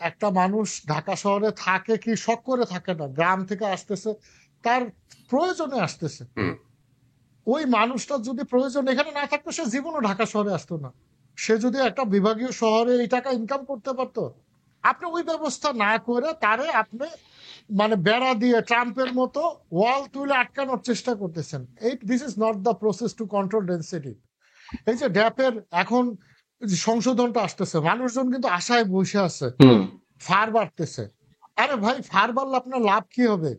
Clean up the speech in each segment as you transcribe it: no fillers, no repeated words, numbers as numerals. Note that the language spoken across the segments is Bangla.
একটা মানুষ ঢাকা শহরে থাকে কি শখ করে থাকে না, গ্রাম থেকে আসতেছে, তার প্রয়োজনে আসতেছে। ওই মানুষটা যদি প্রয়োজন এখানে না থাকতো, সে জীবনও ঢাকা শহরে আসতো না। সে যদি একটা বিভাগীয় শহরে এই টাকা ইনকাম করতে পারতো, আপনি ওই ব্যবস্থা না করে তারে আপনি মানে বেড়া দিয়ে ট্রাম্পের মতো ওয়াল তুলে আটকানোর চেষ্টা করতেছেন। This is not the process to control density. এই যে ড্যাপের এখন যে সংশোধনটা আসতেছে, মানুষজন কিন্তু আশায় বসে আছে, ফার বাড়তেছে। আরে ভাই, ফার বাড়লে আপনার লাভ কি হবে?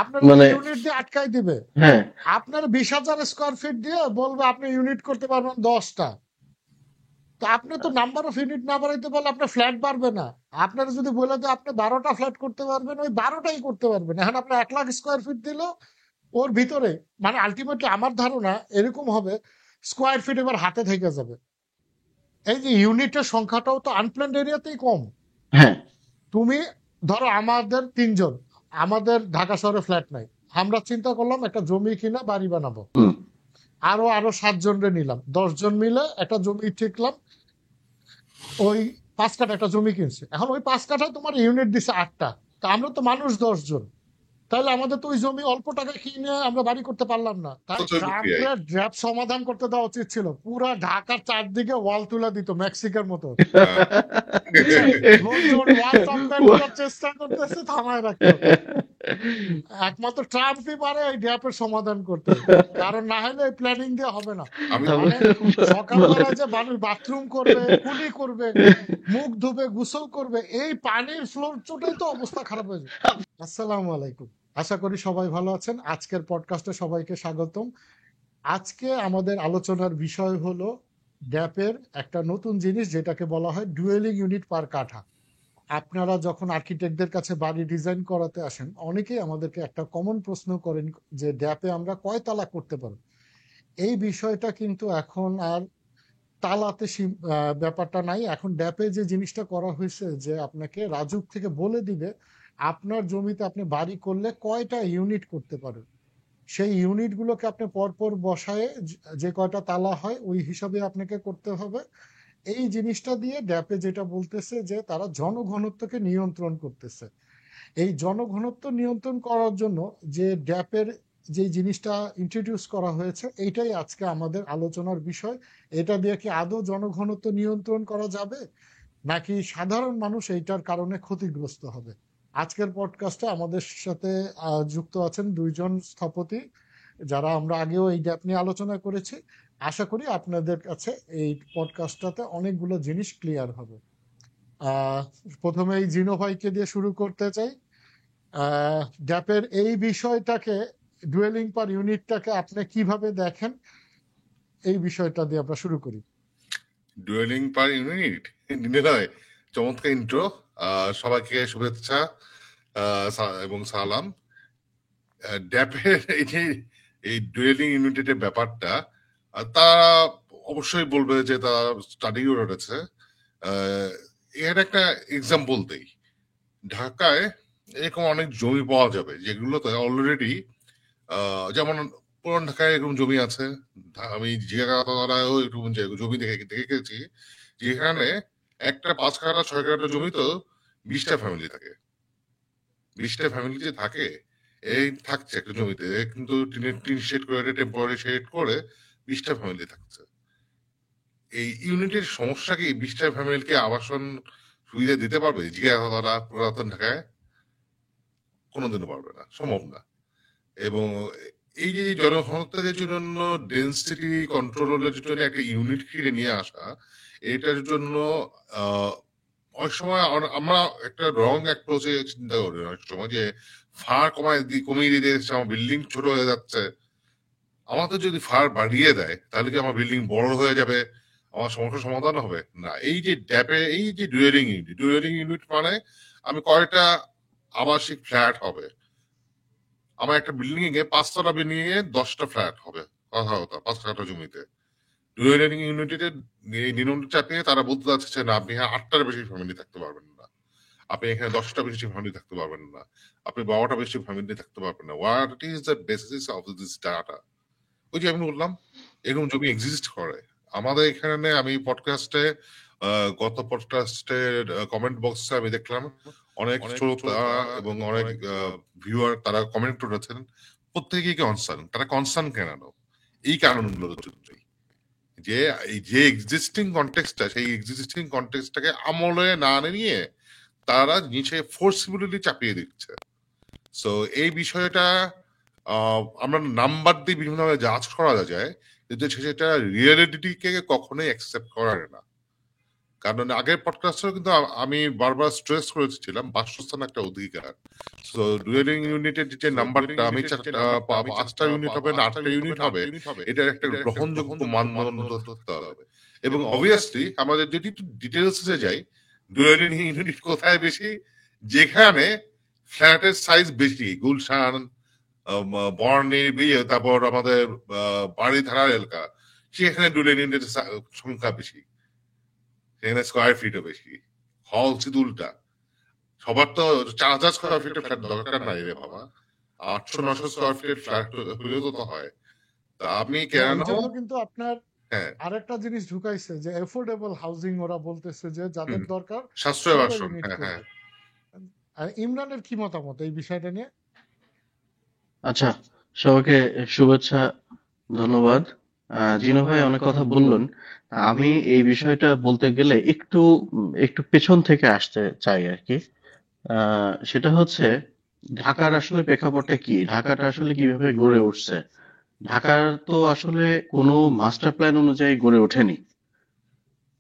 আপনার ইউনিট দিয়ে আটকাই দিবে। আপনার 20,000 স্কোয়ার ফিট দিয়ে বলবে আপনি ইউনিট করতে পারবেন 10টা। তো আপনি তো নাম্বার অফ ইউনিট না বাড়াইতে পারলে আপনার ফ্ল্যাট বাড়বে না। আপনারা যদি বলে যে আপনি 12টা ফ্ল্যাট করতে পারবেন, ওই 12টাই করতে পারবেন। এখন আপনার 1 লাখ স্কোয়ার ফিট দিল ওর ভিতরে, মানে আলটিমেটলি আমার ধারণা এরকম হবে, স্কোয়ার ফিট এবার হাতে থেকে যাবে। এই যে ইউনিটের সংখ্যাটাও তো আনপ্ল্যান্ড এরিয়াতেই কম। তুমি ধরো আমাদের 3 জন, আমাদের ঢাকা শহরে ফ্ল্যাট নাই, আমরা চিন্তা করলাম একটা জমি কিনা বাড়ি বানাবো। আরো 7 জনরে নিলাম, 10 জন মিলে একটা জমি ঠিকলাম, ওই 5 কাঠা একটা জমি কিনছে। এখন ওই 5 কাঠায় তোমার ইউনিট দিছে 8টা, তা আমরা তো মানুষ 10 জন, তাহলে আমাদের তো ওই জমি অল্প টাকা কিনে আমরা বাড়ি করতে পারলাম না। তাই ট্রাম্পের ড্র্যাপ সমাধান করতে দেওয়া উচিত ছিল, পুরা ঢাকার চারদিকে ওয়াল তুলে দিত মেক্সিকোর মতো। লোকজন ওয়াল টপকায় করার চেষ্টা করতেছে, থামায় রাখতো। একমাত্র ট্রাম্পই পারে এই ড্র্যাপের সমাধান করতে, কারণ না হলে এই প্ল্যানিং দিয়ে হবে না। মানে সকালবেলা যে মানুষ বাথরুম করবে, কুলি করবে, মুখ ধুবে, গোসল করবে, এই পানির ফ্লোর চোটাই তো অবস্থা খারাপ হয়ে যায়। আসসালামু আলাইকুম, আশা করি সবাই ভালো আছেন। আজকের পডকাস্টে সবাইকে স্বাগতম। আজকে আমাদের আলোচনার বিষয় হলো ড্যাপের একটা নতুন জিনিস, যেটাকে বলা হয় ডুয়েলিং ইউনিট পার কাঠা। আপনারা যখন আর্কিটেক্টদের কাছে বাড়ি ডিজাইন করাতে আসেন, অনেকেই আমাদেরকে একটা কমন প্রশ্ন করেন যে ড্যাপে আমরা কয় তালা করতে পারব। এই বিষয়টা কিন্তু এখন আর তালাতে ব্যাপারটা নাই। এখন ড্যাপে যে জিনিসটা করা হয়েছে যে আপনাকে রাজুক থেকে বলে দিবে আপনার জমিতে আপনি বাড়ি করলে কয়টা ইউনিট করতে পারেন। সেই ইউনিটগুলোকে আপনি পরপর বসায়ে যে কয়টা তালা হয় ওই হিসাবে আপনাকে করতে হবে। এই জিনিসটা দিয়ে ড্যাপে যেটা বলতেছে যে তারা জনঘনত্বকে নিয়ন্ত্রণ করতেছে। এই জনঘনত্ব নিয়ন্ত্রণ করার জন্য যে ড্যাপের যে জিনিসটা ইন্ট্রোডিউস করা হয়েছে, এইটাই আজকে আমাদের আলোচনার বিষয়। এটা দিয়ে কি আদৌ জনঘনত্ব নিয়ন্ত্রণ করা যাবে, নাকি সাধারণ মানুষ এইটার কারণে ক্ষতিগ্রস্ত হবে? আজকের পডকাস্টে আমাদের সাথে যুক্ত আছেন 2 জন স্থপতি, যারা আমরা আগেও এই ড্যাপ নিয়ে আলোচনা করেছি। আশা করি আপনাদের কাছে এই পডকাস্টটাতে অনেকগুলো জিনিস ক্লিয়ার হবে। প্রথমে এই জিনো ভাইকে দিয়ে শুরু করতে চাই। ড্যাপের এই বিষয়টাকে, ডুয়েলিং পার ইউনিটটাকে আপনি কিভাবে দেখেন, এই বিষয়টা দিয়ে আমরা শুরু করি। ডুয়েলিং পার ইউনিট চমৎকার ইন্ট্রো। সবাইকে শুভেচ্ছা এবং সালাম। ড্যাপের এই ডুয়েলিং ইউনিটের ব্যাপারটা তারা অবশ্যই বলবে যে তারা স্টাডি করেছে। এর একটা এক্সাম্পল দেই। ঢাকায় এরকম অনেক জমি পাওয়া যাবে যেগুলোতে অলরেডি, যেমন পুরান ঢাকায় এরকম জমি আছে, আমি জিজ্ঞাসাও এরকম জমি দেখেছি যেখানে একটা 5 কাঠা 6 কাঠা জমি তো 20টা ফ্যামিলি থাকে। 20টা ফ্যামিলি যে থাকে, এই থাকছে একটা জমিতে, কিন্তু টিন শেড করে টেম্পোরারি শেড করে 20টা ফ্যামিলি থাকছে। এই ইউনিটের সমস্যা কি 20টা ফ্যামিলিকে আবাসন সুবিধা দিতে পারবে জিজ্ঞাসা পুরাতন ঢাকায়? কোনোদিনও পারবে না, সম্ভব না। এবং এই যে জনঘনত্বের জন্য ডেন্সিটি কন্ট্রোলের জন্য একটা ইউনিট কিনে নিয়ে আসা, এটার জন্য অনেক সময় আমরা একটা রং অ্যাপ্রোচে চিন্তা করি অনেক সময়, যে ফার কমিয়ে দিয়ে আমার বিল্ডিং ছোট হয়ে যাচ্ছে। আমাদের যদি ফার বাড়িয়ে দেয় তাহলে কি আমার বিল্ডিং বড় হয়ে যাবে, আমার সমস্যার সমাধান হবে না? এই যে ড্যাপে এই যে ডুয়েলিং ইউনিট মানে আমি কয়টা আবাসিক ফ্ল্যাট হবে, আমার একটা বিল্ডিং এ 5 তলা নিয়ে 10টা ফ্ল্যাট হবে, কথা 5 কাঠা জমিতে। ডুয়েলিং ইউনিটের নিম্ন চাপিয়ে তারা বলতে চাচ্ছে না, আপনি 8টার বেশি ফ্যামিলি থাকতে পারবেন না, আপনি এখানে 10টা বেশি ফ্যামিলি থাকতে পারবেন না, আপনি 12টা বেশি ফ্যামিলি থাকতে পারবেন না। What is the basis of this data? ওই যে আমি বললাম এরকম জমি এক্সিস্ট করে আমাদের এখানে। আমি পডকাস্টে গত পডকাস্টের কমেন্ট বক্সে আমি দেখলাম অনেক শ্রোতা এবং অনেক ভিউয়ার তারা কমেন্ট করেছেন, প্রত্যেকেই কনসার্ন। তারা কনসার্ন কেন? এই কারণগুলোর জন্যই, যে এই যে এক্সিস্টিং কনটেক্সটটা, সেই এক্সিস্টিং কনটেক্সটটাকে আমলে না নিয়ে তারা নিচে ফোর্সিবলি চাপিয়ে দিচ্ছে। সো এই বিষয়টা আমরা নাম্বার দিয়ে বিভিন্নভাবে জাজ করা যায়, কিন্তু সেটা রিয়েলিটিকে কখনোই অ্যাকসেপ্ট করে না। কারণ আগের পডকাস্টে কিন্তু আমি বারবার স্ট্রেস করেছিলাম বাসস্থান একটা অধিকার। সো ডুয়েলিং ইউনিটের যে নাম্বারটা, আমি 5টা ইউনিট হবে না 8টা ইউনিট হবে, এটার একটা গ্রহণযোগ্য মানদণ্ড থাকতে হবে। এবং অবভিয়াসলি আমাদের যদি একটু ডিটেলসে যাই, ডুয়েলিং ইউনিট কোথায় বেশি? যেখানে ফ্ল্যাটের সাইজ বেশি, গুলশান, বর্ণি, তারপর আমাদের বাড়িধারা এলাকা, সেখানে ডুয়েলিং ইউনিটের সংখ্যা বেশি, সেখানে স্কোয়ার ফিটও বেশি। হল উল্টা, সবার তো 4000 স্কোয়ার ফিটের ফ্ল্যাট দরকার নাই রে বাবা, 800-900 স্কোয়ার ফিটের ফ্ল্যাট হলেও তো হয়। তা আমি কেন কিন্তু আপনার আরেকটা জিনিস ঢুকাইছে যে এফোর্ডেবল হাউজিং, ওরা বলতেছে যে যাদের দরকার সাশ্রয় বাসন। আর ইমরানের কি মতামত এই বিষয়টা নিয়ে? আচ্ছা, সবাইকে শুভেচ্ছা, ধন্যবাদ। জিনো ভাই অনেক কথা বললেন। আমি এই বিষয়টা বলতে গেলে একটু পেছন থেকে আসতে চাই আর কি। সেটা হচ্ছে ঢাকার আসলে প্রেক্ষাপটটা কি, ঢাকাটা আসলে কিভাবে গড়ে উঠছে। ঢাকার তো আসলে কোনো মাস্টার প্ল্যান অনুযায়ী গড়ে ওঠেনি।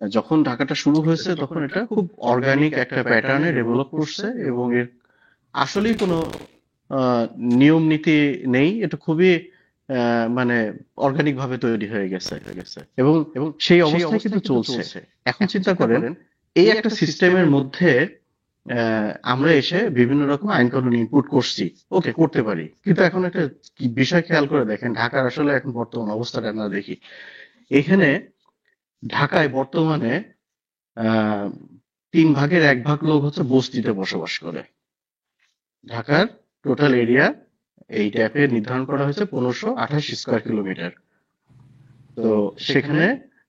যখন ঢাকাটা শুরু হয়েছে তখন এটা খুব অর্গানিক একটা প্যাটার্নে ডেভেলপ করছে, এবং এর আসলেই কোনো নিয়ম নীতি নেই। এটা খুবই মানে অর্গানিক ভাবে তৈরি হয়ে গেছে এবং সেই অবস্থায় কিন্তু চলছে। এখন চিন্তা করেন, এই একটা সিস্টেমের মধ্যে আমরা এসে বিভিন্ন রকম আইন কানুন ইনপুট করছি, ওকে, করতে পারি। কিন্তু এখন একটা বিষয় খেয়াল করে দেখেন, ঢাকার আসলে এখন বর্তমান অবস্থাটা আমরা দেখি। এখানে ঢাকায় বর্তমানে 1/3 লোক হচ্ছে বস্তিতে বসবাস করে। ঢাকার টোটাল এরিয়া এই ট্যাপে নির্ধারণ করা হয়েছে 1528 স্কোয়ার কিলোমিটার। তো সেখানে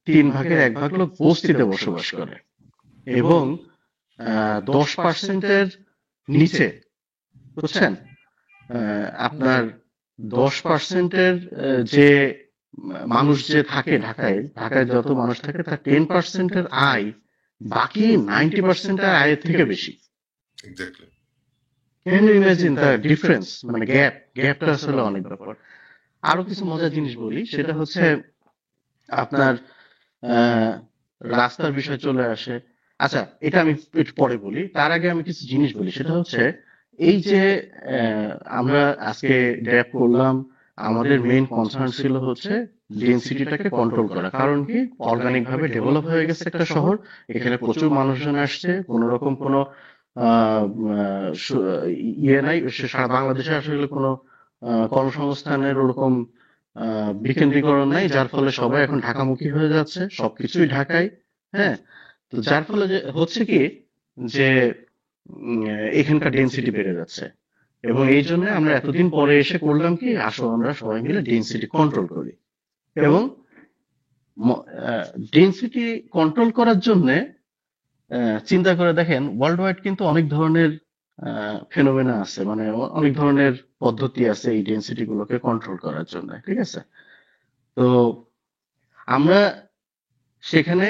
1/3 লোক বস্তিতে বসবাস করে, এবং 10%-এর নিচে, বুঝছেন, আপনার 10%-এর যে মানুষ যে থাকে ঢাকায় যত মানুষ থাকে তার 10%-এর আয় বাকি 90%-এর আয়ের থেকে বেশি। Can you imagine the difference? মানে গ্যাপটা আসলে অনেক ব্যাপার। আরো কিছু মজার জিনিস বলি, সেটা হচ্ছে আপনার রাস্তার বিষয় চলে আসে। আচ্ছা, এটা আমি একটু পরে বলি, তার আগে আমি কিছু জিনিস বলি। সেটা হচ্ছে এই যে আমরা আজকে ড্যাপ করলাম, আমাদের মেইন কনসার্ন ছিল হচ্ছে ডেনসিটিটাকে কন্ট্রোল করা। কারণ কি, অর্গানিক ভাবে ডেভেলপ হয়ে গেছে একটা শহর, এখানে প্রচুর মানুষজন আসছে, কোন রকম কোনো ইয়ে নাই, সারা বাংলাদেশে আসলে কোনো কর্মসংস্থানের ওরকম বিকেন্দ্রীকরণ নাই, যার ফলে সবাই এখন ঢাকামুখী হয়ে যাচ্ছে, সবকিছুই ঢাকায়। হ্যাঁ, তো যার ফলে হচ্ছে কি যে এখানকার ডেনসিটি বেড়ে যাচ্ছে, এবং এই জন্য আমরা এতদিন পরে এসে করলাম কি, আসো আমরা সবাই মিলে ডেনসিটি কন্ট্রোল করি। এবং ডেনসিটি কন্ট্রোল করার জন্য চিন্তা করে দেখেন, ওয়ার্ল্ড ওয়াইড কিন্তু অনেক ধরনের ফেনোমেনা আছে, মানে অনেক ধরনের পদ্ধতি আছে এই ডেনসিটি গুলোকে কন্ট্রোল করার জন্য, ঠিক আছে? তো আমরা সেখানে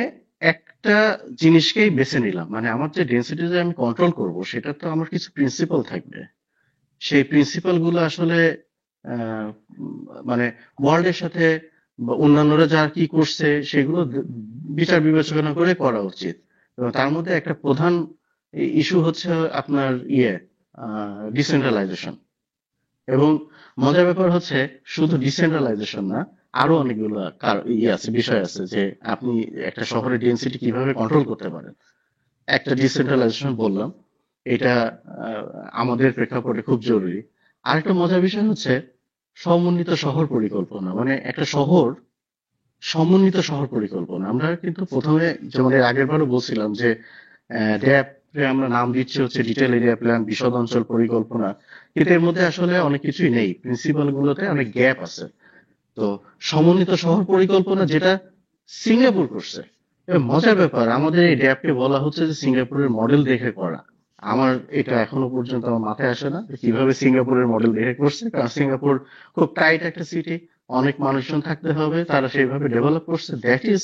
একটা জিনিসকেই বেছে নিলাম, মানে আমার যে ডেনসিটি যে আমি কন্ট্রোল করব, সেটা তো আমার কিছু প্রিন্সিপাল থাকবে। সেই প্রিন্সিপাল গুলো আসলে মানে ওয়ার্ল্ডের সাথে অন্যান্যরা যা কি করছে সেগুলো বিচার বিবেচনা করে করা উচিত। এবং তার মধ্যে একটা প্রধান ইস্যু হচ্ছে আপনার ডিসেন্ট্রালাইজেশন। এবং মজার ব্যাপার হচ্ছে শুধু ডিসেন্ট্রালাইজেশন না, আরো অনেকগুলো বিষয় আছে যে আপনি একটা শহরের ডেনসিটি কিভাবে কন্ট্রোল করতে পারেন। একটা ডিসেন্ট্রালাইজেশন বললাম, এটা আমাদের প্রেক্ষাপটে খুব জরুরি। আরেকটা মজার বিষয় হচ্ছে সমন্বিত শহর পরিকল্পনা, মানে একটা সমন্বিত শহর পরিকল্পনা। আমরা কিন্তু প্রথমে, যেমন এর আগের বারও বলছিলাম যে ড্যাপে আমরা নাম দিচ্ছি হচ্ছে ডিটেল এরিয়া প্ল্যান, বিশদ অঞ্চল পরিকল্পনা, কিন্তু এর মধ্যে আসলে অনেক কিছুই নেই, প্রিন্সিপাল গুলোতে অনেক গ্যাপ আছে। তো সমন্বিত শহর পরিকল্পনা যেটা সিঙ্গাপুর করছে, মজার ব্যাপার, আমাদের এই ড্যাবকে বলা হচ্ছে যে সিঙ্গাপুরের মডেল দেখে করা। আমার এটা এখনো পর্যন্ত আমার মাথায় আসে না যে কিভাবে সিঙ্গাপুরের মডেল দেখে করছে, কারণ সিঙ্গাপুর খুব টাইট একটা সিটি, অনেক মানুষজন থাকতে হবে, তারা সেইভাবে ডেভেলপ করছে। দ্যাট ইজ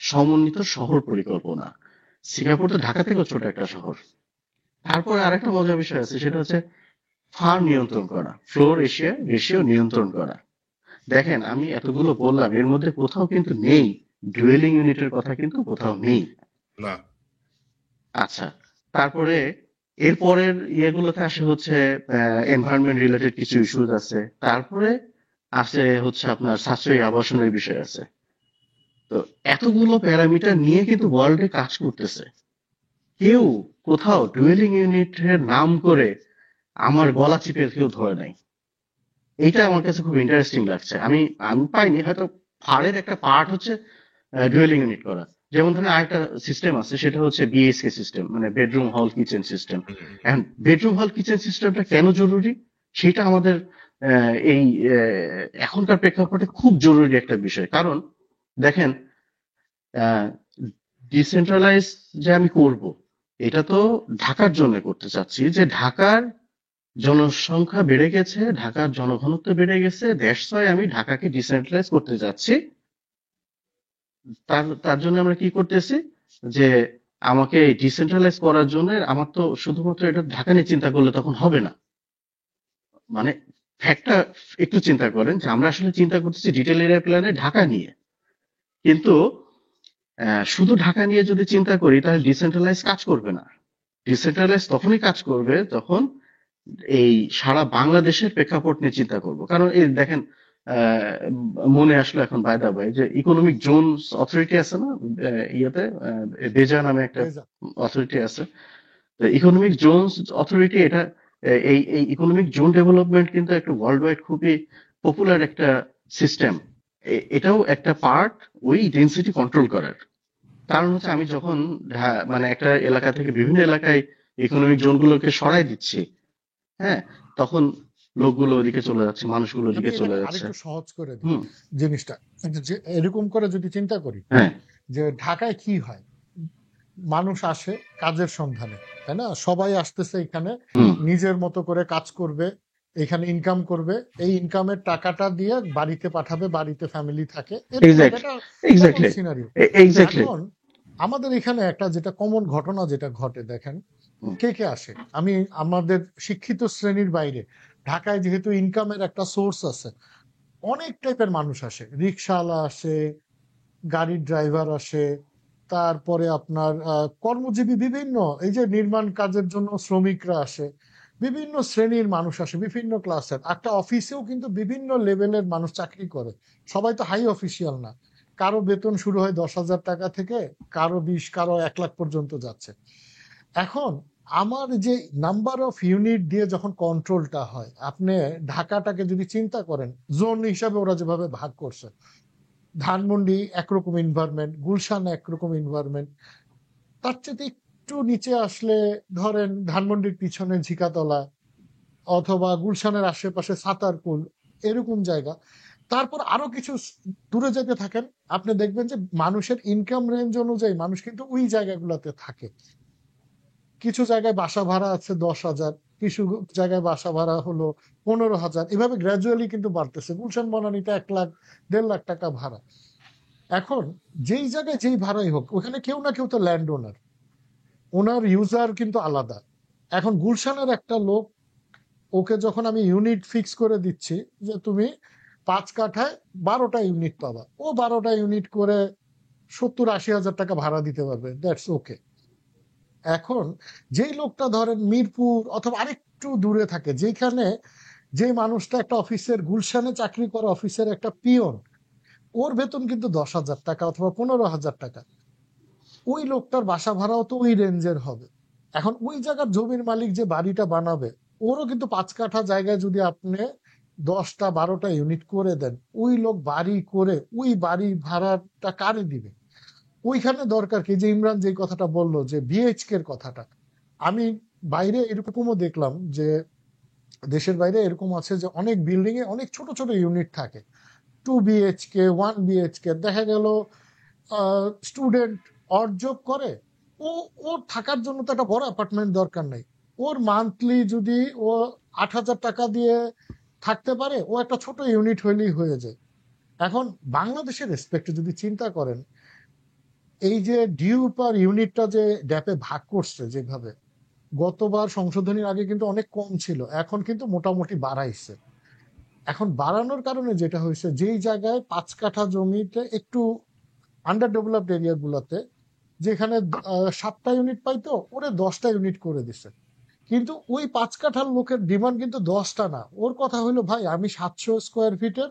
সমন্বিত শহর পরিকল্পনা। সিঙ্গাপুর তো ঢাকা থেকেও ছোট একটা শহর। তারপরে আরেকটা মজার বিষয় আছে, সেটা হচ্ছে ফার্ম নিয়ন্ত্রণ করা, ফ্লোর এশিয়া রেশিও নিয়ন্ত্রণ করা। দেখেন, আমি এতগুলো বললাম, এর মধ্যে কোথাও কিন্তু নেই ডুয়েলিং ইউনিটের কথা, কিন্তু কোথাও নেই। না, আচ্ছা, তারপরে এরপরের ইয়েগুলোতে আসে হচ্ছে এনভায়রনমেন্ট রিলেটেড কিছু ইস্যুজ আছে, তারপরে আসে হচ্ছে আপনার সাশ্রয়ী আবাসনের বিষয় আছে। তো এতগুলো প্যারামিটার নিয়ে কিন্তু ওয়ার্ল্ডে কাজ করতেছে, কেউ কোথাও ডুয়েলিং ইউনিটের নাম করে আমার গলা চিপে কেউ ধরে নাই। এইটা আমার কাছে খুব ইন্টারেস্টিং লাগছে। আমি আমি পাইনি, হয়তো ফাড়ের একটা পার্ট হচ্ছে ডুয়েলিং ইউনিট করা। যেমন ধরেন আরেকটা সিস্টেম আছে, সেটা হচ্ছে বিএসকে সিস্টেম, মানে বেডরুম হল কিচেন সিস্টেম। এখন বেডরুম হল কিচেন সিস্টেমটা কেন জরুরি, সেটা আমাদের এই এখনকার প্রেক্ষাপটে খুব জরুরি একটা বিষয়। কারণ দেখেন, ডিসেন্ট্রালাইজ যে আমি করব, এটা তো ঢাকার জন্য করতে চাচ্ছি, যে ঢাকার জনসংখ্যা বেড়ে গেছে, ঢাকার জনঘনত্ব বেড়ে গেছে, দ্যাটস ওয়াই আমি ঢাকাকে ডিসেন্ট্রালাইজ করতে যাচ্ছি। তার তার জন্য আমরা কি করতেছি, যে আমাকে ডিসেন্ট্রালাইজ করার জন্য আমার তো শুধুমাত্র এটা ঢাকা নিয়ে চিন্তা করলে তখন হবে না। মানে ফ্যাক্টটা একটু চিন্তা করেন, যে আমরা আসলে চিন্তা করতেছি ডিটেল এরিয়া প্ল্যানে ঢাকা নিয়ে, কিন্তু শুধু ঢাকা নিয়ে যদি চিন্তা করি তাহলে ডিসেন্ট্রালাইজ কাজ করবে না। ডিসেন্ট্রালাইজ তখনই কাজ করবে যখন এই সারা বাংলাদেশের প্রেক্ষাপট নিয়ে চিন্তা করব। কারণ এই দেখেন, আহ, মনে আসলো এখন বাই দা বাই, যে ইকোনমিক জোন অথরিটি আছে না, ইয়েতে বেজা নামে একটা এই যা, অথরিটি আছে। ইকোনমিক জোন অথরিটি, এটা এই এই ইকোনমিক জোন ডেভেলপমেন্ট কিন্তু একটা ওয়ার্ল্ড ওয়াইড খুবই পপুলার একটা সিস্টেম। এটাও একটা পার্ট ওই ডেনসিটি কন্ট্রোল করার। কারণ হচ্ছে আমি যখন মানে একটা এলাকা থেকে বিভিন্ন এলাকায় ইকোনমিক জোনগুলোকে সরাই দিচ্ছি, হ্যাঁ, তখন লোকগুলো ওদিকে চলে যাচ্ছে, মানুষগুলো আমি ওদিকে চলে এটাকে যাচ্ছে। আরেকটু সহজ করে দিই হুম। জিনিসটা। যে এরকম করে যদি চিন্তা করি, হ্যাঁ। যে ঢাকায় কি হয়, মানুষ আসে কাজের সন্ধানে, তাই না? সবাই আসতেছে এখানে হুম। নিজের মতো করে কাজ করবে, এখানে ইনকাম করবে, এই ইনকামের টাকাটা দিয়ে বাড়িতে পাঠাবে, বাড়িতে ফ্যামিলি থাকে, এক্স্যাক্টলি সিনারিও। এক্স্যাক্টলি। এখন আমাদের এখানে একটা যেটা কমন ঘটনা যেটা ঘটে, দেখেন হুম। কে কে আসে, আমি আমাদের শিক্ষিত শ্রেণীর বাইরে, ঢাকায় যেহেতু ইনকামের একটা সোর্স আছে, অনেক টাইপের মানুষ আসে, রিক্সাওয়ালা আসে, গাড়ির ড্রাইভার আসে, তারপরে আপনার কর্মজীবী বিভিন্ন, এই যে নির্মাণ কাজের জন্য শ্রমিকরা আসে, বিভিন্ন শ্রেণীর মানুষ আসে, বিভিন্ন ক্লাসের। একটা অফিসেও কিন্তু বিভিন্ন লেভেলের মানুষ চাকরি করে, সবাই তো হাই অফিসিয়াল না। কারো বেতন শুরু হয় 10,000 টাকা থেকে, কারো 20, কারো 1 লাখ পর্যন্ত যাচ্ছে। এখন আমার যে নাম্বার অফ ইউনিট দিয়ে যখন কন্ট্রোলটা হয়, আপনি ঢাকাটাকে যদি চিন্তা করেন জোন হিসাবে ওরা যেভাবে ভাগ করছে, ধানমন্ডি একরকম এনভায়রনমেন্ট, গুলশান একরকম এনভায়রনমেন্ট, তার চেয়ে একটু নিচে আসলে ধরেন ধানমন্ডির পিছনে ঝিকাতলা অথবা গুলশানের আশেপাশে সাতারকুল, এরকম জায়গা। তারপর আরো কিছু দূরে যেতে থাকেন, আপনি দেখবেন যে মানুষের ইনকাম রেঞ্জ অনুযায়ী মানুষ কিন্তু ওই জায়গাগুলোতে থাকে। কিছু জায়গায় বাসা ভাড়া আছে 10,000, কিছু জায়গায় বাসা ভাড়া হলো 15,000, এভাবে গ্র্যাজুয়ালি কিন্তু বাড়তেছে। গুলশান বনানীতে 1 লাখ 1.5 লাখ টাকা ভাড়া। এখন যেই জায়গায় যেই ভাড়াই হোক, ওখানে কেউ না কেউ তো ল্যান্ড ওনার, ওনার ইউজার কিন্তু আলাদা। এখন গুলশানের একটা লোক, ওকে যখন আমি ইউনিট ফিক্স করে দিচ্ছি যে তুমি 5 কাঠায় 12টা ইউনিট পাবা, ও 12টা ইউনিট করে 70-80 হাজার টাকা ভাড়া দিতে পারবে, দ্যাটস ওকে। এখন যেই লোকটা ধরেন মিরপুর অথবা আরেকটু দূরে থাকে, যেখানে যে মানুষটা একটা অফিসের, গুলশানে চাকরি করে অফিসের একটা পিয়ন, ওর বেতন কিন্তু 10,000 টাকা অথবা 15,000 টাকা, ওই লোকটার বাসা ভাড়াও তো ওই রেঞ্জের হবে। এখন ওই জায়গার জমির মালিক যে বাড়িটা বানাবে, ওরও কিন্তু 5 কাঠা জায়গায় যদি আপনি 10টা 12টা ইউনিট করে দেন, ওই লোক বাড়ি করে ওই বাড়ি ভাড়াটা কারে দিবে? ওইখানে দরকার কি, যে ইমরান যে কথাটা বললো যে বিএইচকে এর কথাটা, আমি বাইরে এরকমও দেখলাম যে দেশের বাইরে এরকম আছে যে অনেক বিল্ডিং এ অনেক ছোট ছোট ইউনিট থাকে, 2 BHK 1 BHK, দেখা গেল স্টুডেন্ট অর্জব করে, ও ওর থাকার জন্য তো একটা বড় অ্যাপার্টমেন্ট দরকার নাই। ওর মান্থলি যদি ও 8,000 টাকা দিয়ে থাকতে পারে, ও একটা ছোট ইউনিট হইলেই হয়ে যায়। এখন বাংলাদেশের রেসপেক্টে যদি চিন্তা করেন, এই যে ডিউ পার ইউনিটটা যে ড্যাপে ভাগ করছে যেভাবে, গতবার সংশোধনীর আগে কিন্তু অনেক কম ছিল, এখন কিন্তু মোটামুটি বাড়াইছে। এখন বাড়ানোর কারণে যেটা হয়েছে, যেই জায়গায় 5 কাঠা জমিতে একটু আন্ডার ডেভেলপড এরিয়া গুলাতে যেখানে 7টা ইউনিট পাইতো, ওরে 10টা ইউনিট করে দিছে। কিন্তু ওই 5 কাঠার লোকের ডিমান্ড কিন্তু 10টা না, ওর কথা হইলো ভাই আমি 700 স্কোয়ার ফিটের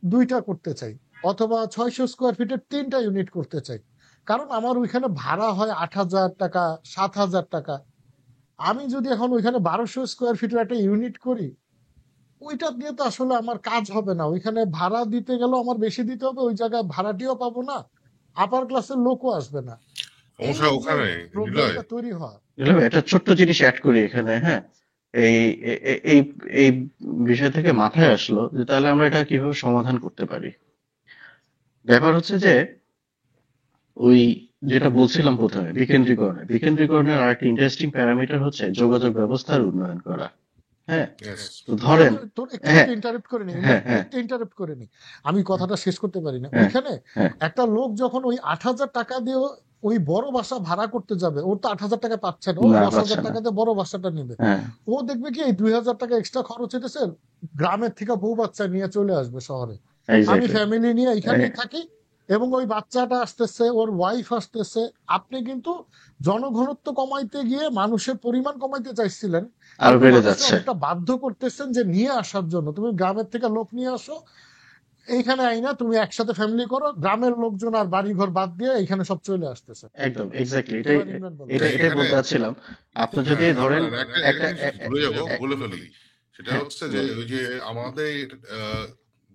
2টা করতে চাই, অথবা 600 স্কোয়ার ফিটের 3টা ইউনিট করতে চাই, কারণ আমার ওইখানে ভাড়া হয় 8,000 টাকা, 7,000 টাকা। আমি যদি এখন ওইখানে 1200 স্কোয়ার ফিটের একটা ইউনিট করি, ওইটা দিয়ে তো আসলে আমার কাজ হবে না। ওইখানে ভাড়া দিতে গেলেও আমার বেশি দিতে হবে, ওই জায়গায় ভাড়াটিও পাবো না, আপার ক্লাসের লোকও আসবে না। এই সমস্যা যে ওখানে নিলয়। প্রবলেমটা তৈরি হয়। একটা ছোট্ট জিনিস অ্যাড করি এখানে, হ্যাঁ। এই এই এই বিষয় থেকে মাথায় আসলো যে তাহলে আমরা এটা কিভাবে সমাধান করতে পারি। ব্যাপার হচ্ছে যে ওই যেটা বলছিলাম প্রথমে, বিকেন্দ্রীকরণের আর একটা ইন্টারেস্টিং প্যারামিটার হচ্ছে যোগাযোগ ব্যবস্থার উন্নয়ন করা। হ্যাঁ, Yes. তো ধরেন, তোর একটু হ্যাঁ ইন্টারাপ্ট করে নি, হ্যাঁ হ্যাঁ একটু ইন্টারাপ্ট করে নি, আমি কথাটা শেষ করতে পারি না। হ্যাঁ ওইখানে হ্যাঁ একটা লোক যখন ওই 8,000 টাকা দিয়ে ওই বড় বাসা ভাড়া করতে যাবে, ওর তো 8,000 টাকা পাচ্ছে না, ও না 10,000 পাচ্ছে না, টাকা দিয়ে বড় বাসাটা নেবে। হ্যাঁ ও দেখবে কি এই 2,000 টাকা এক্সট্রা খরচ হইতেছে, গ্রামের থেকে বউ বাচ্চা নিয়ে চলে আসবে শহরে। আমি এক্স্যাক্টলি। ফ্যামিলি নিয়ে এখানেই থাকি, এবং ওই বাচ্চাটা আসতেছে, ওর ওয়াইফ আসতেছে। আপনি কিন্তু জনঘনত্ব কমাইতে গিয়ে মানুষের পরিমাণ কমাইতে চাইছিলেন, আরো কিন্তু বেড়ে মানুষকে যাচ্ছে। অনেকটা বাধ্য করতেছেন যে নিয়ে আসার জন্য। তুমি গ্রামের থেকে লোক নিয়ে আসো, এইখানে আইনা তুমি একসাথে ফ্যামিলি করো, গ্রামের লোকজন আর বাড়ি ঘর বাদ দিয়ে এখানে সব চলে আসতেছে। একদম এক্স্যাক্টলি, এবার ইমরান বলো। এটাই এখানে বলতে চাচ্ছিলাম। আপনি যদি হ্যাঁ, ধরেন আমরা একটা একটা জিনিস ভুলে যাবো, বলে ফেলি। সেটা হ্যাঁ হচ্ছে যে ওই যে আমাদের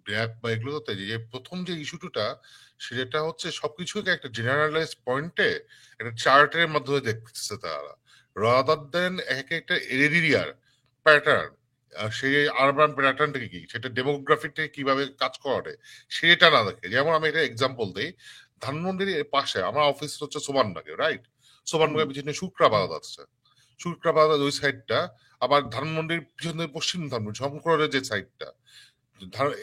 ড্যাপ বা এগুলোতে যে প্রথম যে ইস্যুটা, সেটা হচ্ছে সবকিছুকে একটা জেনারেলাইজ পয়েন্টে একটা চার্টের মাধ্যমে দেখতেছে তারা, রাদার দেন এক একটা এরিয়ার প্যাটার্ন, সেই আরবান প্যাটার্নটা কি, সেটা ডেমোগ্রাফিতে কিভাবে কাজ করে সেটা না দেখে। যেমন আমি একটা এক্সাম্পল দিই, ধানমন্ডির পাশে আমার অফিস হচ্ছে সোবানবাগে, রাইট? সোবানবাগের পিছনে শুক্রাবাদ আছে, শুক্রাবাদ ওই সাইডটা। আবার ধানমন্ডির পিছনে পশ্চিম ধানমন্ডি শঙ্করের যে সাইডটা,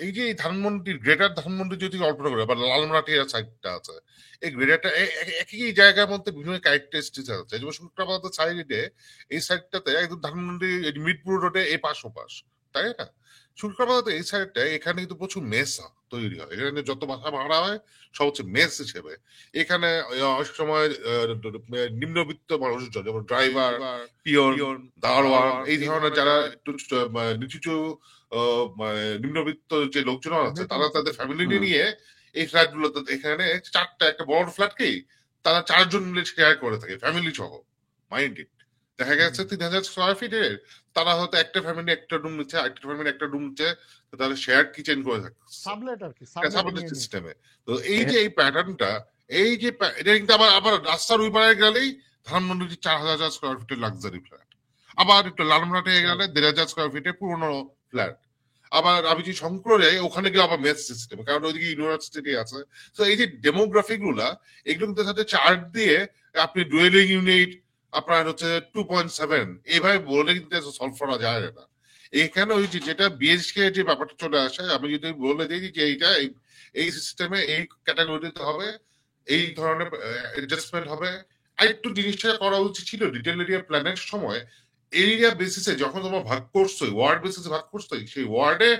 এই যে ধানমন্ডির গ্রেটার ধানমন্ডি যদি কল্পনা করে, আবার লালমাটিয়ার সাইডটা আছে, এই গ্রেটারটা একই জায়গার মধ্যে বিভিন্ন ক্যারেক্টারিস্টিক্স আছে। যেমন শুক্রাবাদের সাইডে, এই সাইডটাতে একদম ধানমন্ডি মিরপুর রোডে এই পাশ ওপাশ, তাই না? শুক্রাবাদের এই সাইডটা, এখানে কিন্তু প্রচুর মেস তৈরি হয়, এখানে যত বাসা ভাড়া হয় সব হচ্ছে মেস হিসেবে। এখানে অনেক সময় নিম্নবিত্ত মানুষজন, যেমন ড্রাইভার, পিয়ন, দারোয়ান, এই ধরনের যারা একটু নিচু নিম্নবিত্ত যে লোকজন আছে, তারা তাদের ফ্যামিলি নিয়ে এই ফ্ল্যাট গুলোতে, এখানে 4টা একটা বড় ফ্ল্যাটকে তারা 4জন মিলে শেয়ার করে থাকে, ফ্যামিলি সহ। মাইন্ড ইট, দেখা গেছে 3,000 স্কোয়ার ফিটের তারা হয়তো একটা ফ্যামিলি একটা রুম নিচ্ছে, একটা ফ্যামিলি একটা রুম নিচ্ছে, তারা শেয়ার কিচেন করে থাকে, সাবলেট আর কি, সাবলেট সিস্টেমে। তো এই যে এই প্যাটার্নটা, এই যে এটা কিন্তু আবার রাস্তার ওই পারে গেলেই ধানমন্ডি 4,000 স্কোয়ার ফিটের লাক্সারি ফ্ল্যাট, আবার একটু লালমাটে গেলে 1,500 স্কোয়ার ফিটের পুরোনো ফ্ল্যাট, আবার আমি যে শঙ্করে ওখানে গিয়ে আবার মেস সিস্টেম, কারণ ওইদিকে ইউনিভার্সিটি আছে। তো এই যে ডেমোগ্রাফি গুলা, এগুলো কিন্তু সাথে চার্ট দিয়ে আপনি ডুয়েলিং ইউনিট আপনার হচ্ছে 2.7 এইভাবে বলে কিন্তু সলভ করা যায় না। এখানে ওই যে যেটা বিএসকে যে ব্যাপারটা চলে আসে, আমি যদি বলে দিই যে এইটা এই সিস্টেমে এই ক্যাটাগরিতে হবে, এই ধরনের অ্যাডজাস্টমেন্ট হবে। আরেকটু জিনিসটা করা উচিত ছিল ডিটেল এরিয়া প্ল্যানের সময়, এরিয়া বেসিসে যখন তোমার ভাগ করছো, ওয়ার্ড বেসিসে ভাগ করছো, সেই ওয়ার্ডে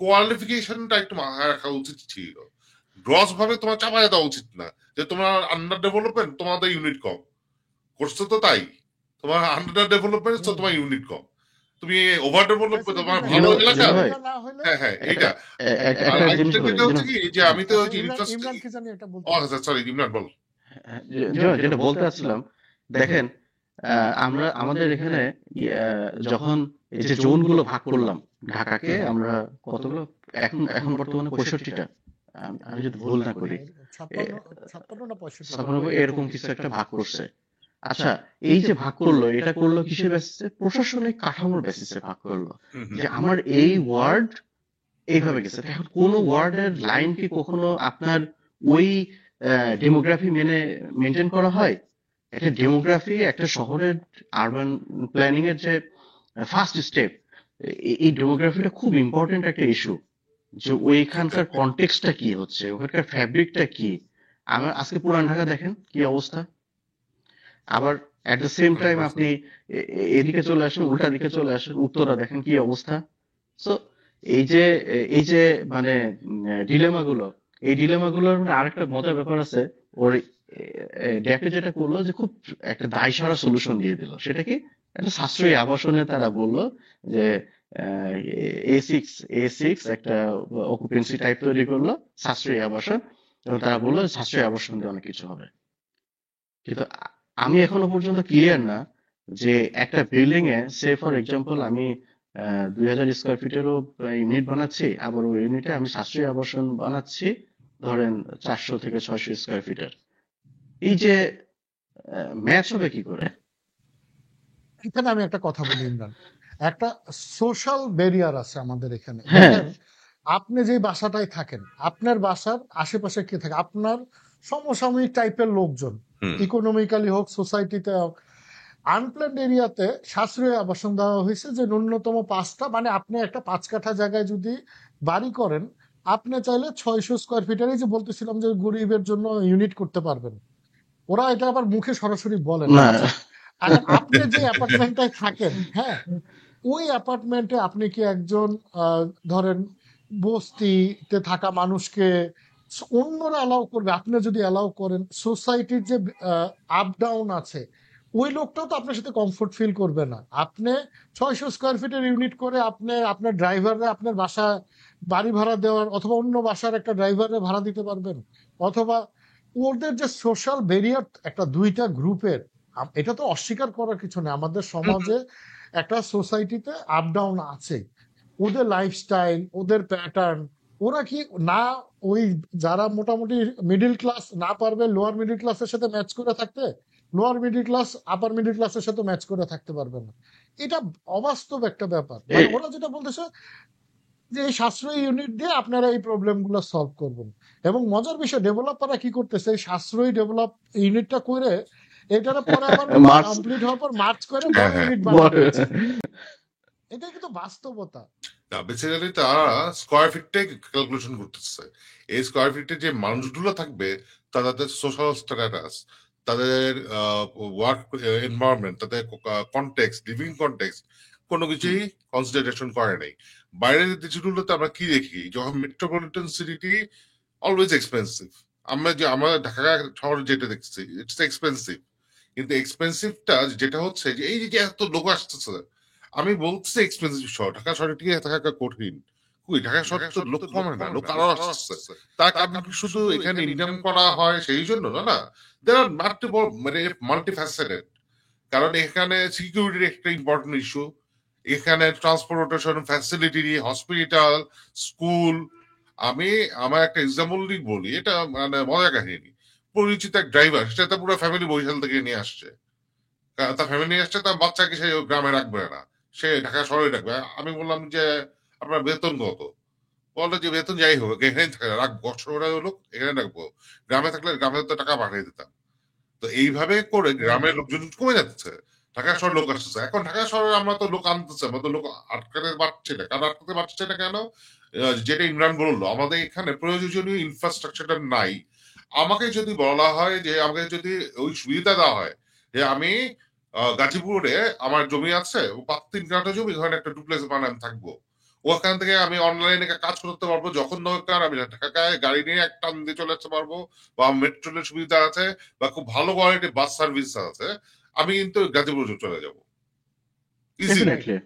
কোয়ালিফিকেশনটা একটু মাথায় রাখা উচিত ছিল। গ্রস ভাবে তোমার চাপায় দেওয়া উচিত না যে তোমার আন্ডার ডেভেলপমেন্ট, তোমাদের ইউনিট কম করছো, তো তাই তোমার আন্ডার ডেভেলপমেন্ট, তো তোমার ইউনিট কম। তুমি ওভার ডেভেলপমেন্ট, তোমার ভালো এলাকা, হ্যাঁ হ্যাঁ এইটা। আর আরেকটা যেটা হচ্ছে কি, যে আমি তো ইমরান কি জানি এটা বলতে, সরি ইমরান বল। যেটা বলতে চাচ্ছিলাম, দেখেন আমরা আমাদের এখানে যখন এই যে জোন গুলো ভাগ করলাম, ঢাকাকে আমরা কতগুলো, এখন বর্তমানে 65টা, আমি যদি ভুল না করি, 56 না 56 এরকম কিছু একটা ভাগ করছে। আচ্ছা, এই যে ভাগ করলো, এটা করলো কিসের বেসিসে? প্রশাসনিক কাঠামোর বেসিসে ভাগ করলো, যে আমার এই ওয়ার্ড এইভাবে গেছে। এখন কোন ওয়ার্ডের লাইন কি কখনো আপনার ওই ডেমোগ্রাফি মেনটেন করা হয়? একটা ডেমোগ্রাফি একটা শহরের আরবান প্ল্যানিং এর যে ফার্স্ট স্টেপ, এই ডেমোগ্রাফিটা খুব ইম্পর্টেন্ট একটা ইস্যু, যে ওইখানকার কনটেক্সটটা কি হচ্ছে, ওখানকার ফ্যাব্রিকটা কি। আমার আজকে পুরান ঢাকা দেখেন কি অবস্থা, আবার এট দ্য সেম টাইম আপনি এদিকে চলে আসেন, উল্টা দিকে চলে আসেন, উত্তরা দেখেন কি অবস্থা। সো এই যে মানে ডিলেমা গুলো, এই ডিলেমা গুলোর মানে আরেকটা মজার ব্যাপার আছে। ওর ড্যাপে যেটা করলো যে খুব একটা দায়সারা সলিউশন দিয়ে দিল, সেটা কি একটা সাশ্রয়ী আবাসনে তারা বললো যে A6 একটা অকুপেন্সি টাইপ তৈরি করলো, সাশ্রয়ী আবাসন, এবং তারা বললো যে সাশ্রয়ী আবাসন দিয়ে অনেক কিছু হবে। কিন্তু আমি এখনো পর্যন্ত ক্লিয়ার না যে একটা building A say for example আমি 2000 স্কোয়ার ফিটেরও ইউনিট বানাচ্ছি, আবার ওই ইউনিটে আমি সাশ্রয়ী আবাসন বানাচ্ছি ধরেন 400 থেকে 600 স্কোয়ার ফিটের। এই যে ম্যাচ হবে কি করে? এখানে আমি একটা কথা বলি ইমরান, একটা সোশ্যাল ব্যারিয়ার আছে আমাদের এখানে। হ্যাঁ। দেখেন, আপনি যে বাসাটায় থাকেন, আপনার বাসার আশেপাশে কে থাকে? আপনার সমসাময়িক টাইপের লোকজন, ইকোনমিক্যালি হোক, সোসাইটিতে হোক। আনপ্ল্যান্ড এরিয়াতে সাশ্রয়ী আবাসন দেওয়া হয়েছে যে ন্যূনতম 5টা, মানে আপনি একটা 5 কাঠা জায়গায় যদি বাড়ি করেন, আপনি চাইলে 600 স্কোয়ার ফিটের, এই যে বলতেছিলাম যে গরিবের জন্য ইউনিট করতে পারবেন। ওরা এটা আবার মুখে সরাসরি বলে না। না। আচ্ছা, এখন আপনি যে অ্যাপার্টমেন্টটায় থাকেন, হ্যাঁ, ওই অ্যাপার্টমেন্টে আপনি কি একজন ধরেন বস্তিতে থাকা মানুষকে অন্যরা অ্যালাউ করবে? আপনি যদি অ্যালাউ করেন, সোসাইটির যে আপ ডাউন আছে, ওই লোকটাও তো আপনার সাথে কমফোর্ট ফিল করবে না। আপনি 600 স্কোয়ার ফিটের ইউনিট করে আপনি আপনার ড্রাইভাররা আপনার বাসা বাড়ি ভাড়া দেওয়ার, অথবা অন্য বাসার একটা ড্রাইভারে ভাড়া দিতে পারবেন? অথবা ওদের যে সোশ্যাল ব্যারিয়ার একটা দুইটা গ্রুপের, এটা তো অস্বীকার করার কিছু নেই। আমাদের সমাজে একটা সোসাইটিতে আপ ডাউন আছে, ওদের লাইফস্টাইল, ওদের প্যাটার্ন। ওরা কি না ওই যারা মোটামুটি মিডিল ক্লাস না পারবে লোয়ার মিডিল ক্লাসের সাথে ম্যাচ করে থাকতে, lower middle class upper middle ক্লাসের সাথে ম্যাচ করে থাকতে পারবে না? এটা অবাস্তব একটা ব্যাপার। মানে ওরা যেটা বলতেছে যে এই সাশ্রয়ী ইউনিট দিয়ে আপনারা এই প্রবলেম গুলো সলভ করবেন। এবং মজার বিষয়, ডেভেলপাররা কি করতেছে, এই সাশ্রয়ী ডেভেলপ ইউনিটটা করে এটার পরে আবার কমপ্লিট হওয়ার পর মার্চ করে বড় ইউনিট বানাচ্ছে। এটা কিন্তু বাস্তবতা। বেসিক্যালি তারা স্কোয়ার ফিটে ক্যালকুলেশন করতেছে। এই স্কোয়ার ফিটে যে মানুষগুলো থাকবে, তাদের সোশ্যাল স্ট্যাটাস, তাদের ওয়ার্ক এনভায়রনমেন্ট, তাদের কনটেক্সট, লিভিং কনটেক্সট, কোনো কিছুই কনসিডারেশন করে নাই। বাইরের দেশগুলোতে আমরা কি দেখি, যখন মেট্রোপলিটন সিটি অলওয়েজ এক্সপেন্সিভ। আমরা ঢাকা শহরে যেটা দেখছি, ইটস এক্সপেন্সিভ। কিন্তু এক্সপেন্সিভটা যেটা হচ্ছে যে এই যে এত লোক আসতেছে, আমি বলছি এক্সপেন্সিভ শহর, ঢাকা শহরে টিকে থাকা কঠিন। কই, ঢাকা শহরে তো লোক কমে না, লোক আরো আসতেছে। তার কারণ শুধু এখানে ইনকাম করা হয় সেই জন্য না, না, দেয়ার আর মাল্টি ফ্যাসেটেড। কারণ এখানে সিকিউরিটির একটা ইম্পর্টেন্ট ইস্যু, এখানে ট্রান্সপোর্টেশন ফ্যাসিলিটি, হসপিটাল, স্কুল। আমি আমার একটা এক্সাম্পল বলি, এটা মানে মজার কাহিনী। পরিচিত এক ড্রাইভার, সেটা পুরো ফ্যামিলি বরিশাল থেকে নিয়ে আসছে। তার ফ্যামিলি নিয়ে আসছে, তার বাচ্চাকে সে গ্রামে রাখবে না, সে ঢাকা শহরে রাখবে। আমি বললাম যে আপনার বেতন কত? বললো যে বেতন যাই হোক এখানে রাখবো, শহরে লোক এখানে রাখবো, গ্রামে থাকলে গ্রামে তো টাকা পাঠিয়ে দিতাম। তো এইভাবে করে গ্রামের লোকজন কমে যাচ্ছে, ঢাকা শহরে লোক আসতেছে। এখন ঢাকা শহরে আমরা তো লোক আনতেছে, আমরা তো লোক আটকাতে পারছি না। কারণ আটকাতে পারছে না কেন? যেটা ইমরান বললো, আমাদের এখানে প্রয়োজনীয় ইনফ্রাস্ট্রাকচারটা নাই। আমাকে যদি বলা হয় যে, আমাকে যদি ওই সুবিধা দেওয়া হয় যে আমি গাজীপুরে আমার জমি আছে, 3 কাঠা জমি, ওখানে একটা ডুপ্লেক্স বানায় আমি থাকবো, ওখান থেকে আমি অনলাইনে কাজ করতে পারবো, যখন দরকার আমি ঢাকায় গাড়ি নিয়ে এক টান দিয়ে চলে আসতে পারবো, বা মেট্রো রেলের সুবিধা আছে, বা খুব ভালো কোয়ালিটি বাস সার্ভিস আছে, আমি কিন্তু গাজীপুর চলে যাবো ইজিলি।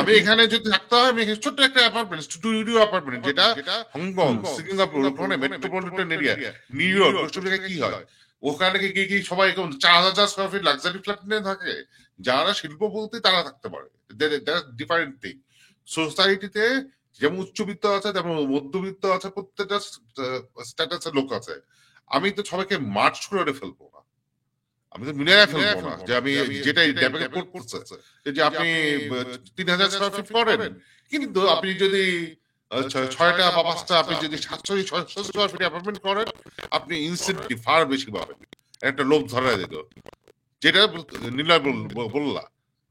আমি এখানে যদি থাকতে হয়, আমি ছোট্ট একটা অ্যাপার্টমেন্ট, স্টুডিও অ্যাপার্টমেন্ট, যেটা হংকং, সিঙ্গাপুর, ওখানে মেট্রোপলিটন এরিয়া, নিউ ইয়র্ক, ওসব জায়গায় কি হয়, ওখানে কি সবাই 4000 স্কোয়ার ফিট লাক্সারি ফ্ল্যাট নিয়ে থাকে। যারা শিল্পপতি তারা থাকতে পারে, ডিফারেন্ট থিং। সোসাইটিতে যেমন উচ্চবিত্ত আছে, তেমন মধ্যবিত্ত আছে, প্রত্যেকটা স্ট্যাটাসের লোক আছে। আমি তো সবাইকে মার্চ করে ফেলবো না, আমি তো মিলিয়ে ফেলবো না যে আমি যেটাই ড্যামেজ করতেছে যে আপনি 3000 স্কোয়ার ফিট করেন, কিন্তু আপনি যদি ছয়টা বা পাঁচটা আপনি যদি 700 স্কোয়ার ফিট অ্যাপার্টমেন্ট করেন, আপনি ইনসেন্টিভ ফার বেশি পাবেন। একটা লোভ ধরা দিত, যেটা নিলয় বললা,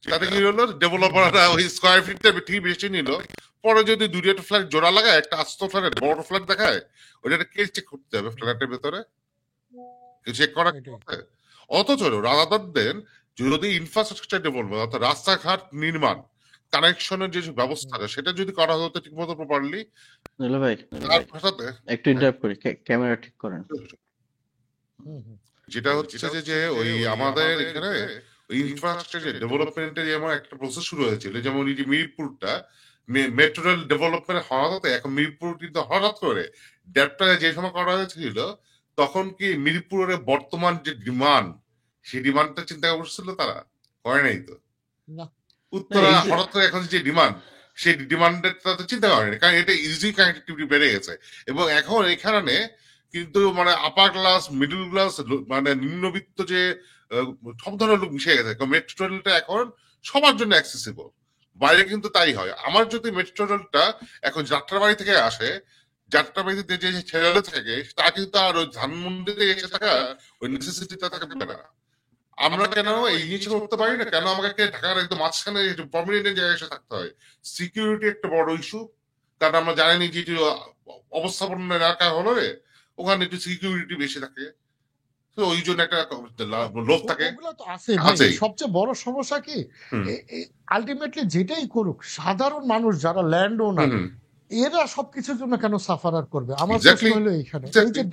তাতে কি হলো, ডেভেলপাররা ওই স্কোয়ার ফিটটা ঠিক বেশি নিল, পরে যদি দুটো একটা ফ্ল্যাট জোড়া লাগায়, একটা আস্ত ফ্ল্যাট বড় ফ্ল্যাট দেখায়, ওটা কে চেক করতে হবে ফ্ল্যাটের ভেতরে, চেক করা এটাই। অথচ রাদার দেন যদি ইনফ্রাস্ট্রাকচার ডেভেলপমেন্ট অর্থাৎ রাস্তাঘাট নির্মাণ, কানেকশনের যে ব্যবস্থাটা সেটা যদি করা হতো ঠিক মতো প্রপারলি, দুলা ভাই তার সাথে একটু ইন্টারাপ্ট করি, ক্যামেরা ঠিক করেন। যেটা হচ্ছে যে ওই আমাদের এখানে ইনফ্রাস্ট্রাকচার ডেভেলপমেন্টের যেমন একটা প্রসেস শুরু হয়েছিল, যেমন এই যে মিরপুরটা মেট্রো রেল ডেভেলপমেন্ট হওয়ার হতে, এখন মিরপুর কিন্তু হঠাৎ করে ড্যাপটা যে সময় করা হয়েছিল, তখন কি মিরপুরের বর্তমান যে ডিমান্ড, সেই ডিমান্ডটা চিন্তা করছিল তারা? করে নাই তো। না, উত্তরা এই যে হঠাৎ করে এখন যে ডিমান্ড, সেই ডিমান্ডের তো চিন্তা করেনি, কারণ এটা ইজি কানেক্টিভিটি বেড়ে গেছে, এবং এখন এখানে কিন্তু মানে আপার ক্লাস, মিডল ক্লাস, মানে নিম্নবিত্ত যে সব ধরনের লোক মিশে গেছে। মেট্রো রেলটা এখন সবার জন্য অ্যাক্সেসিবল। বাইরে কিন্তু তাই হয়। আমার যদি মেট্রো রেলটা এখন যাত্রাবাড়ি থেকে আসে, যাত্রাবাড়িতে যে ছেলে থাকে, তা কিন্তু আর ওই ধানমন্ডিতে এসে থাকা ওই নেসেসিটিটা থাকবে না। আমরা কেন এই জিনিস করতে পারি না? কেন আমাকে ঢাকার একদম মাঝখানে প্রমিনেন্ট জায়গায় এসে থাকতে হয়? সিকিউরিটি একটা বড় ইস্যু, কারণ আমরা জানি যে অবস্থাপন্ন এলাকা হলো ওখানে একটু সিকিউরিটি বেশি থাকে, তো ওই জন্য একটা লোভ থাকে। ওগুলো তো আছে ভাই। সবচেয়ে বড় সমস্যা কি, আলটিমেটলি যেটাই করুক, সাধারণ মানুষ যারা ল্যান্ড ওনার, এরা সবকিছুর জন্য কেন সাফারার করবে? আমার প্রশ্ন হলো এইখানে, এই যে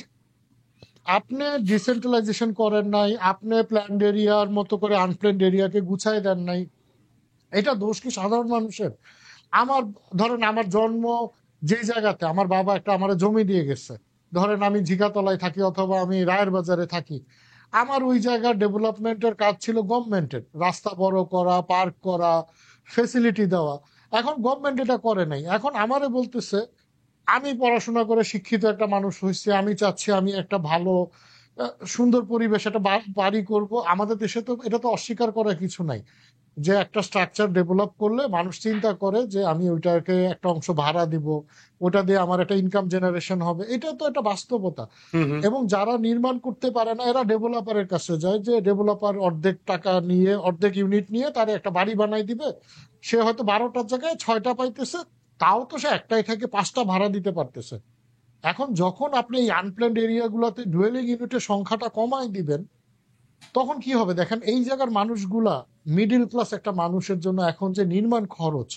আপনি ডিসেন্ট্রালাইজেশন করেন নাই, আপনি প্ল্যান্ড এরিয়ার মতো করে আনপ্ল্যান্ড এরিয়াকে গুছাই দেন নাই, এটা দোষ কি সাধারণ মানুষের? আমার ধরেন আমার জন্ম যে জায়গাতে, আমার বাবা একটা আমার জমি দিয়ে গেছে, ধরেন আমি ঝিকাতলায় থাকি অথবা আমি রায়ের বাজারে থাকি, আমার ওই জায়গার ডেভেলপমেন্টের কাজ ছিল গভর্নমেন্টের, রাস্তা বড় করা, পার্ক করা, ফেসিলিটি দেওয়া। এখন গভর্নমেন্ট এটা করে নাই। এখন আমারে বলতেছে, আমি পড়াশোনা করে শিক্ষিত একটা মানুষ হয়েছি, আমি চাচ্ছি আমি একটা ভালো সুন্দর পরিবেশ, একটা বাড়ি করব। আমাদের দেশে তো এটা তো অস্বীকার করার কিছু নাই যে একটা স্ট্রাকচার ডেভেলপ করলে মানুষ চিন্তা করে যে আমি ওইটাকে একটা অংশ ভাড়া দিব, ওটা দিয়ে আমার একটা ইনকাম জেনারেশন হবে। এটা তো একটা বাস্তবতা। এবং যারা নির্মাণ করতে পারে না, এরা ডেভেলপারের কাছে যায়, যে ডেভেলপার অর্ধেক টাকা নিয়ে, অর্ধেক ইউনিট নিয়ে তার একটা বাড়ি বানাই দিবে। সে হয়তো 12টার জায়গায় 6টা পাইতেছে, তাও তো সে একটাই থেকে 5টা ভাড়া দিতে পারতেছে। এখন যখন আপনি এই আনপ্ল্যান্ড এরিয়াগুলোতে ডুয়েলিং ইউনিটের সংখ্যাটা কমাই দিবেন, তখন কি হবে দেখেন, এই জায়গার মানুষগুলা, মিডিল ক্লাস একটা মানুষের জন্য এখন যে নির্মাণ খরচ,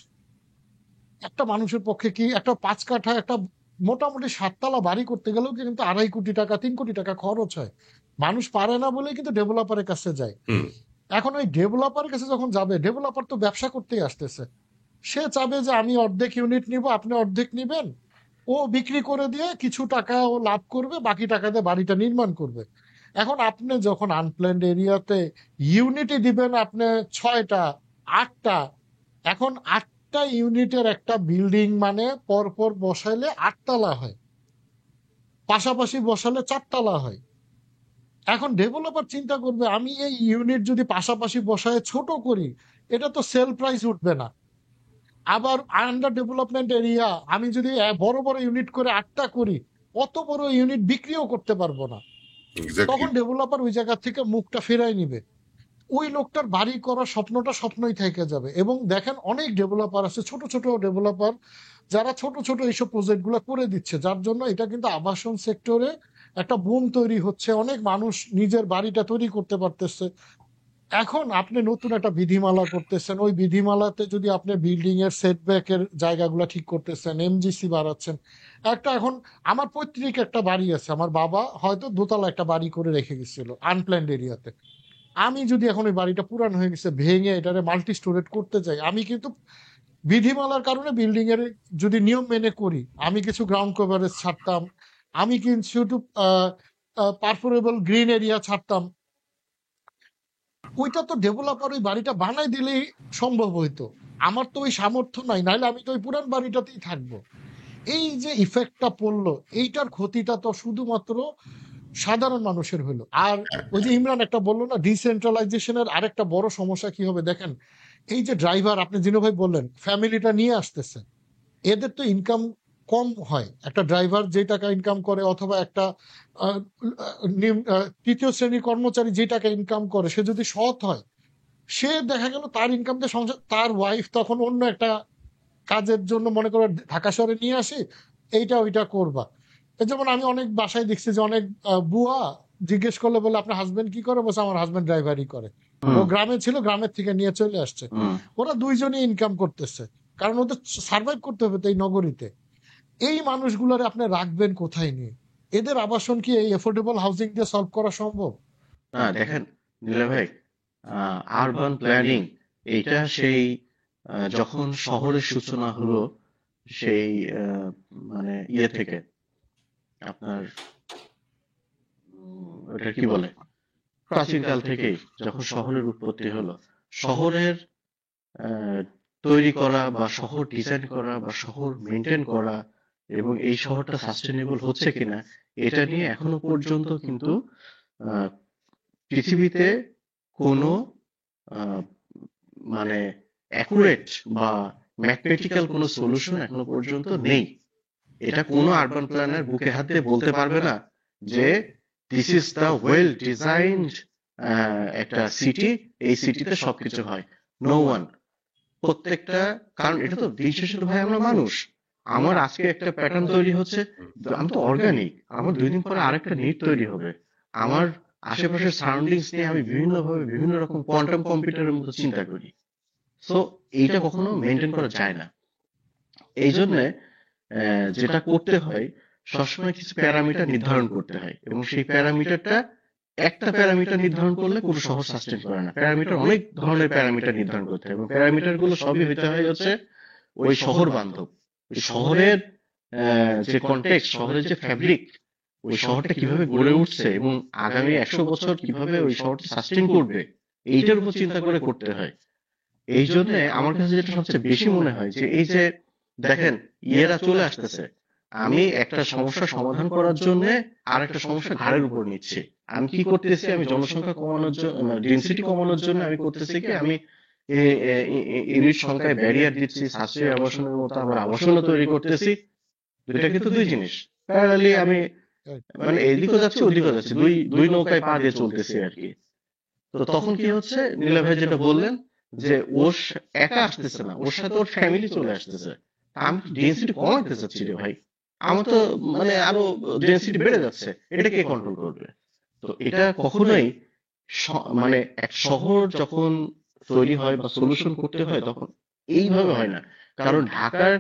একটা মানুষের পক্ষে কি একটা 5 কাঠা একটা মোটামুটি 7তলা বাড়ি করতে গেলেও কিন্তু 2.5 কোটি টাকা 3 কোটি টাকা খরচ হয়। মানুষ পারে না বলেই কিন্তু ডেভেলপারের কাছে যায়। এখন ওই ডেভেলপারের কাছে যখন যাবে, ডেভেলপার তো ব্যবসা করতেই আসতেছে, সে চাবে যে আমি অর্ধেক ইউনিট নিব, আপনি অর্ধেক নিবেন, ও বিক্রি করে দিয়ে কিছু টাকা ও লাভ করবে, বাকি টাকা দিয়ে বাড়িটা নির্মাণ করবে। এখন আপনি যখন আনপ্ল্যান্ড এরিয়াতে ইউনিটই দিবেন আপনি 6টা 8টা, এখন 8টা ইউনিটের একটা বিল্ডিং মানে পরপর বসাইলে 8তলা হয়, পাশাপাশি বসালে 4তলা হয়। এখন ডেভেলপার চিন্তা করবে, আমি এই ইউনিট যদি পাশাপাশি বসায় ছোট করি, এটা তো সেল প্রাইস উঠবে না। আবার আন্ডার ডেভেলপমেন্ট এরিয়া আমি যদি বড় বড় ইউনিট করে 8টা করি, অত বড় ইউনিট বিক্রিও করতে পারবো না। তখন ডেভেলপার ওই জায়গা থেকে মুখটা ফেরাই নিবে, ওই লোকটার বাড়ি করার স্বপ্নটা স্বপ্নই থেকে যাবে। এবং দেখেন অনেক ডেভেলপার আছে, ছোট ছোট ডেভেলপার, যারা ছোট ছোট এইসব প্রজেক্ট গুলো করে দিচ্ছে, যার জন্য এটা কিন্তু আবাসন সেক্টরে একটা বুম তৈরি হচ্ছে, অনেক মানুষ নিজের বাড়িটা তৈরি করতে পারতেছে। এখন আপনি নতুন একটা বিধিমালা করতেছেন, ওই বিধিমালাতে যদি আপনি বিল্ডিং এর সেটব্যাকের জায়গাগুলো ঠিক করতেছেন, এমজিসি বাড়াচ্ছেন। এখন আমার পৈতৃক একটা বাড়ি আছে, আমার বাবা হয়তো দোতলা একটা বাড়ি করে রেখে গেছিল আনপ্ল্যান্ড এরিয়াতে। আমি যদি এখন ওই বাড়িটা পুরান হয়ে গেছে ভেঙে এটারে মাল্টি স্টোরেট করতে যাই, আমি কিন্তু বিধিমালার কারণে বিল্ডিং এর যদি নিয়ম মেনে করি, আমি কিছু গ্রাউন্ড কভারেজ ছাড়তাম, আমি কিন্তু পারফোরেবল গ্রিন এরিয়া ছাড়তাম। ওইটা তো ডেভেলপার ওই বাড়িটা বানাই দিলেই সম্ভব হইতো। আমার তো ওই সামর্থ্য নাই, নাহলে আমি তো ওই পুরান বাড়িটাতেই থাকবো। এই যে ইফেক্টটা পড়লো, এইটার ক্ষতিটা তো শুধুমাত্র সাধারণ মানুষের হলো। আর ওই যে ইমরান একটা বললো না, ডিসেন্ট্রালাইজেশনের আরেকটা বড় সমস্যা কি হবে দেখেন, এই যে ড্রাইভার আপনি জিনু ভাই বললেন, ফ্যামিলিটা নিয়ে আসতেছে, এদের তো ইনকাম কম হয়। একটা ড্রাইভার যে টাকা ইনকাম করে অথবা একটা তৃতীয় শ্রেণীর কর্মচারী যে টাকা ইনকাম করে, সে যদি সৎ হয়, সে দেখা গেল তার ইনকাম দিয়ে সংসার, তার ওয়াইফ তখন অন্য একটা কাজের জন্য মনে করে ঢাকা শহরে নিয়ে আসি, এইটা ওইটা করবা। যেমন আমি অনেক বাসায় দেখছি যে অনেক বুয়া জিজ্ঞেস করলে বলে আপনার হাজবেন্ড কি করে, বলছে আমার হাজবেন্ড ড্রাইভারি করে। ও গ্রামে ছিল, গ্রামের থেকে নিয়ে চলে আসছে। ওরা দুইজনই ইনকাম করতেছে, কারণ ওদের সার্ভাইভ করতে হবে তো এই নগরীতে। এই মানুষগুলোরে আপনি রাখবেন কোথায় নিয়ে? এদের আবাসন কি এই এফোর্ডেবল হাউজিং দিয়ে সলভ করা সম্ভব? না দেখেন নীলা ভাই, আরবান প্ল্যানিং এইটা সেই যখন শহরের সূচনা হলো, সেই মানে ইয়ে থেকে আপনার ওটা কি বলে, প্রাচীনকাল থেকেই যখন শহরের উৎপত্তি হলো, শহরের তৈরি করা বা শহর ডিজাইন করা বা শহর মেনটেন করা এবং এই শহরটা সাস্টেনেবল হচ্ছে কিনা এটা নিয়ে এখনো পর্যন্ত কিন্তু পৃথিবীতে কোনো মানে অ্যাকুরেট বা ম্যাথমেটিক্যাল কোনো সলিউশন এখনো পর্যন্ত নেই। এটা কোনো আরবান প্ল্যানার বুকে হাত দিয়ে বলতে পারবে না যে this is the well designed একটা সিটি, এই সিটিতে সবকিছু হয়। No one. প্রত্যেকটা, কারণ এটা তো দিন শেষে ভাই আমরা মানুষ। আমার আজকে একটা প্যাটার্ন তৈরি হচ্ছে, আমি তো অর্গানিক, আমার 2 দিন পরে আরেকটা নিট তৈরি হবে। আমার আশেপাশের সারাউন্ডিংস নিয়ে আমি বিভিন্নভাবে বিভিন্ন রকম কোয়ান্টাম কম্পিউটারের মতো চিন্তা করি। সো এইটা কখনো মেনটেন করা যায় না। এই জন্যে যেটা করতে হয়, সবসময় কিছু প্যারামিটার নির্ধারণ করতে হয়, এবং সেই প্যারামিটারটা একটা প্যারামিটার নির্ধারণ করলে কোনো শহর সাস্টেন করে না। প্যারামিটার অনেক ধরনের প্যারামিটার নির্ধারণ করতে হয়, এবং প্যারামিটার গুলো সবই হইতে হয় হচ্ছে ওই শহর বান্ধব। ওই শহরের যে কনটেক্সট, শহরের যে ফ্যাব্রিক, ওই শহরটা কিভাবে গড়ে উঠছে এবং আগামী 100 বছর কিভাবে ওই শহরটা সাস্টেন করবে, এইটার উপর চিন্তা করে করতে হয়। এই জন্য আমার কাছে যেটা সবচেয়ে বেশি মনে হয় যে এই যে দেখেন ইয়েরা চলে আসতেছে, আমি একটা সমস্যা সমাধান করার জন্য আর একটা সমস্যা ঘাড়ের উপর নিচ্ছি। আমি কি করতেছি, আমি জনসংখ্যা কমানোর জন্য, ডেনসিটি কমানোর জন্য আমি করতেছি কি, আমি ইউনিট সংখ্যায় ব্যারিয়ার দিচ্ছি, সাশ্রয়ী আবাসনের মতো আবার আবাসনও তৈরি করতেছি। দুইটা কিন্তু দুই জিনিস। প্যারালালি আমি মানে এদিকেও যাচ্ছি ওদিকেও যাচ্ছি, দুই নৌকায় পা দিয়ে চলতেছি আর কি। তো তখন কি হচ্ছে, নীলা ভাই যেটা বললেন যে ওর একা আসতেছে না, ওর সাথে ওর ফ্যামিলি চলে আসতেছে। আমি ডেনসিটি কমাইতে চাচ্ছি রে ভাই, আমার তো মানে আরো ডেনসিটি বেড়ে যাচ্ছে, এটা কে কন্ট্রোল করবে? তো এটা কখনোই মানে এক শহর যখন তৈরি হয় বা সলিউশন করতে হয় তখন এইভাবে হয় না। কারণ ঢাকার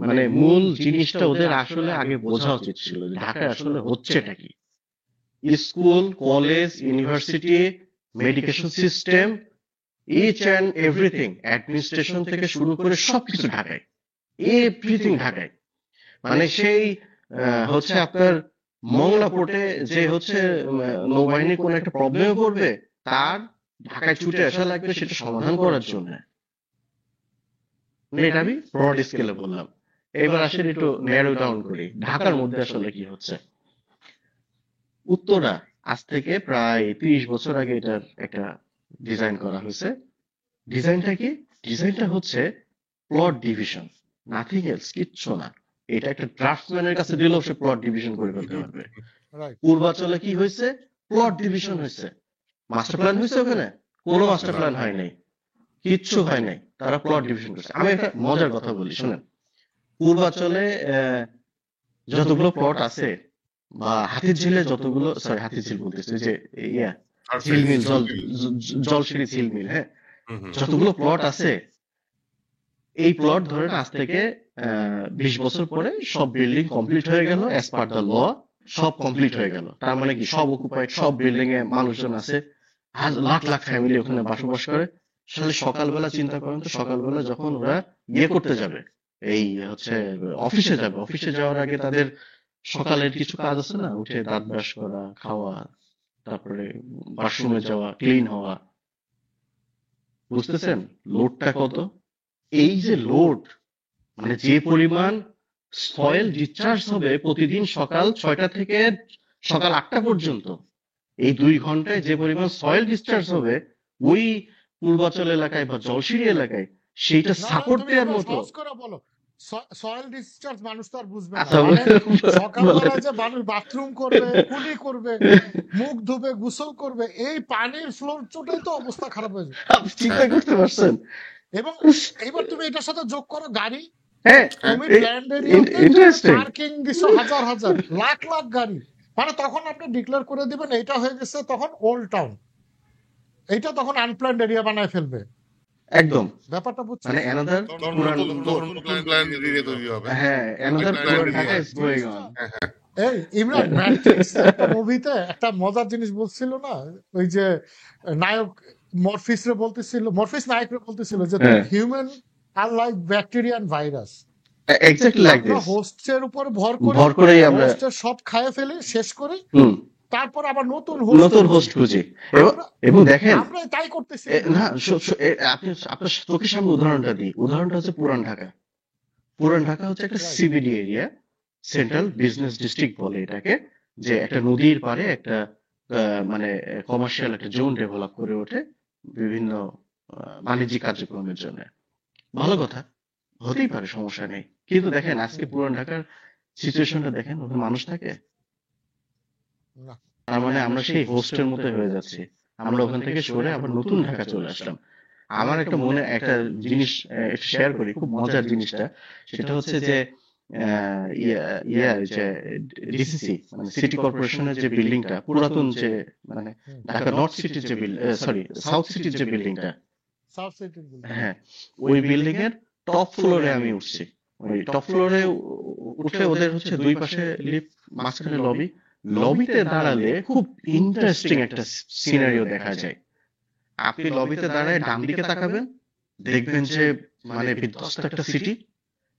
মানে মূল জিনিসটা ওদের আসলে আগে বোঝা উচিত ছিল, ঢাকায় আসলে হচ্ছেটা কি। School, college, university, medication system, each and everything, administration থেকে শুরু করে সবকিছু ঢাকায়, এভরিথিং ঢাকায়। মানে সেই হচ্ছে আপনার মংলা পোর্টে যে হচ্ছে নৌবাহিনীর কোন একটা প্রবলেমে পড়বে, তার ঢাকায় ছুটে আসা লাগবে সেটা সমাধান করার জন্য। এটা আমি ব্রড স্কেলে বললাম। এবার আসলে একটু ন্যারো ডাউন করি, ঢাকার মধ্যে আসলে কি হচ্ছে। উত্তরা আজ থেকে প্রায় 30 বছর আগে এটার একটা ডিজাইন করা হয়েছে। ডিজাইনটা কি? ডিজাইনটা হচ্ছে প্লট ডিভিশন, নাথিং এলস, কিচ্ছু না। এটা একটা ড্রাফটসম্যানের কাছে দিলেও সে প্লট ডিভিশন করে ফেলতে পারবে। পূর্বাঞ্চলে কি হয়েছে? প্লট ডিভিশন হয়েছে। মাস্টার প্ল্যান হয়েছে ওখানে? কোনো মাস্টার প্ল্যান হয় নাই, কিচ্ছু হয় নাই, তারা প্লট ডিভিশন করছে। আমি একটা মজার কথা বলি শুনেন, পূর্বাঞ্চলে যতগুলো প্লট আছে বা হাতিরঝিলে যতগুলো, সরি হাতিরঝিল বলতেছে যে ইয়া ঝিলমিল, জলসিঁড়ি ঝিলমিল, হ্যাঁ, যতগুলো প্লট আছে, এই প্লট ধরেন আজ থেকে 20 বছর পরে সব বিল্ডিং কমপ্লিট হয়ে গেল, অ্যাজ পার দ্য ল সব কমপ্লিট হয়ে গেল। তার মানে কি সব অকুপাইড, সব বিল্ডিং এ মানুষজন আছে, লাখ লাখ ফ্যামিলি ওখানে বসবাস করে। আসলে সকালবেলা চিন্তা করেন তো, সকালবেলা যখন ওরা ইয়ে করতে যাবে, এই হচ্ছে অফিসে যাবে, অফিসে যাওয়ার আগে তাদের সকালের কিছু কাজ আছে না, উঠে দাঁত ব্রাশ করা, খাওয়া, তারপরে বাথরুমে যাওয়া, ক্লিন হওয়া। বুঝতেছেন লোডটা কত? এই যে লোড, মানে যে পরিমাণ সয়েল ডিসচার্জ হবে প্রতিদিন সকাল 6টা থেকে সকাল 8টা পর্যন্ত, এই 2 ঘন্টায় যে পরিমাণ সয়েল ডিসচার্জ হবে ওই পূর্বাঞ্চল এলাকায় বা জলসিঁড়ি এলাকায়, সেইটা সাপোর্ট দেওয়ার মতো। সয়েল ডিসচার্জ মানুষ তো আর বুঝবে না, আচ্ছা মানে বলেন। সকালবেলায় যে মানুষ বাথরুম করবে, কুলি করবে, মুখ ধুবে, গোসল করবে, এই পানির ফ্লোর চোটেই তো অবস্থা খারাপ হয়ে যায়। আপনি চিন্তা করতে পারছেন? এবং এবার তুমি এটার সাথে যোগ করো গাড়ি, হ্যাঁ, তুমি প্ল্যান্ড এরিয়াতে ইন্টারেস্টিং। পার্কিং দিছো হাজার হাজার লাখ লাখ গাড়ি, মানে তখন আপনি ডিক্লেয়ার করে দিবেন এটা হয়ে গেছে তখন ওল্ড টাউন, এইটা তখন আনপ্ল্যান্ড এরিয়া বানায় ফেলবে। একদম, ব্যাপারটা বুঝছেন? মানে অ্যানাদার তখন পুরান, নতুন প্ল্যান এরিয়া তৈরি হবে। হ্যাঁ, অ্যানাদার Plan পুরান area. Dhaka is going on. এই ইমরান ম্যাট্রিক্স একটা মুভিতে একটা মজার জিনিস বলছিল না, ওই যে নায়ক মরফিস রে বলতেছিল, মরফিস নায়ক রে বলতেছিল যে হ্যাঁ। Human are like bacteria and virus, exactly like আমরা দিস। হোস্টের উপর ভর করেই আমরা হোস্টের সব খায় ফেলি, শেষ করি, তারপর আবার নতুন নতুন হোস্ট খুঁজি। এবং দেখেন, আমরা তাই করতেছি। না আপনি আপনার চোখের সামনে উদাহরণটা দিই। উদাহরণটা হচ্ছে পুরান ঢাকা। পুরান ঢাকা হচ্ছে একটা Right. CBD area, central business district বলে এটাকে, যে একটা নদীর পাড়ে একটা মানে কমার্শিয়াল একটা জোন ডেভেলপ করে ওঠে বিভিন্ন বাণিজ্যিক কার্যক্রমের জন্য। ভালো কথা, হতেই পারে, সমস্যা নেই। কিন্তু দেখেন আজকে পুরান ঢাকার সিচুয়েশনটা দেখেন, ওখানে মানুষ থাকে। না। তার মানে আমরা সেই হোস্টের মতো হয়ে যাচ্ছি। আমরা ওখান থেকে সরে আবার নতুন ঢাকা চলে আসলাম। আমার একটা মনে একটা জিনিস শেয়ার করি, খুব মজার জিনিসটা, সেটা হচ্ছে যে যে ডিসিসি মানে সিটি কর্পোরেশনের যে বিল্ডিংটা, পুরাতন যে মানে ঢাকা নর্থ সিটির যে সরি সাউথ সিটির যে বিল্ডিংটা, সাউথ সিটি হ্যাঁ, ওই বিল্ডিং এর টপ ফ্লোরে আমি উঠছি। ওই টপ ফ্লোরে উঠে ওদের হচ্ছে দুই পাশে লিফট, মাঝখানে লবি। লবিতে দাঁড়ালে খুব ইন্টারেস্টিং একটা সিনারিও দেখা যায়। আপনি লবিতে দাঁড়ায় ডান দিকে তাকাবেন, দেখবেন যে মানে বিধ্বস্ত একটা সিটি,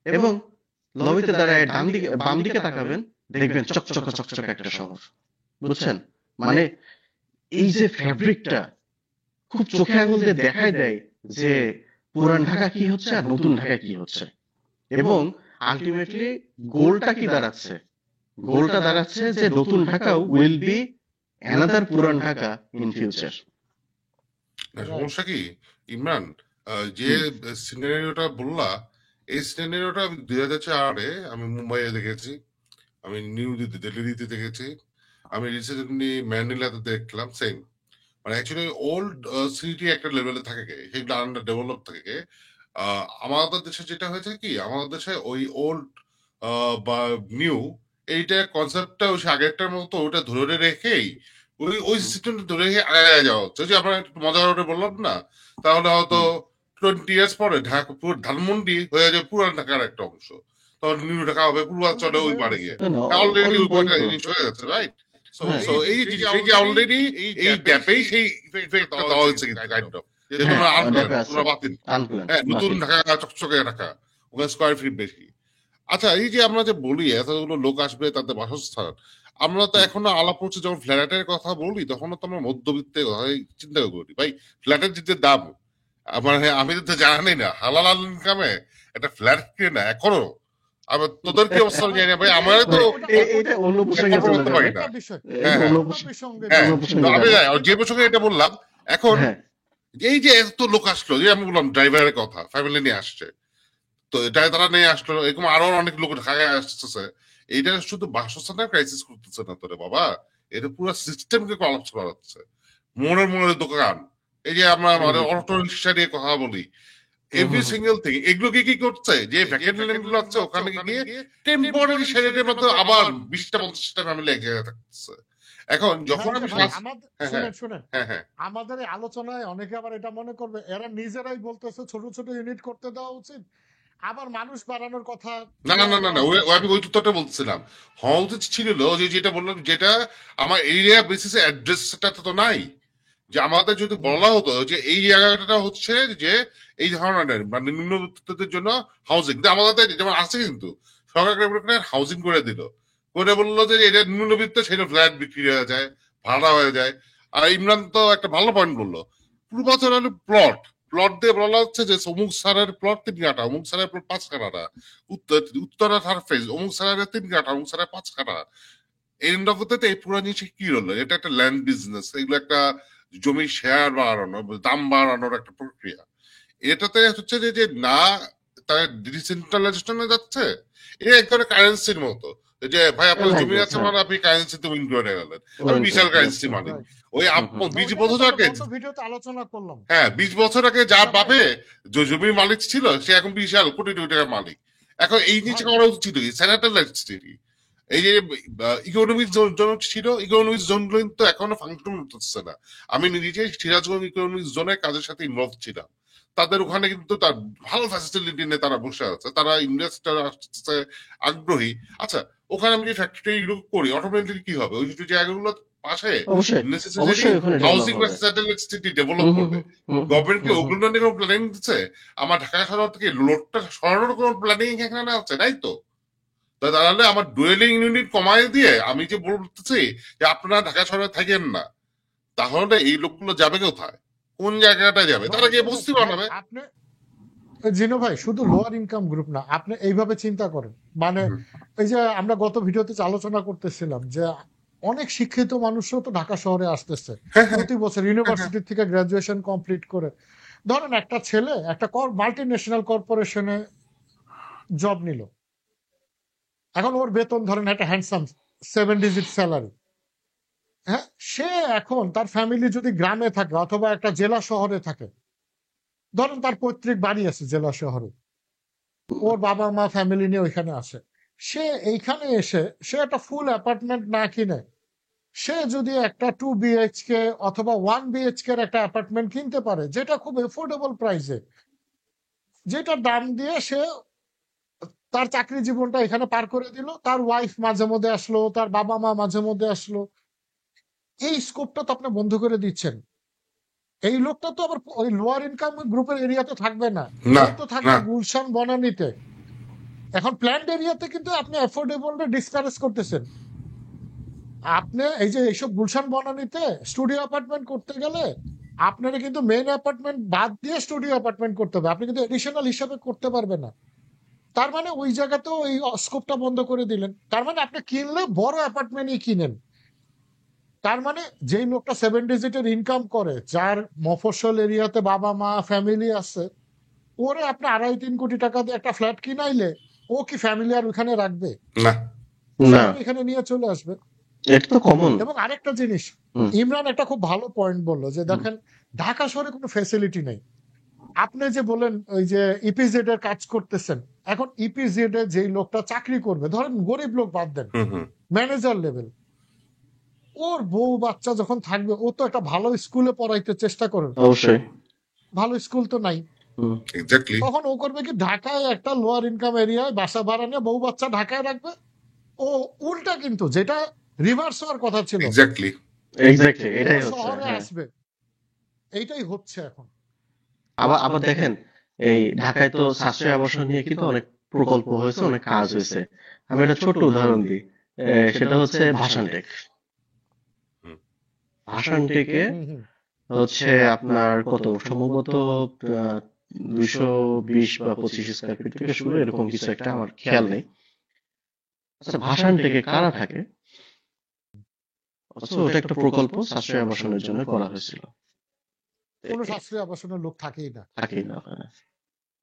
এবং লবিতে দাঁড়ায় ডান দিকে বাম দিকে তাকাবেন, দেখবেন চকচকা চকচকা একটা শহর। বুঝছেন? মানে এই যে ফ্যাব্রিকটা খুব চোখে আঙুল দিয়ে দেখায় দেয় যে পুরান ঢাকা কি হচ্ছে আর নতুন ঢাকা কি হচ্ছে, এবং আলটিমেটলি গোলটা কি দাঁড়াচ্ছে? গোলটা দাঁড়াচ্ছে যে নতুন ঢাকা উইল বি অ্যানাদার পুরান ঢাকা ইন ফিউচার। সমস্যা কি ইমরান, যে সিনারিওটা বললা, এই সিনারিওটা আমি 2004-এ আমি মুম্বাইয়ে দেখেছি, আমি নিউ দিল্লিতে দেখেছি, আমি রিসেন্টলি ম্যানিলাতে দেখলাম সেম। মানে অ্যাকচুয়ালি ওল্ড সিটি একটা লেভেলে থাকে, সেগুলো আন্ডার ডেভেলপ থাকে। আমাদের দেশে যেটা হয়েছে কি, আমাদের দেশে ওই ওল্ড বা নিউ এইটা কনসেপ্টটা ওই আগেরটার মতো ওটা ধরে রেখেই ওই সিস্টেমটা ধরে রেখে আগায় যাওয়া হচ্ছে। যে আমরা একটু মজা করে বললাম না, তাহলে হয়তো 20 ইয়ার্স পরে ঢাকা পুরো ধানমন্ডি হয়ে যাবে পুরান ঢাকার একটা অংশ, তখন নিউ ঢাকা হবে পূর্বাঞ্চলে ওই পারে গিয়ে অলরেডি ওই জিনিস হয়ে যাচ্ছে, রাইট? সো এই যে অলরেডি এই গ্যাপেই সেই ইফেক্টটা দেওয়া হয়েছে কিন্তু কাইন্ড অফ, যে তোমরা তোমরা বাতিল, হ্যাঁ, নতুন ঢাকা চকচকে ঢাকা, ওখানে স্কোয়ার ফিট বেশি। আচ্ছা, এই যে আমরা যে বলি এতগুলো লোক আসবে তাদের বাসস্থান, আমরা তো এখনো আলাপ করছি, যখন ফ্ল্যাটের কথা বলি তখনও তো আমরা মধ্যবিত্তের কথাই চিন্তা করি। ভাই ফ্ল্যাটের যে দাম, আমার আমি তো জানি না হালাল ইনকামে একটা ফ্ল্যাট কেনা এখনো, আবার তোদের কি অবস্থা জানি না ভাই, আমরা তো এটা অন্য প্রসঙ্গে চলে করতে পারি যাবে। না। এটা বিষয়, হ্যাঁ, অন্য অন্য প্রসঙ্গে প্রসঙ্গে হ্যাঁ, অন্য প্রসঙ্গে তো আমি যাবে। যে প্রসঙ্গে এটা বললাম, এখন হ্যাঁ, এই যে এত লোক আসলো, যে আমি বললাম ড্রাইভারের কথা, ফ্যামিলি নিয়ে আসছে, তো এটাই তারা নিয়ে আসলো, এরকম আরো অনেক লোক ঢাকায় আসতেছে। এইটা শুধু বাসস্থানের ক্রাইসিস করতেছে না তোরে বাবা, এটা পুরো সিস্টেমকে কলাপস করাচ্ছে। মনের দোকান, এই যে আমরা আমাদের অটো রিক্সা নিয়ে কথা বলি, এভরি সিঙ্গেল থিং, এগুলো কি করছে, যে ভ্যাকেন্ট ল্যান্ড গুলো আছে ওখানে গিয়ে টেম্পোরারি শেডের মতো আবার 20টা 50টা ফ্যামিলি এক জায়গায় থাকতেছে। এখন যখন আমি ভাই, আমাদের হ্যাঁ শুনেন হ্যাঁ হ্যাঁ আমাদের এই আলোচনায় অনেকে আবার এটা মনে করবে এরা নিজেরাই বলতেছে ছোট ছোট ইউনিট করতে দেওয়া উচিত, আবার মানুষ বাড়ানোর কথা। না না না না না, আমি ওই তথ্যটা বলছিলাম, হওয়া উচিত ছিল যে যেটা বললাম, যেটা আমার এরিয়া বেসিসে অ্যাড্রেসটা তো নাই, যে আমাদের যদি বলা হতো যে এই জায়গাটা হচ্ছে যে এই ধরনের মানে নিম্নবিত্তদের জন্য হাউজিং, আমাদের যেমন আছে, কিন্তু সরকার হাউজিং করে দিল, করে বললো যে এটা নিম্নবিত্ত, সেটা ফ্ল্যাট বিক্রি হয়ে যায়, ভাড়া হয়ে যায়। আর ইমরান তো একটা ভালো পয়েন্ট বললো, পূর্বাচল হলো প্লট, প্লট দিয়ে বলা হচ্ছে যে অমুক সারের প্লট 3 কাঠা, অমুক সারের প্লট 5 কাঠা, উত্তরা সারফেস অমুক সারের 3 কাঠা, অমুক সারের 5 কাঠা। এন্ড অফ দ্য ডে এই পুরো জিনিস কি হলো, এটা একটা ল্যান্ড বিজনেস, এগুলো একটা জমির শেয়ার বাড়ানো, দাম বাড়ানোর একটা প্রক্রিয়া। এটাতে হচ্ছে যে না তার ডিসেন্ট্রালাইজেশনে যাচ্ছে। এটা এক ধরনের কারেন্সির মতো, যে ভাই আপনার জমি আছে মানে আপনি কারেন্সিতে উইন করে গেলেন, আমি বিশাল কারেন্সি মানি। ওই 20 বছর আগে, ভিডিওতে আলোচনা করলাম, হ্যাঁ 20 বছর আগে যার বাপে জমির মালিক ছিল সে এখন বিশাল কোটি কোটি টাকার মালিক। এখন এই জিনিসটা করা উচিত কি স্যানিটাইজ সিটি, এই যে ইকোনমিক জোন ছিল, ইকোনমিক জোন কিন্তু এখনো ফাংশন করতেছে না। আমি নিজে সিরাজগঞ্জ ইকোনমিক জোনের কাজের সাথে ইনভলভ ছিলাম। তাদের ওখানে কিন্তু তার ভালো ফ্যাসিলিটি নিয়ে তারা বসে আছে, তারা ইনভেস্টার আসতে আগ্রহী। আচ্ছা ওখানে আমি যে ফ্যাক্টরি করি অটোমেটিকলি কি হবে, ওই দুটো জায়গাগুলো পাশে হাউসিং বা স্যাটেলাইট সিটি ডেভেলপ করবে। গভর্নমেন্ট কি ওগুলো নিয়ে কোনো প্ল্যানিং দিচ্ছে? আমার ঢাকা শহর থেকে লোডটা সরানোর কোনো প্ল্যানিং এখানে আছে নাই তো। তাহলে আমার ডুয়েলিং ইউনিট কমাই দিয়ে আমি যে বলতেছি যে আপনারা ঢাকা শহরে থাকেন না, তাহলে এই লোকগুলো যাবে কোথায়, কোন জায়গাটা যাবে? তারা গিয়ে বস্তি বানাবে। আপনি জিনো ভাই শুধু লোয়ার ইনকাম গ্রুপ না, আপনি এইভাবে চিন্তা করেন, মানে এই যে আমরা গত ভিডিওতে আলোচনা করতেছিলাম যে অনেক শিক্ষিত মানুষও তো ঢাকা শহরে আসতেছে প্রতি বছর ইউনিভার্সিটি থেকে গ্রাজুয়েশন কমপ্লিট করে। ধরেন একটা ছেলে একটা মাল্টি ন্যাশনাল কর্পোরেশনে জব নিল, এখন ওর বেতন ধরেন একটা হ্যান্ডসাম 7 ডিজিট স্যালারি। হ্যাঁ, সে এখন তার ফ্যামিলি যদি গ্রামে থাকে অথবা একটা জেলা শহরে থাকে, ধরেন তার পৈতৃক বাড়ি আছে জেলা শহরে, ওর বাবা মা ফ্যামিলি নিয়ে ওইখানে আসে, সে এইখানে এসে সে একটা ফুল অ্যাপার্টমেন্ট না কিনে সে যদি একটা 2 বিএইচকে অথবা 1 বিএইচকে একটা অ্যাপার্টমেন্ট কিনতে পারে, যেটা খুব এফোর্ডেবল প্রাইসে, যেটার দাম দিয়ে সে তার চাকরি জীবনটা এখানে পার করে দিল, তার ওয়াইফ মাঝে মধ্যে আসলো, তার বাবা মা মাঝে মধ্যে আসলো, এই স্কোপটা তো আপনি বন্ধ করে দিচ্ছেন। এই লোকটা তো আবার ওই লোয়ার ইনকাম গ্রুপের এরিয়াতে থাকবে না, তো থাকবে গুলশান বনানীতে। এখন প্ল্যান্ড এরিয়াতে কিন্তু আপনি অ্যাফোর্ডেবল ডিসকারেজ করতেছেন। আপনি এই যে এইসব গুলশান বনানীতে স্টুডিও অ্যাপার্টমেন্ট করতে গেলে আপনারা কিন্তু মেইন অ্যাপার্টমেন্ট বাদ দিয়ে স্টুডিও অ্যাপার্টমেন্ট করতে হবে, আপনি কিন্তু এডিশনাল হিসাবে করতে পারবেন না। তার মানে ওই জায়গাতেও এই স্কোপটা বন্ধ করে দিলেন। তার মানে আপনি কিনলে বড় অ্যাপার্টমেন্টই কিনেন। তার মানে যেই লোকটা 7 ডিজিটের ইনকাম করে, যার মফস্বল এরিয়াতে বাবা মা ফ্যামিলি আছে, ওরে আপনি 2.5-3 কোটি টাকা দিয়ে একটা ফ্ল্যাট কিনাইলে ও কি ফ্যামিলি আর ওখানে রাখবে? না, এখানে নিয়ে চলে আসবে। এটা তো কমন। এবং আরেকটা জিনিস, ইমরান একটা খুব ভালো পয়েন্ট বললো যে দেখেন ঢাকা শহরে কোনো ফ্যাসিলিটি নেই। আপনি যে বলেন ওই যে ইপিজেড এর কাজ করতেছেন, এখন ইপিজেড এ যেই লোকটা চাকরি করবে, ধরেন গরিব লোক বাদ দেন, ম্যানেজার লেভেল, ওর বউ বাচ্চা যখন থাকবে ও তো একটা ভালো স্কুলে পড়াইতে চেষ্টা করবে, অবশ্যই ভালো স্কুল তো নাই। তখন ও করবে কি, ঢাকায় একটা লোয়ার ইনকাম এরিয়ায় বাসা ভাড়া নিয়ে বউ বাচ্চা ঢাকায় রাখবে। ও উল্টা কিন্তু যেটা রিভার্স হওয়ার কথা ছিল, শহরে আসবে। এইটাই হচ্ছে এখন। আবার দেখেন এই ঢাকায় তো সাশ্রয় আবাসন নিয়ে কিন্তু অনেক প্রকল্প হয়েছে, অনেক কাজ হয়েছে। আমি একটা ছোট্ট উদাহরণ দিই, সেটা হচ্ছে ভাসানটেক। ভাসানটেকে হচ্ছে আপনার কত সম্ভবত 220 বা 25 স্কয়ার ফিট থেকে শুরু, এরকম কিছু একটা, আমার খেয়াল নেই। আচ্ছা ভাসানটেকে কারা থাকে? অথচ ওটা একটা প্রকল্প সাশ্রয় আবাসনের জন্য করা হয়েছিল। কোনো সাশ্রয় আবাসনের লোক থাকেই না।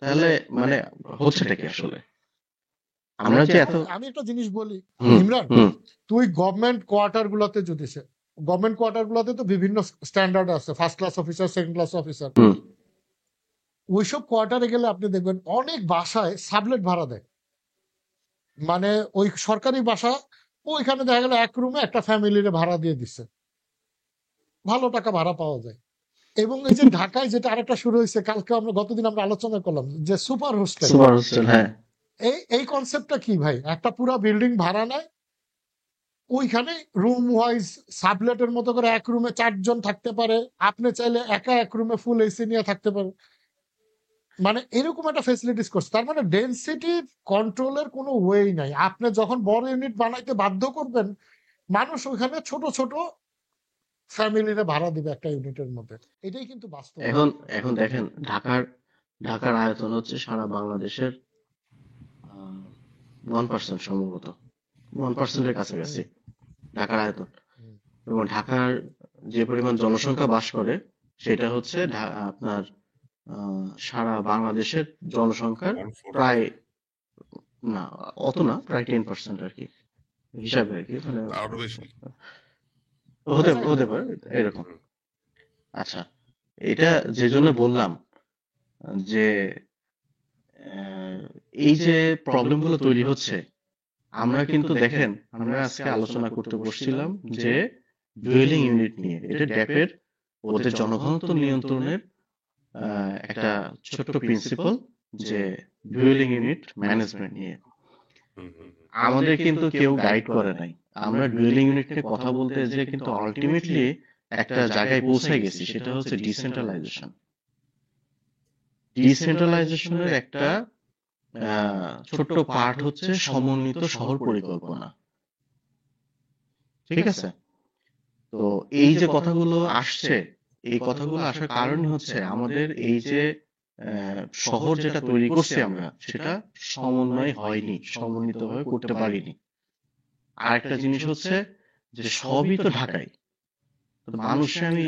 তাহলে মানে হচ্ছেটা কি আসলে? আমরা যে এত, আমি একটা জিনিস বলি ইমরান, তুই গভর্নমেন্ট কোয়ার্টার গুলাতে যদি, গভর্নমেন্ট কোয়ার্টার গুলাতে তো বিভিন্ন স্ট্যান্ডার্ড আছে, first class officer, second class officer. ওইসব কোয়ার্টারে গেলে আপনি দেখবেন অনেক বাসায় সাবলেট ভাড়া দেয়, মানে ওই সরকারি বাসা ওইখানে দেখা গেল এক রুমে একটা ফ্যামিলির ভাড়া দিয়ে দিচ্ছে, ভালো টাকা ভাড়া পাওয়া যায়। এবং এই যে ঢাকায় যেটা আরেকটা শুরু হয়েছে, কালকে আমরা গতদিন আমরা আলোচনা করলাম যে সুপার হোস্টেল। হ্যাঁ, এই কনসেপ্টটা কি ভাই, একটা পুরো বিল্ডিং ভাড়া নেয়, ওইখানে রুম ওয়াইজ সাবলেটের মতো করে এক রুমে 4 জন থাকতে পারে, আপনি চাইলে একা এক রুমে ফুল এসি নিয়ে থাকতে পারে, মানে এরকম একটা ফেসিলিটিস করছে। তার মানে ডেনসিটি কন্ট্রোলের কোনো ওয়েই নাই। আপনি যখন বড় ইউনিট বানাইতে বাধ্য করবেন, মানুষ ওইখানে ছোট ছোট ফ্যামিলিরে ভাড়া দিবে একটা ইউনিটের মধ্যে। এটাই কিন্তু বাস্তব। এখন দেখেন ঢাকার আয়তন হচ্ছে সারা বাংলাদেশের 1% সম্ভবত, 1% এর কাছাকাছি ঢাকার আয়তন। এবং ঢাকার যে পরিমাণ জনসংখ্যা বাস করে সেটা হচ্ছে আপনার সারা বাংলাদেশের জনসংখ্যার 1/4 প্রায়, না অত না, প্রায় 10% আর কি, হিসাবে আর কি, মানে আরো বেশি। হতে আচ্ছা হতে পারে এরকম। হুম। আচ্ছা, এটা যে জন্য বললাম যে এই যে প্রবলেম গুলো তৈরি হচ্ছে, আমরা কিন্তু দেখেন, আমরা আজকে আলোচনা করতে বসছিলাম যে ডুয়েলিং ইউনিট নিয়ে, এটা ড্যাপের ওদের জনঘনত্ব নিয়ন্ত্রণের একটা ছোট্ট প্রিন্সিপাল, যে ডুয়েলিং ইউনিট ম্যানেজমেন্ট নিয়ে। হুম, হুম, হুম। আমাদের কিন্তু কেউ গাইড করে নাই, আমরা ডুয়েলিং ইউনিট নিয়ে কথা বলতে যে কিন্তু আলটিমেটলি একটা জায়গায় পৌঁছে গেছি, সেটা হচ্ছে ডিসেন্ট্রালাইজেশন। ডিসেন্ট্রালাইজেশনের একটা ছোট্ট পার্ট হচ্ছে সমন্বিত শহর পরিকল্পনা, ঠিক আছে? তো এই যে কথাগুলো আসছে, এই কথাগুলো আসার কারণ হচ্ছে আমাদের এই যে শহর যেটা তৈরি করছি আমরা, সেটা সমন্বয় হয়নি, সমন্বিতভাবে করতে পারিনি। আরেকটা জিনিস হচ্ছে যে সবই তো ঢাকায়, তো মানুষকে আমি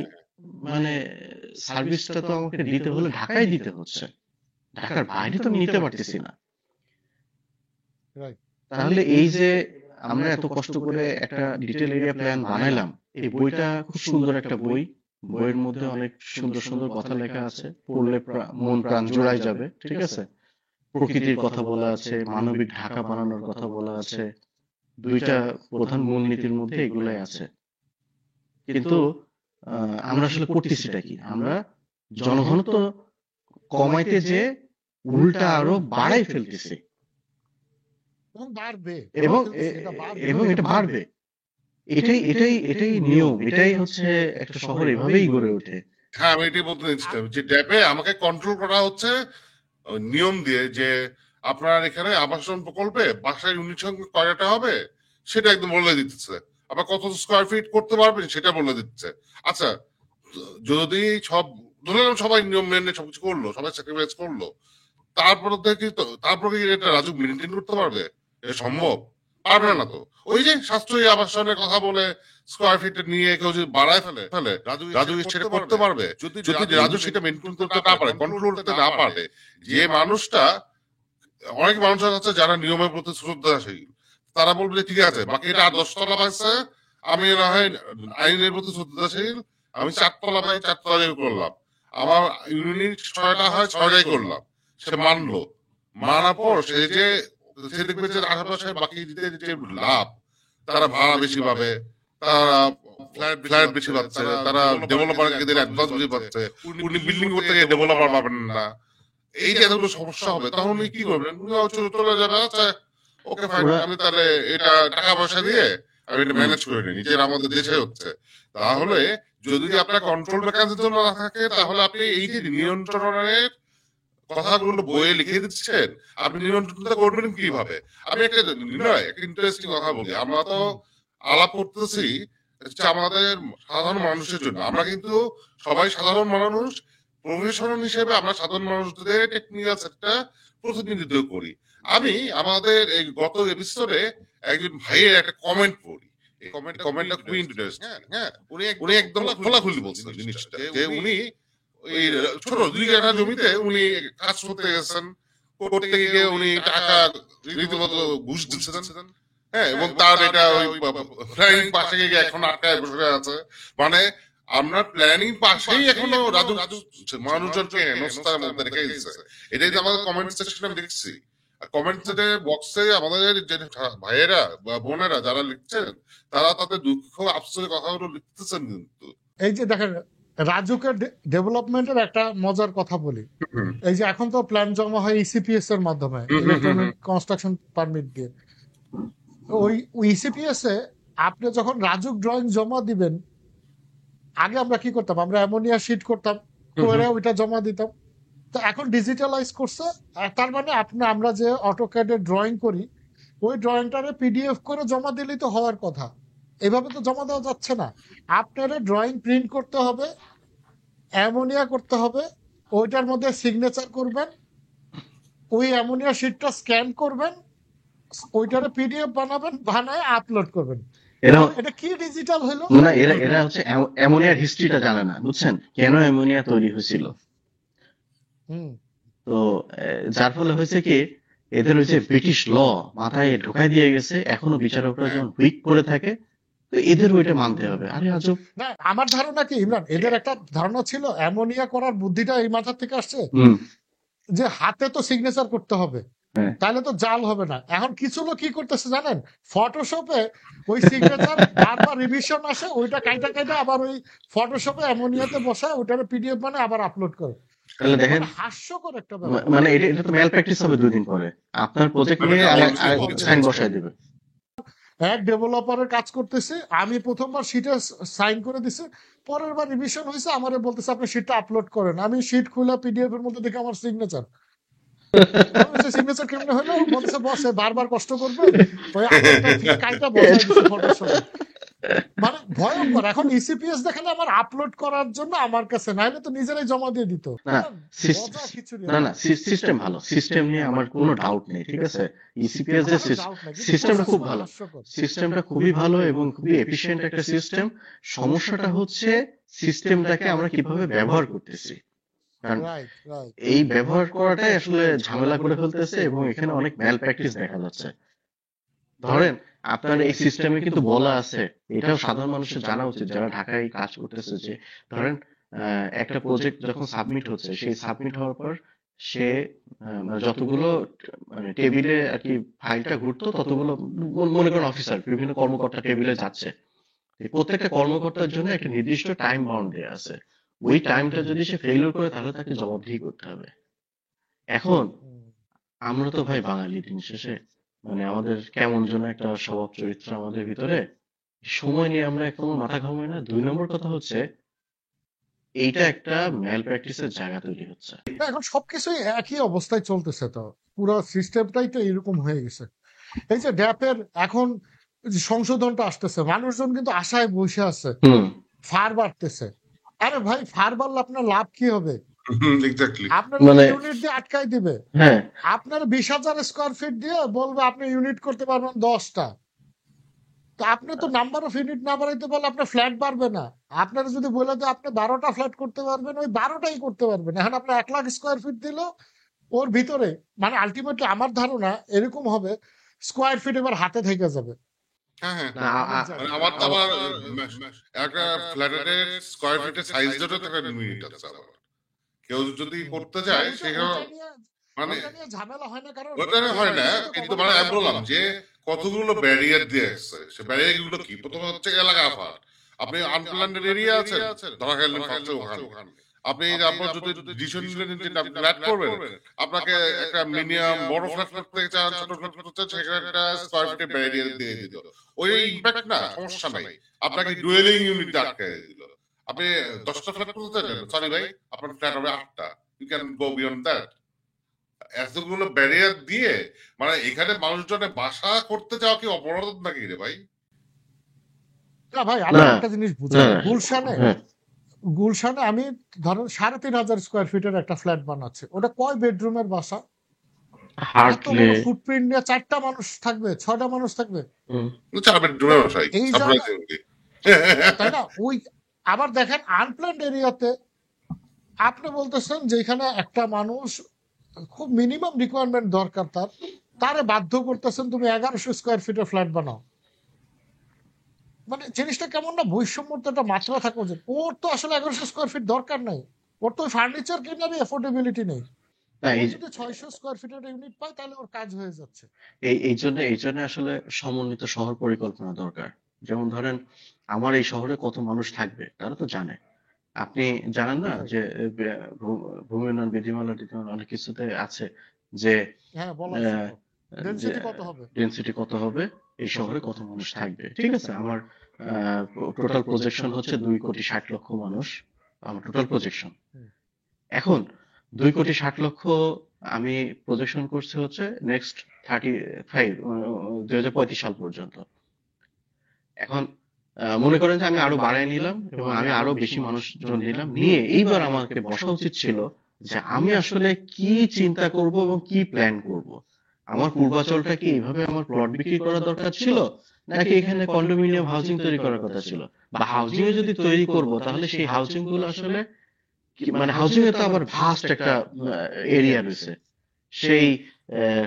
মানে সার্ভিসটা তো আমাকে দিতে হলে ঢাকায় দিতে হচ্ছে, ঢাকার বাইরে তো আমি নিতে পারতেছি না। রাইট। তাহলে এই যে আমরা এত কষ্ট করে একটা ডিটেল এরিয়া প্ল্যান বানাইলাম, এই বইটা খুব সুন্দর একটা বই, বইয়ের মধ্যে অনেক সুন্দর সুন্দর কথা লেখা আছে, পড়লে মন প্রাণ জোড়ায় যাবে, ঠিক আছে? প্রকৃতির কথা বলা আছে, মানবিক ঢাকা বানানোর কথা বলা আছে, দুইটা প্রধান মূলনীতির মধ্যে এগুলাই আছে। কিন্তু আমরা আসলে করতেছিটা কি? আমরা জনঘনত্ব কমাইতে যে উল্টা আরো বাড়াই ফেলতেছি, এবং বাড়বে, এবং এটা বাড়বে। এবং এটা বাড়বে। এটাই নিয়ম, এটাই হচ্ছে একটা শহর এভাবেই গড়ে ওঠে। হ্যাঁ, আমি এটাই বলতে চাইছিলাম যে ড্যাপে আমাকে কন্ট্রোল করা হচ্ছে নিয়ম দিয়ে, যে আপনার এখানে আবাসন প্রকল্পে বাসায় ইউনিট সংখ্যা কয়টা হবে সেটা একদম বলে দিতেছে, আবার কত স্কোয়ার ফিট করতে পারবেন সেটা বলে দিচ্ছে। আচ্ছা, যদি সব ধরলাম সবাই নিয়ম মেনে সবকিছু করলো, সবাই স্যাক্রিফাইস করলো, তারপর তারপরে কি এটা রাজু মেনটেন করতে পারবে? এটা সম্ভব? পারবে না তো। ওই যে সাশ্রয়ী আবাসনের কথা বলে স্কোয়ার ফিট নিয়ে কেউ যদি বাড়ায় ফেলে, রাজু সেটা করতে পারবে? যদি রাজু সেটা মেনটেন করতে না পারে, কন্ট্রোল করতে না পারে, যে মানুষটা, অনেক মানুষ আছে যারা নিয়মের প্রতি শ্রদ্ধাশীল, তারা বলবে যে ঠিক আছে, বাকি এটা 10 তলা পাইছে, আমি না হয় আইনের প্রতি শ্রদ্ধাশীল, আমি 4 তলা পাই 4 তলাই করলাম, আমার ইউনিট 6টা হয় 6টাই করলাম। সে মানলো, মানার পর সে দেখবে যে আশেপাশে বাকি যে লাভ, তারা ভাড়া বেশি পাবে, তারা ফ্ল্যাট বেশি পাচ্ছে, তারা ডেভেলপারকে দিলে অ্যাডভান্স বেশি পাচ্ছে, উনি বিল্ডিং করতে গিয়ে ডেভেলপার পাবেন না। এই যে এতগুলো সমস্যা হবে, তখন উনি কি করবেন? উনি চলে যাবে, আচ্ছা ওকে ফাইন, আমি তাহলে এটা টাকা পয়সা দিয়ে আমি এটা ম্যানেজ করে নিই, নিজের আমাদের দেশে হচ্ছে। তাহলে যদি আপনার কন্ট্রোল মেকানিজম না থাকে, তাহলে আপনি এই যে নিয়ন্ত্রণের কথাগুলো বইয়ে লিখে দিচ্ছেন, আপনি নিয়ন্ত্রণটা করবেন কিভাবে? আমি একটা ইন্টারেস্টিং কথা বলি, আমরা তো আলাপ করতেছি হচ্ছে আমাদের সাধারণ মানুষের জন্য, আমরা কিন্তু সবাই সাধারণ মানুষ, প্রফেশনাল হিসেবে আমরা সাধারণ মানুষদের টেকনিক্যাল সেটটা প্রতিনিধিত্ব করি। আমি আমাদের এই গত এপিসোডে একজন ভাইয়ের একটা কমেন্ট পড়ি, এই কমেন্টটা খুব ইন্টারেস্টিং। হ্যাঁ, উনি একদম খোলাখুলি বলছেন জিনিসটা, যে উনি ওই ছোট 2 কাঠা জমিতে উনি কাজ করতে গেছেন, করতে গিয়ে উনি টাকা রীতিমতো ঘুষ দিচ্ছেন। হ্যাঁ, এবং তার এটা ওই প্ল্যানিং পাশে গিয়ে এখন আটকায় বসে আছে। মানে আমরা প্ল্যানিং পাশেই এখনো রাজু মানুষজনকে হেনস্থার মধ্যে রেখে দিচ্ছে। এটাই তো আমাদের কমেন্ট সেকশনে আমি দেখছি। কমেন্ট বক্সে আমাদের যে ভাইয়েরা বা বোনেরা যারা লিখছেন, তারা তাদের দুঃখ আফসোসের কথাগুলো লিখতেছেন। কিন্তু এই যে দেখেন, রাজুকের ডেভেলপমেন্টের একটা মজার কথা বলি। এই যে এখন তো প্ল্যান জমা হয় ইসিপিএস এর মাধ্যমে, ইলেকট্রনিক কনস্ট্রাকশন পারমিট দিয়ে। ওই ইসিপিএস এ আপনি যখন রাজুক ড্রয়িং জমা দিবেন, আগে আমরা কি করতাম? আমরা অ্যামোনিয়া শিট করতাম, করে ওইটা জমা দিতাম। তো এখন ডিজিটালাইজ করছে, তার মানে আমরা যে অটোক্যাডে ড্রয়িং করি, ওই ড্রয়িংটারে পিডিএফ করে জমা দিলেই তো হওয়ার কথা। এভাবে তো জমা দেওয়া যাচ্ছে না। আপনারা ড্রয়িং প্রিন্ট করতে হবে, অ্যামোনিয়া করতে হবে, ওইটার মধ্যে সিগনেচার করবেন, ওই অ্যামোনিয়া শিটটা স্ক্যান করবেন, ওইটারে পিডিএফ বানাবেন, বানায় আপলোড করবেন। এটা কি ডিজিটাল হলো না? এরা হচ্ছে অ্যামোনিয়ার হিস্ট্রিটা জানে না, বুঝছেন? কেন অ্যামোনিয়া তৈরি হয়েছিল? হুম তো যার ফলে হয়েছে কি, এদের ওই যে ব্রিটিশ ল মাথায় ঢুকাই দিয়ে গেছে, এখনো বিচারকরা হ্যাঁ যখন হুইক করে থাকে, তো এদের ওইটা মানতে হুম হবে। আরে আজব! না, আমার ধারণা কি ইমরান, এদের একটা ধারণা ছিল অ্যামোনিয়া করার বুদ্ধিটা এই মাথা থেকে আসছে, হুম। যে হাতে তো সিগনেচার করতে হবে, হ্যাঁ। তাহলে তো জাল হবে না। এখন কিছু লোক কি করতেছে জানেন, ফটোশপে ওই সিগনেচার বারবার রিভিশন আসে, ওইটা কাইটা কাইটা আবার ওই ফটোশপে অ্যামোনিয়াতে বসায় ওইটার পিডিএফ মানে আবার আপলোড করে। তাহলে দেখেন, মানে হাস্যকর একটা ব্যাপার। মানে এটা তো ম্যাল প্র্যাকটিস হবে 2 দিন পরে। আপনার প্রজেক্ট আমি নিয়ে এটা হ্যাঁ, অলরেডি আরেক হয়ে সাইন গেছে। বসায় দিবে। এক ডেভেলপারের কাজ করতেছে, আমি প্রথমবার শিটে সাইন করে দিছি, পরের বার রিভিশন হয়েছে, আমারে বলতেছে আপনি শিটটা আপলোড করেন। আমি শিট খুলে পিডিএফ এর মধ্যে দেখে আমার সিগনেচার, আমি বলছি সিগনেচার কেমনে হলো, বলতেছে বসে বারবার কষ্ট করবেন, ওই আগেরটা থেকে কাইটা বসাই দিছে ফটোশপে। মানে ভয়ঙ্কর। এখন ইসিপিএস দেখালে আমার আপলোড করার জন্য আমার কাছে, নাইলে তো নিজেরাই জমা দিয়ে দিত। না, মজা খিচুড়ি না, একটা। সিস্টেম ভালো, সিস্টেম নিয়ে আমার কোনো ডাউট নেই, ঠিক আছে। ইসিপিএস এর আমারও ডাউট নাই, কিন্তু সিস্টেমটা খুব প্রসেসগুলো ভালো, হাস্যকর। সিস্টেমটা খুবই ভালো এবং খুবই এফিশিয়েন্ট একটা সিস্টেম। সমস্যাটা হচ্ছে সিস্টেমটাকে আমরা কিভাবে ব্যবহার করতেছি। কারণ রাইট রাইট। এই ব্যবহার করাটাই আসলে ঝামেলা করে ফেলতেছে এবং এখানে অনেক ম্যাল প্র্যাকটিস দেখা যাচ্ছে। ধরেন, আপনার এই সিস্টেমে কিন্তু বলা আছে, এটাও সাধারণ মানুষের জানা উচিত যারা ঢাকায় কাজ করতেছে, যে ধরেন একটা প্রজেক্ট যখন সাবমিট হচ্ছে, সেই সাবমিট হওয়ার পর সে মানে যতগুলো মানে টেবিলে আর কি ফাইলটা ঘুরতো, ততগুলো মনে করেন অফিসার বিভিন্ন কর্মকর্তা টেবিলে যাচ্ছে, এই প্রত্যেকটা কর্মকর্তার জন্য একটা নির্দিষ্ট টাইম বাউন্ড দেওয়া আছে। ওই টাইমটা যদি সে ফেলিওর করে তাহলে তাকে জবাবদিহি করতে হবে। এখন আমরা তো ভাই বাঙালি, দিন শেষে মানে আমাদের কেমন যেন একটা স্বভাব চরিত্র আমাদের ভিতরে, সময় নিয়ে আমরা একদম মাথা ঘামাই না। 2 নম্বর কথা হচ্ছে, এইটা একটা ম্যাল প্র্যাকটিসের জায়গা তৈরি হচ্ছে। না, এখন সবকিছুই একই অবস্থায় চলতেছে, তো পুরো সিস্টেমটাই তো এরকম হয়ে গেছে। এই যে ড্যাপের এখন যে সংশোধনটা আসতেছে, মানুষজন কিন্তু আশায় বসে আছে, হুম। ফার বাড়তেছে। আরে ভাই, ফার বাড়লে আপনার লাভ কি হবে? এক্স্যাক্টলি। আপনার মানে ইউনিট দিয়ে আটকাই দিবে। হ্যাঁ, আপনার 20,000 স্কোয়ার ফিট দিয়ে বলবে আপনি ইউনিট করতে পারবেন 10টা। তো আপনি তো নাম্বার অফ ইউনিট না বাড়াইতে পারলে আপনার ফ্ল্যাট বাড়বে না। আপনারা যদি বলে যে আপনি 12টা ফ্ল্যাট করতে পারবেন, ওই 12টাই করতে পারবেন। এখন আপনার 1 লাখ স্কোয়ার ফিট দিল ওর ভিতরে, মানে আলটিমেটলি আমার ধারণা এরকম হবে, স্কোয়ার ফিট এবার হাতে থেকে যাবে। হ্যাঁ হ্যাঁ না, আমি জানি। মানে আমার একটা ফ্ল্যাটের স্কোয়ার ফিটের সাইজ ধরে তো একটা লিমিট আছে আবার। কেউ যদি করতে না, যায় ওইটা সেখানে ওইটা নিয়ে মানে ওইটা নিয়ে ঝামেলা হয় না, কারণ ওটা হয় না, কিন্তু মানে আমি বললাম যে কতগুলো ব্যারিয়ার দিয়ে আসছে, সে ব্যারিয়ার গুলো কি, প্রথমে হচ্ছে এলাকা আফার, আপনি আনপ্ল্যান্ডেড এরিয়া আছেন, ধরা গেলেন ফার্স্টে ওখানে আপনি আপনার যদি ডিসিশন নিলেন যে ফ্ল্যাট করবেন, আপনাকে একটা মিনিমাম বড় ফ্ল্যাট করতে চান, ছোট ফ্ল্যাট করতে চান, সেখানে একটা স্কোয়ার ফিটের ব্যারিয়ার দিয়ে দিল, ওই ইম্প্যাক্ট না, সমস্যা নাই, আপনাকে ডুয়েলিং ইউনিট আটকে দিল। আপনি 10টা ফ্ল্যাট করতে চান, সরি ভাই, আপনার ফ্ল্যাট হবে 8টা, you can go beyond that. এতগুলো ব্যারিয়ার দিয়ে মানে এখানে মানুষজনে বাসা করতে যাওয়া কি অপরাধ নাকি রে ভাই? না ভাই, না, আমি একটা জিনিস বুঝি না, না। গুলশানে হ্যাঁ, গুলশানে আমি ধরেন 3,500 স্কোয়ার ফিটের একটা ফ্ল্যাট বানাচ্ছি, ওটা কয় বেডরুমের বাসা? এত হার্টলি। বড় ফুটপ্রিন্ট নিয়ে 4টা মানুষ থাকবে, 6টা মানুষ থাকবে। 4 বেডরুমের বাসাই এই জায়গা, সারপ্রাইজিংলি। তাই না? ওই আবার দেখেন আনপ্ল্যান্ড এরিয়াতে আপনি বলতেছেন যেখানে একটা মানুষ খুব মিনিমাম রিকোয়ারমেন্ট দরকার, তারে বাধ্য করতেছেন তুমি 1100 স্কোয়ার ফিটের ফ্ল্যাট বানাও। মানে জিনিসটা কেমন না, বৈষম্যর তো একটা মাত্রা থাকা উচিত। ওর তো আসলে 1100 স্কোয়ার ফিট দরকার নাই, ওর তো ফার্নিচার কেনারই এফোর্ডেবিলিটি নেই। না, ও যদি 600 স্কোয়ার ফিটের ইউনিট পায় তাহলে ওর কাজ হয়ে যাচ্ছে। এই জন্য আসলে সমন্বিত শহর পরিকল্পনা দরকার। যেমন ধরেন, আমার এই শহরে কত মানুষ থাকবে তারা তো জানে। আপনি জানেন না যে ভূমি উন্নয়ন বিধিমালা টিধিমালা অনেক কিছুতে আছে যে হ্যাঁ, বলা আছে তো ডেনসিটি কত হবে, ডেনসিটি কত হবে, এই শহরে কত মানুষ থাকবে। ঠিক আছে, আমার টোটাল প্রজেকশন হচ্ছে 2,60,00,000 মানুষ, আমার টোটাল প্রজেকশন। এখন 2,60,00,000 আমি প্রজেকশন করছি হচ্ছে নেক্সট 2035 সাল পর্যন্ত। এখন মনে করেন যে আমি আরো বাড়ায় নিলাম এবং আমি আরো বেশি মানুষজন নিলাম, নিয়ে এইবার আমাকে বসা উচিত ছিল যে আমি আসলে কি চিন্তা করব এবং কি প্ল্যান করব। আমার পূর্বাচলটা কি এইভাবে আমার প্লট বিক্রি করা দরকার ছিল, নাকি এখানে কন্ডোমিনিয়াম হাউজিং তৈরি করার কথা ছিল, বা হাউজিং যদি তৈরি করব তাহলে সেই হাউজিং গুলো আসলে মানে হাউজিং এ তো আবার ভাস্ট একটা এরিয়া রয়েছে, সেই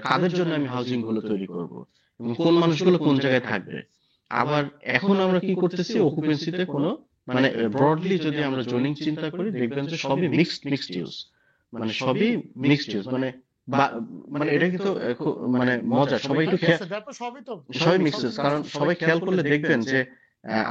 কাদের জন্য আমি হাউজিং গুলো তৈরি করব এবং কোন মানুষগুলো কোন জায়গায় থাকবে। আবার এখন আমরা কি করতেছি, অকুপেন্সিতে কোনো মানে ব্রডলি যদি আমরা জোনিং চিন্তা করি, দেখবেন যে সবই মিক্সড ইউজ, মানে সবই মিক্সড ইউজ, মানে মানে এটা কিন্তু মানে মজা, সবাই একটু সবই তো সবাই মিক্সড ইউজ। কারণ সবাই খেয়াল করলে দেখবেন যে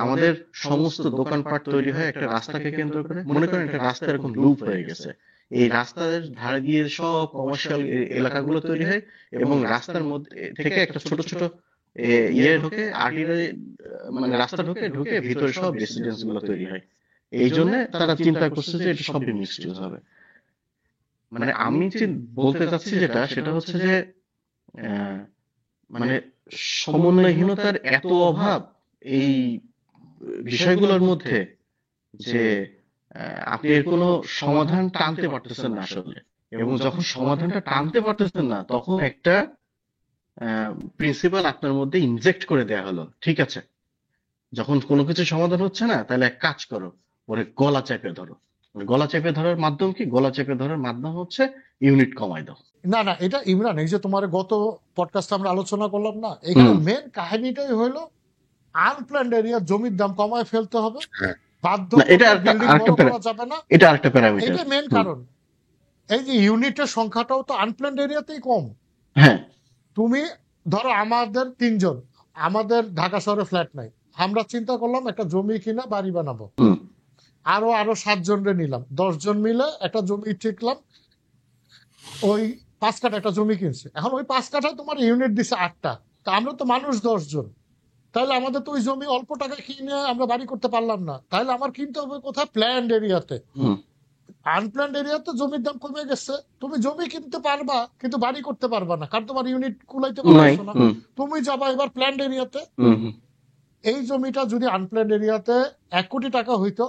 আমাদের সমস্ত দোকানপাট তৈরি হয় একটা রাস্তাকে কেন্দ্র করে। মনে করেন একটা রাস্তা এরকম লুপ হয়ে গেছে, এই রাস্তার ধারে দিয়ে সব কমার্শিয়াল এলাকাগুলো তৈরি হয় এবং রাস্তার মধ্যে থেকে একটা ছোট ছোট ইয়ে ঢোকে, আর্টিলারি মানে রাস্তা ঢুকে ভিতরে সব রেসিডেন্স গুলো তৈরি হয়। এই জন্য তারা চিন্তা করছে যে এটা সবই মিক্সড ইউজ হবে। মানে আমি বলতে চাচ্ছি যেটা, সেটা হচ্ছে যে মানে সমন্বয়হীনতার এত অভাব এই বিষয়গুলোর মধ্যে যে আপনি এর কোনো সমাধান টানতে পারতেছেন না আসলে। এবং যখন সমাধানটা টানতে পারতেছেন না, তখন একটা প্রিন্সিপাল আপনার মধ্যে ইনজেক্ট করে দেয়া হলো, ঠিক আছে যখন কোনো কিছু সমাধান হচ্ছে না, তাহলে এক কাজ করো, ওরে গলা চেপে ধরো। গলা চেপে ধরার মাধ্যম কি? গলা চেপে ধরার মাধ্যম হচ্ছে ইউনিট কমাই দাও। না, এটা ইমরান, এই যে তোমার গত পডকাস্টে আমরা আলোচনা করলাম না, এখানে মেন কাহিনীটাই হলো আনপ্ল্যান্ড এরিয়া জমির দাম কমায় ফেলতে হবে, বাধ্য বিল্ডিং বড় করা যাবে না, এটা আরেকটা প্যারামিটার। এটা মেন কারণ। এই যে ইউনিটের সংখ্যাটাও তো আনপ্ল্যান্ড এরিয়াতেই কম। হ্যাঁ, তুমি ধরো আমাদের 3 জন, আমাদের ঢাকা শহরে ফ্ল্যাট নাই, আমরা চিন্তা করলাম একটা জমি কিনা বাড়ি বানাবো, আরো 7 জনরে নিলাম, 10 জন মিলে একটা জমি ঠিকলাম, ওই 5 কাঠা একটা জমি কিনছে। এখন ওই 5 কাঠায় তোমার ইউনিট দিছে 8টা, তা আমরা তো মানুষ 10 জন, তাহলে আমাদের তো ওই জমি অল্প টাকায় কিনে আমরা বাড়ি করতে পারলাম না, তাহলে আমার কিনতে হবে কোথায়? প্ল্যান্ড এরিয়াতে। আনপ্ল্যান্ড এরিয়াতে জমির দাম কমে গেছে, তুমি জমি কিনতে পারবা কিন্তু বাড়ি করতে পারবা না, কারণ তোমার ইউনিট কুলাইতে পারছো না। তুমি যাবা এবার প্ল্যান্ড এরিয়াতে, এই জমিটা যদি আনপ্ল্যান্ড এরিয়াতে 1 কোটি টাকা হইতো,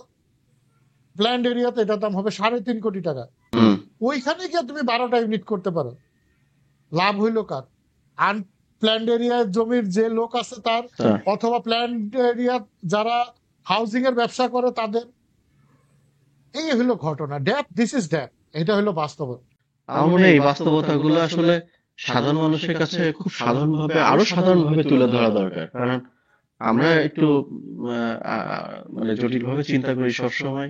প্ল্যান্ড এরিয়াতে এটার দাম হবে 3.5 কোটি টাকা। ওইখানে গিয়ে তুমি 12টা ইউনিট করতে পারো, লাভ হইল কার? আনপ্ল্যান্ড এরিয়ার জমির যে লোক আছে তার, অথবা প্ল্যান্ড এরিয়া যারা হাউজিং এর ব্যবসা করে তাদের। এই হলো ঘটনা। ড্যাপ, দিস ইজ ড্যাপ, এটা হলো বাস্তবতা। আমার মনে হয় এই বাস্তবতাগুলো আসলে সাধারণ মানুষের কাছে খুব সাধারণভাবে, আরো সাধারণভাবে তুলে ধরা দরকার। কারণ আমরা একটু মানে জটিলভাবে চিন্তা করি সবসময়,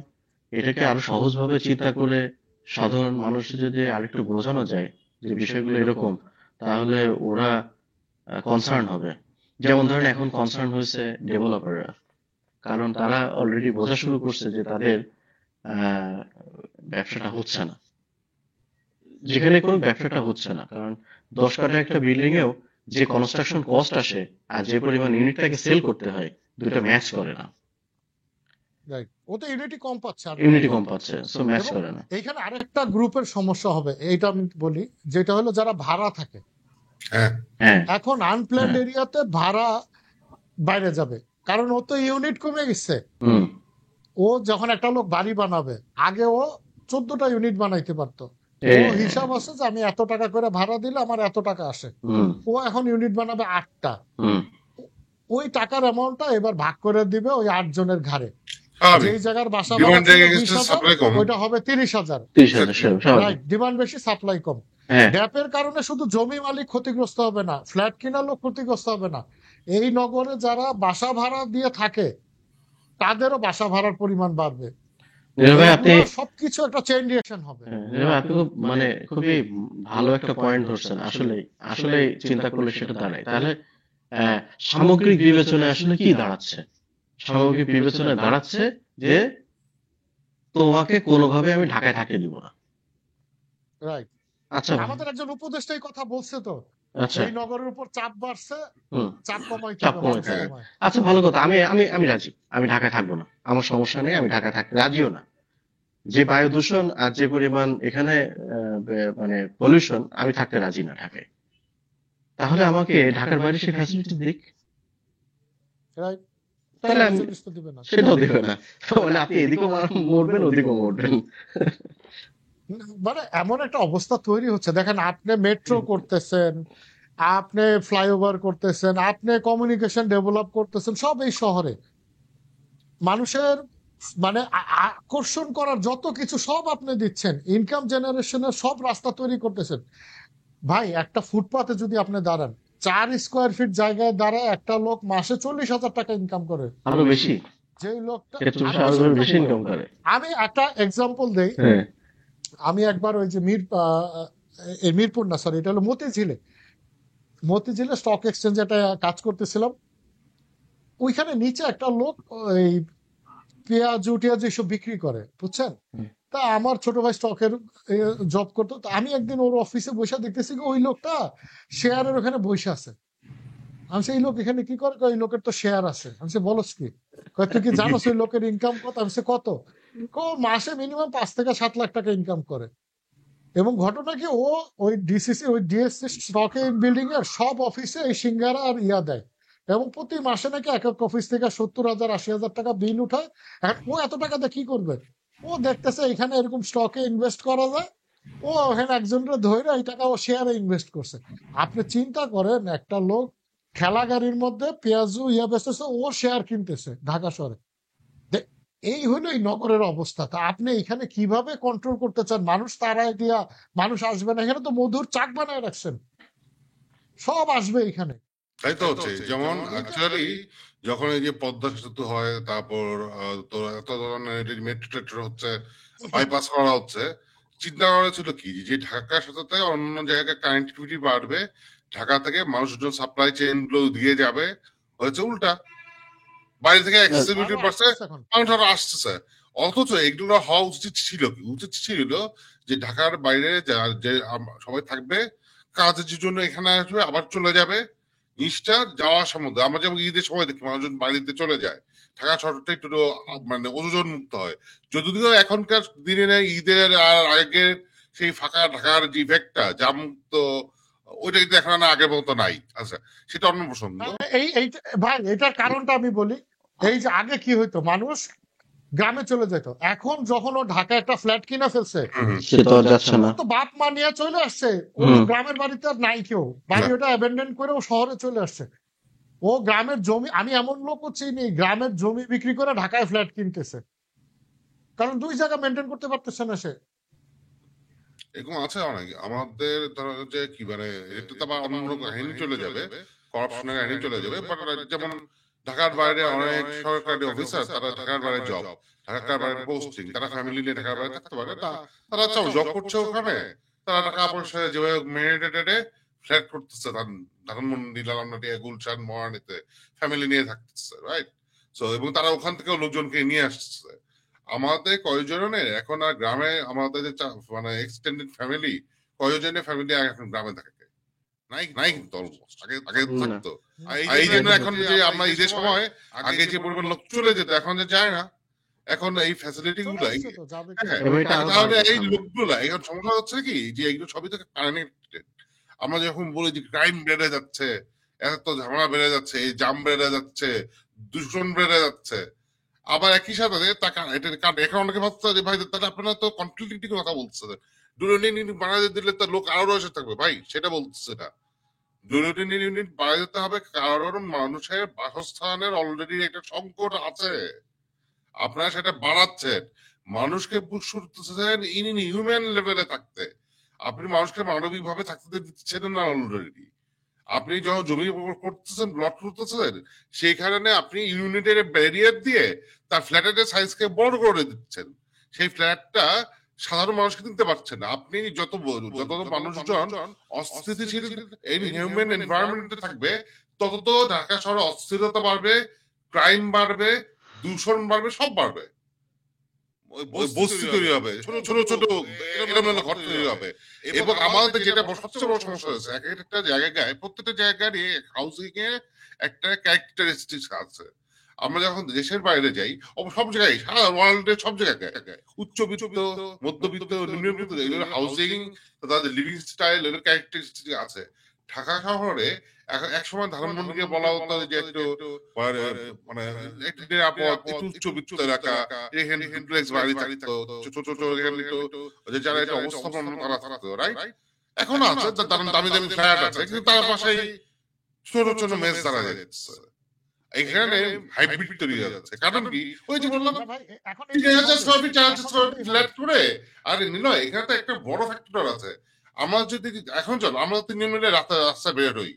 এটাকে আরো সহজভাবে চিন্তা করে সাধারণ মানুষ যদি আরেকটু বোঝানো যায় যে বিষয়গুলো এরকম, তাহলে ওরা কনসার্ন হবে। যেমন ধরেন এখন কনসার্ন হয়েছে ডেভেলপাররা, কারণ তারা অলরেডি বোঝা শুরু করছে যে তাদের ব্যবসাটা হচ্ছে না, যেখানে কোনো ব্যবসাটা হচ্ছে না। কারণ 10 কাঠা একটা বিল্ডিং এও যে কনস্ট্রাকশন কস্ট আসে আর যে পরিমাণ ইউনিটটাকে সেল করতে হয়, দুটো ম্যাচ করে না। ও তো ইউনিটি কম পাচ্ছে, সো ম্যাচ করে না। এইখানে আরেকটা গ্রুপের সমস্যা হবে, এইটা আমি বলি, যেটা হলো যারা ভাড়া থাকে। এখন আনপ্ল্যান্ড এরিয়াতে ভাড়া বাইরে যাবে, কারণ ও তো ইউনিট কমে গেছে। ও যখন একটা লোক বাড়ি বানাবে, আগে ও 14টা ইউনিট বানাইতে পারতো, ও হিসাব আছে যে আমি এত টাকা করে ভাড়া দিলে আমার এত টাকা আসে। ও এখন ইউনিট বানাবে 8টা, ওই টাকার অ্যামাউন্টটা এবার ভাগ করে দিবে ওই 8 জনের ঘাড়ে। যেই জায়গার বাসা ওইটা হবে 30,000। ডিমান্ড বেশি, সাপ্লাই কম। ড্যাপের কারণে শুধু জমি মালিক ক্ষতিগ্রস্ত হবে না, ফ্ল্যাট কেনার লোক ক্ষতিগ্রস্ত হবে না, এই নগরে যারা বাসা ভাড়া দিয়ে থাকে তাদেরও বাসা ভাড়ার পরিমাণ বাড়বে। সবকিছু একটা চেইন রিঅ্যাকশন হবে। আপনি খুব মানে খুবই ভালো একটা পয়েন্ট ধরছেন। আসলে চিন্তা করলে সেটা দাঁড়ায়। তাহলে সামগ্রিক বিবেচনায় আসলে কি দাঁড়াচ্ছে? সামগ্রিক বিবেচনায় দাঁড়াচ্ছে যে তোমাকে কোনোভাবে আমি ঢাকায় থাকতে দিব না। রাইট। আচ্ছা, আমাদের একজন উপদেষ্টা এই কথা বলছে তো, এই নগরের উপর চাপ বাড়ছে, চাপ কমাইতে হবে। আচ্ছা, ভালো কথা। আমি রাজি, আমি ঢাকায় থাকবো না, আমার সমস্যা নেই, আমি ঢাকায় থাকতে রাজিও না। যে বায়ু দূষণ আর যে পরিমাণ এখানে মানে পলিউশন, আমি থাকতে রাজি না ঢাকায়। তাহলে আমাকে ঢাকার বাইরে সে ফ্যাসিলিটি দিক, তাহলে সেটাও দিবে না। মানে আপনি এদিকেও মরবেন, ওদিকেও মরবেন। মানে এমন একটা অবস্থা তৈরি হচ্ছে, দেখেন আপনি মেট্রো করতেছেন, আপনি ফ্লাইওভার করতেছেন, আপনি কমিউনিকেশন ডেভেলপ করতেছেন, সব এই শহরে। মানুষের মানে আকর্ষণ করার যত কিছু সব আপনি দিচ্ছেন, ইনকাম জেনারেশনের সব রাস্তা তৈরি করতেছেন। ভাই একটা ফুটপাতে যদি আপনি দাঁড়ান, 4 স্কোয়ার ফিট জায়গায় দাঁড়ায় একটা লোক মাসে 40,000 টাকা ইনকাম করে। আরো বেশি, যে লোকটা এর চেয়ে আরো আরো বেশি বেশি ইনকাম ইনকাম করে। করে। আমি একটা এক্সাম্পল দেই। হ্যাঁ, আমি একবার ওই যে মিরপুর না, সরি, এটা হলো মতিঝিলে স্টক এক্সচেঞ্জে একটা কাজ করতেছিলাম। ওইখানে নিচে একটা লোক ওই পেঁয়াজু টিয়াজু এসব বিক্রি করে, বুঝছেন। হুম। তা আমার ছোট ভাই স্টকের জব করতো, তো আমি একদিন ওর অফিসে বসে দেখতেছি ওই লোকটা শেয়ারের ওখানে বসে আছে। আমি এই লোক এখানে কি করে? ওই লোকের তো শেয়ার আছে। আমি বলস কি? তুই কি জানোস ওই লোকের ইনকাম কত? আমি কত? মাসে মিনিমাম 5 থেকে 7 লাখ টাকা ইনকাম করে। এবং ঘটনা কি, ও ওই ডিসিসি ওই ডিএসসি স্টক বিল্ডিং এর সব অফিসে এই সিঙ্গারা আর ইয়া দেয়, এবং প্রতি মাসে নাকি এক এক অফিস থেকে 70,000 80,000 টাকা বিল উঠায়। এখন ও এত টাকা দিয়ে কি করবে? ও দেখতেছে এখানে এরকম স্টকে ইনভেস্ট করা যায়, ও ওখানে একজনকে ধরে এই টাকা ও শেয়ারে ইনভেস্ট করছে। আপনি চিন্তা করেন, একটা লোক ঠেলা গাড়ির মধ্যে পেঁয়াজু ইয়া বেচতেছে, ও শেয়ার কিনতেছে ঢাকা শহরে। এই হলো এই নগরের অবস্থা। তা আপনি এখানে কিভাবে কন্ট্রোল করতে চান? মানুষ তারাই দিয়া মানুষ আসবে না। এখানে তো মধুর চাক বানায় রাখছেন, সব আসবে এখানে। তাই তো হচ্ছে। যেমন অ্যাকচুয়ালি যখন এই যে পদ্মা সেতু হয়, তারপর তোর এত ধরনের মেট্রো টেট্রো হচ্ছে, বাইপাস করা হচ্ছে, চিন্তা করা ছিল কি যে ঢাকার সাথে অন্য জায়গায় কানেক্টিভিটি বাড়বে, ঢাকা থেকে মানুষজন সাপ্লাই চেইন গুলো দিয়ে যাবে। হয়েছে উল্টা, বাইরে থেকে অ্যাক্সেসিবিলিটি আরো বাড়ছে, আসতেছে এখন। মানুষ আরো আসতেছে। অথচ এগুলো হওয়া উচিত ছিল কি? উচিত ছিল যে ঢাকার বাইরে যে সবাই থাকবে, কাজের জন্য এখানে আসবে, আবার চলে যাবে। জিনিসটা যাওয়ার সম্বন্ধে আমরা যেমন ঈদের সময় দেখি মানুষজন বাড়িতে চলে যায়, ঢাকা শহরটা একটু মানে ওজন মুক্ত হয়। যদিও এখনকার দিনে নেই ঈদের আর আগের সেই ফাঁকা ঢাকার যে ইফেক্টটা জাম মুক্ত, ওইটা কিন্তু এখন আর আগের মতো নাই। আচ্ছা, সেটা অন্য প্রসঙ্গ। এই ভাই, এটার কারণটা আমি বলি। এই যে আগে কি হইতো, মানুষ গ্রামে চলে যেত। এখন যখন ও ঢাকা একটা ফ্ল্যাট কিনে ফেলছে, সে তো আর যাচ্ছে না। তো বাপ মা নিয়ে চলে আসছে। ও গ্রামের বাড়িতে আর নাই কেউ, বাড়ি ওটা অ্যাবেন্ডন করে ও শহরে চলে আসছে। ও গ্রামের জমি, আমি এমন লোকও চিনি গ্রামের জমি বিক্রি করে ঢাকায় ফ্ল্যাট কিনতেছে, কারণ 2 জায়গা মেনটেন করতে পারতেছে না সে। এরকম আছে অনেক। আমাদের ধরো যে কি মানে এটা তো আবার অন্য কাহিনী চলে যাবে, করাপশনের কাহিনী চলে যাবে। বাট যেমন ঢাকার বাইরে অনেক সরকারি অফিসার, তারা ঢাকার বাইরে জব, ঢাকার বাইরে পোস্টিং, তারা ফ্যামিলি নিয়ে ঢাকার বাইরে থাকতে পারে না। তারা জব করছে ওখানে, তারা টাকা পয়সা যেভাবে মেরিটেডে ফ্ল্যাট করতেছে, ধানমন্ডি, লালমাটিয়া, গুলশান, মহারানীতে ফ্যামিলি নিয়ে থাকতেছে, রাইট? সো এবং তারা ওখান থেকেও লোকজনকে নিয়ে আসছে। আমাদের কয়জনের এখন আর গ্রামে, আমাদের যে মানে এক্সটেন্ডেড ফ্যামিলি, কয়জনের ফ্যামিলি এখন গ্রামে থাকে? নাই, নাই কিন্তু অলমোস্ট। আগে আগে থাকতো। এই জন্য এখন যে আমরা ঈদের সময় আগে যে পরিমাণ লোক চলে যেত, এখন যে যায় না। এখন এই ফ্যাসিলিটি গুলো, তাহলে এই লোকগুলা এখন সমস্যা হচ্ছে কি যে এইগুলো সবই তো কানেক্টেড। আমরা যখন বলি যে ক্রাইম বেড়ে যাচ্ছে, এত ঝামেলা বেড়ে যাচ্ছে, এই জাম বেড়ে যাচ্ছে, দূষণ বেড়ে যাচ্ছে, আবার একই সাথে এখন অনেকে ভাবছে যে ভাই তাহলে আপনারা তো কন্ট্রিবিউটি কথা বলছে, ডুরেটিন ইউনিট বাড়াতে দিলে তো লোক আরো রয়েছে থাকবে। ভাই সেটা বলছে না, ডুরেটিন ইউনিট বাড়াই দিতে হবে কারণ মানুষের বাসস্থানের অলরেডি একটা সংকট আছে। আপনারা সেটা বাড়াচ্ছেন, মানুষকে পুশ করতেছেন ইন হিউম্যান লেভেলে থাকতে। আপনি মানুষকে মানবিক ভাবে থাকতে দিচ্ছেন না অলরেডি। আপনি যখন জমি করতেছেন, ব্লক করতেছেন, সেইখানে আপনি ইউনিটের ব্যারিয়ার দিয়ে তার ফ্ল্যাটের সাইজকে বড় করে দিচ্ছেন। সেই ফ্ল্যাটটা সাধারণ মানুষকে দিতে পারছেন না। আপনি যত মানুষজন অস্থিতিশীল হিউম্যান এনভায়রনমেন্টে থাকবে, তত তো ঢাকা শহরে অস্থিরতা বাড়বে, ক্রাইম বাড়বে, দূষণ বাড়বে, সব বাড়বে। বস্তি তৈরি হবে, ছোট ছোট ছোট এলোমেলো ঘর তৈরি হবে। এবং আমাদের যেটা সবচেয়ে বড় সমস্যা হয়েছে, এক একটা জায়গায়, প্রত্যেকটা জায়গায় হাউসিং এ একটা ক্যারেক্টারিস্টিক্স আছে। আমরা যখন দেশের বাইরে যাই, সব জায়গায়, সারা ওয়ার্ল্ডের সব জায়গায় উচ্চবিত্ত, মধ্যবিত্ত, নিম্নবিত্ত এগুলো হাউসিং, তাদের লিভিং স্টাইল, এগুলো ক্যারেক্টারিস্টিক্স আছে। ঢাকা শহরে এক সময় ধানমন্ডিকে বলা হতো যে একটু মানে একটু নিরাপদ, একটু উচ্চবিত্ত এলাকা, এখানে ডুপ্লেক্স বাড়ি থাকতো, ছোট ছোট যারা এটা অবস্থাপন তারা থাকতো, রাইট? এখন আছে দামি দামি ফ্ল্যাট আছে, কিন্তু তার পাশেই ছোট ছোট মেস দাঁড়া যাচ্ছে। এখানে হাইব্রিড তৈরি হয়ে যাচ্ছে। কারণ কি, ওই যে বললাম না ভাই এখন 3000 স্কয়ার ফিট 4000 এখন স্কয়ার এটাই ফিট হবে। ফ্ল্যাট করে। আর নিলয়, এখানে তো একটা বড় ফ্যাক্টর আছে। আমরা যদি এখন চল আমরা 3 মিলে রাস্তা বের হই,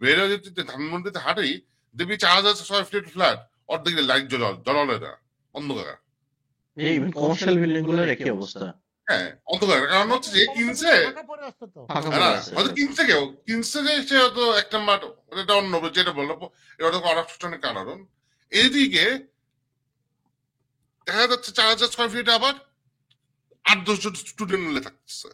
বের হয়ে যদি ধানমন্ডিতে হাঁটি, দেখবি 4000 স্কয়ার ফিট ফ্ল্যাট, অর্ধেক লাইট জ্বলে না, অন্ধকার। এই কমার্শিয়াল বিল্ডিং গুলোর একই অবস্থা, হ্যাঁ, অন্ধকার। কারণ হচ্ছে যে কিনছে, ফাঁকা পড়ে আসছে তো। ফাঁকা না, পড়ে আছে। হয়তো কিনছে কেউ, কিনছে যে সে হয়তো এক নাম্বার, এটা অন্য যেটা বললো, এটা তো করাপশনের কারণ। এইদিকে দেখা যাচ্ছে 4000 স্কয়ার ফিট আবার 8-10 জন স্টুডেন্ট মিলে থাকতেছে,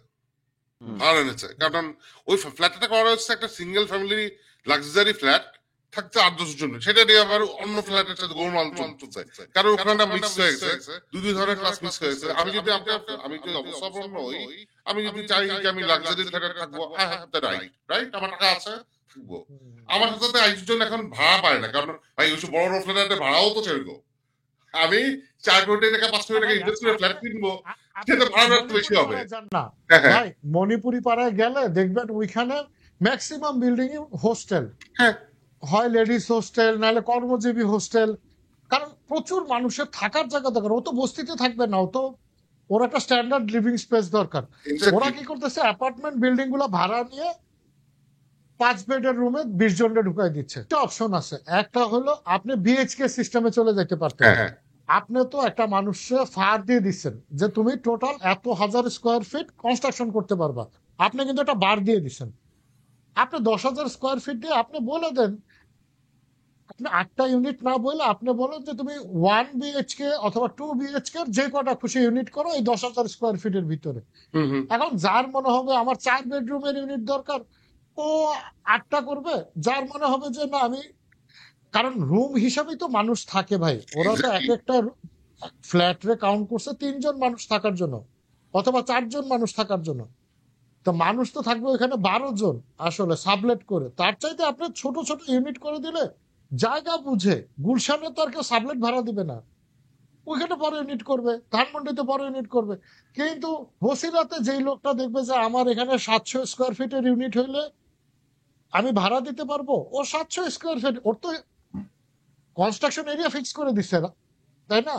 হুম। ভাড়া এনেছে। কারণ ওই ফ্ল্যাটটা করা হচ্ছে একটা সিঙ্গেল ফ্যামিলি লাক্সারি ফ্ল্যাট, থাকছে 8-10 জন, সেটা দিয়ে আবার অন্য ফ্ল্যাটের সাথে গোলমাল চলছে। কারণ ওখানে মিক্স হয়ে গেছে, দুই ধরনের ক্লাস মিক্স হয়ে গেছে। আমি যদি আমি যদি অবস্থাপন্ন হই, আমি যদি চাই যে আমি লাক্সারি ফ্ল্যাটে থাকবো, আই হ্যাভ দ্য রাইট, আমার টাকা আছে, থাকবো। আমার সাথে একজন এখন ভাড়া পায় না, কারণ ভাই ওইসব বড় বড় ফ্ল্যাটে ভাড়াও তো ছেড়ে গো। আমি 4 কোটি টাকা 5 কোটি টাকা ইনভেস্ট করে ফ্ল্যাট কিনবো, সেটা ভাড়া একটু বেশি হবে। যান না হ্যাঁ, হ্যাঁ, ভাই, মণিপুরি পাড়ায় গেলে দেখবেন ওইখানে ম্যাক্সিমাম বিল্ডিং হোস্টেল, হ্যাঁ, হয় লেডিস হোস্টেল নাহলে কর্মজীবী হোস্টেল। কারণ প্রচুর মানুষের থাকার জায়গা দরকার, ও তো বস্তিতে থাকবে না, ও তো ওর একটা স্ট্যান্ডার্ড লিভিং স্পেস দরকার। ওরা কি করতেছে, অ্যাপার্টমেন্ট বিল্ডিং গুলো ভাড়া নিয়ে 5 বেডের রুমে 20 জনকে ঢুকাই দিচ্ছে। একটা অপশন আছে, একটা হলো আপনি বিএইচকে সিস্টেমে চলে যেতে পারতেন। হ্যাঁ, আপনি তো একটা মানুষকে ফার দিয়ে দিচ্ছেন যে তুমি টোটাল এত 1000 স্কোয়ার ফিট কনস্ট্রাকশন করতে পারবা, আপনি কিন্তু একটা বার দিয়ে দিচ্ছেন। আপনি 10,000 স্কোয়ার ফিট দিয়ে আপনি বলে দেন, আপনি 8টা ইউনিট না বলে আপনি বলেন যে তুমি 1 বিএইচকে অথবা 2 বিএইচকে যে কটা খুশি ইউনিট করো এই 10,000 স্কোয়ার ফিটের ভিতরে। হুম, হুম, এখন যার মনে হবে আমার 4 বেডরুমের ইউনিট দরকার, ও 8টা করবে। যার মনে হবে যে না আমি, কারণ রুম হিসাবেই তো মানুষ থাকে ভাই, ওরা তো এক একটা ফ্ল্যাট রে কাউন্ট করছে 3 জন মানুষ থাকার জন্য অথবা 4 জন মানুষ থাকার জন্য। তো মানুষ তো থাকবে ওখানে 12 জন আসলে সাবলেট করে। তার চাইতে আপনি ছোট ছোট ইউনিট করে দিলে জায়গা বুঝে, গুলশানে তো আর কেউ সাবলেট ভাড়া দিবে না, ওইখানে বড় ইউনিট করবে, ধানমন্ডিতে বড় ইউনিট করবে। কিন্তু বসিরাতে যেই লোকটা দেখবে যে আমার এখানে 700 স্কোয়ার ফিটের ইউনিট হইলে আমি ভাড়া দিতে পারবো, ও 700 স্কোয়ার ফিট, ওর তো কনস্ট্রাকশন এরিয়া ফিক্স করে দিচ্ছে না, তাই না?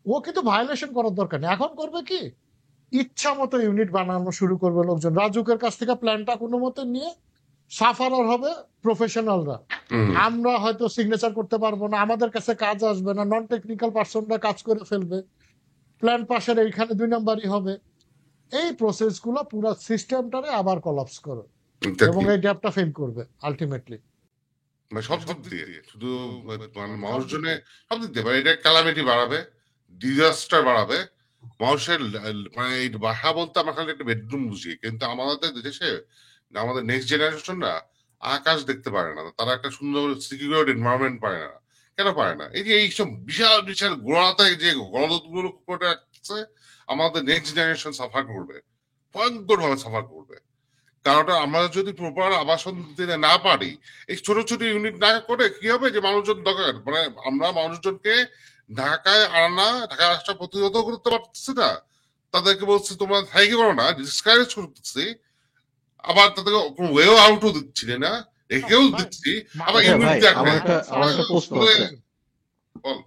ও কিন্তু ভায়োলেশন করার দরকার নেই। এখন করবে কি, ইচ্ছা মতো ইউনিট বানানো শুরু করবে লোকজন। রাজুকের কাছ থেকে প্ল্যানটা কোনো মতে নিয়ে সাফারার হবে প্রফেশনালরা। হুম। আমরা হয়তো সিগনেচার করতে পারবো না, আমাদের কাছে কাজ আসবে না, নন টেকনিক্যাল পার্সনরা কাজ করে ফেলবে, প্ল্যান পাশের এইখানে 2 নাম্বারই হবে। এই প্রসেস গুলো পুরো সিস্টেমটারে আবার কলাপস করে এবং এই ড্যাপটা ফেল করবে আলটিমেটলি। মানে সব দিক দিয়ে, শুধু মানে মানুষজনে সব দিক দিয়ে, মানে এটা ক্যালামিটি বাড়াবে, ডিজাস্টার বাড়াবে মানুষের। মানে এই বাসা বলতে আমরা খালি একটা বেডরুম বুঝি, কিন্তু আমাদের দেশে আমাদের নেক্সট জেনারেশনরা আকাশ দেখতে পারে না, তারা একটা সুন্দর সিকিউর এনভায়রনমেন্ট পায় না। কেন পায় না? এই যে এইসব বিশাল বিশাল গোড়াতে যে গণদূত গুলো করে রাখছে, আমাদের নেক্সট জেনারেশন সাফার করবে, ভয়ঙ্কর ভাবে সাফার করবে। কারণ আমরা যদি প্রপার আবাসন দিতে না পারি, এই ছোট ছোট ইউনিট না করে কি হবে, যে মানুষজন দরকার, মানে আমরা মানুষজনকে ঢাকায় আনা, ঢাকায় আসা প্রতিরোধ করতে পারতেছি না, তাদেরকে বলছি তোমরা থাইকে করো না, ডিসকারেজ করতেছি, আবার তাদেরকে কোনো ওয়েও আউটও দিচ্ছি না, রেখেও দিচ্ছি, আবার আচ্ছা ইউনিট ভাই, দেখবে। আমার একটা প্রশ্ন আছে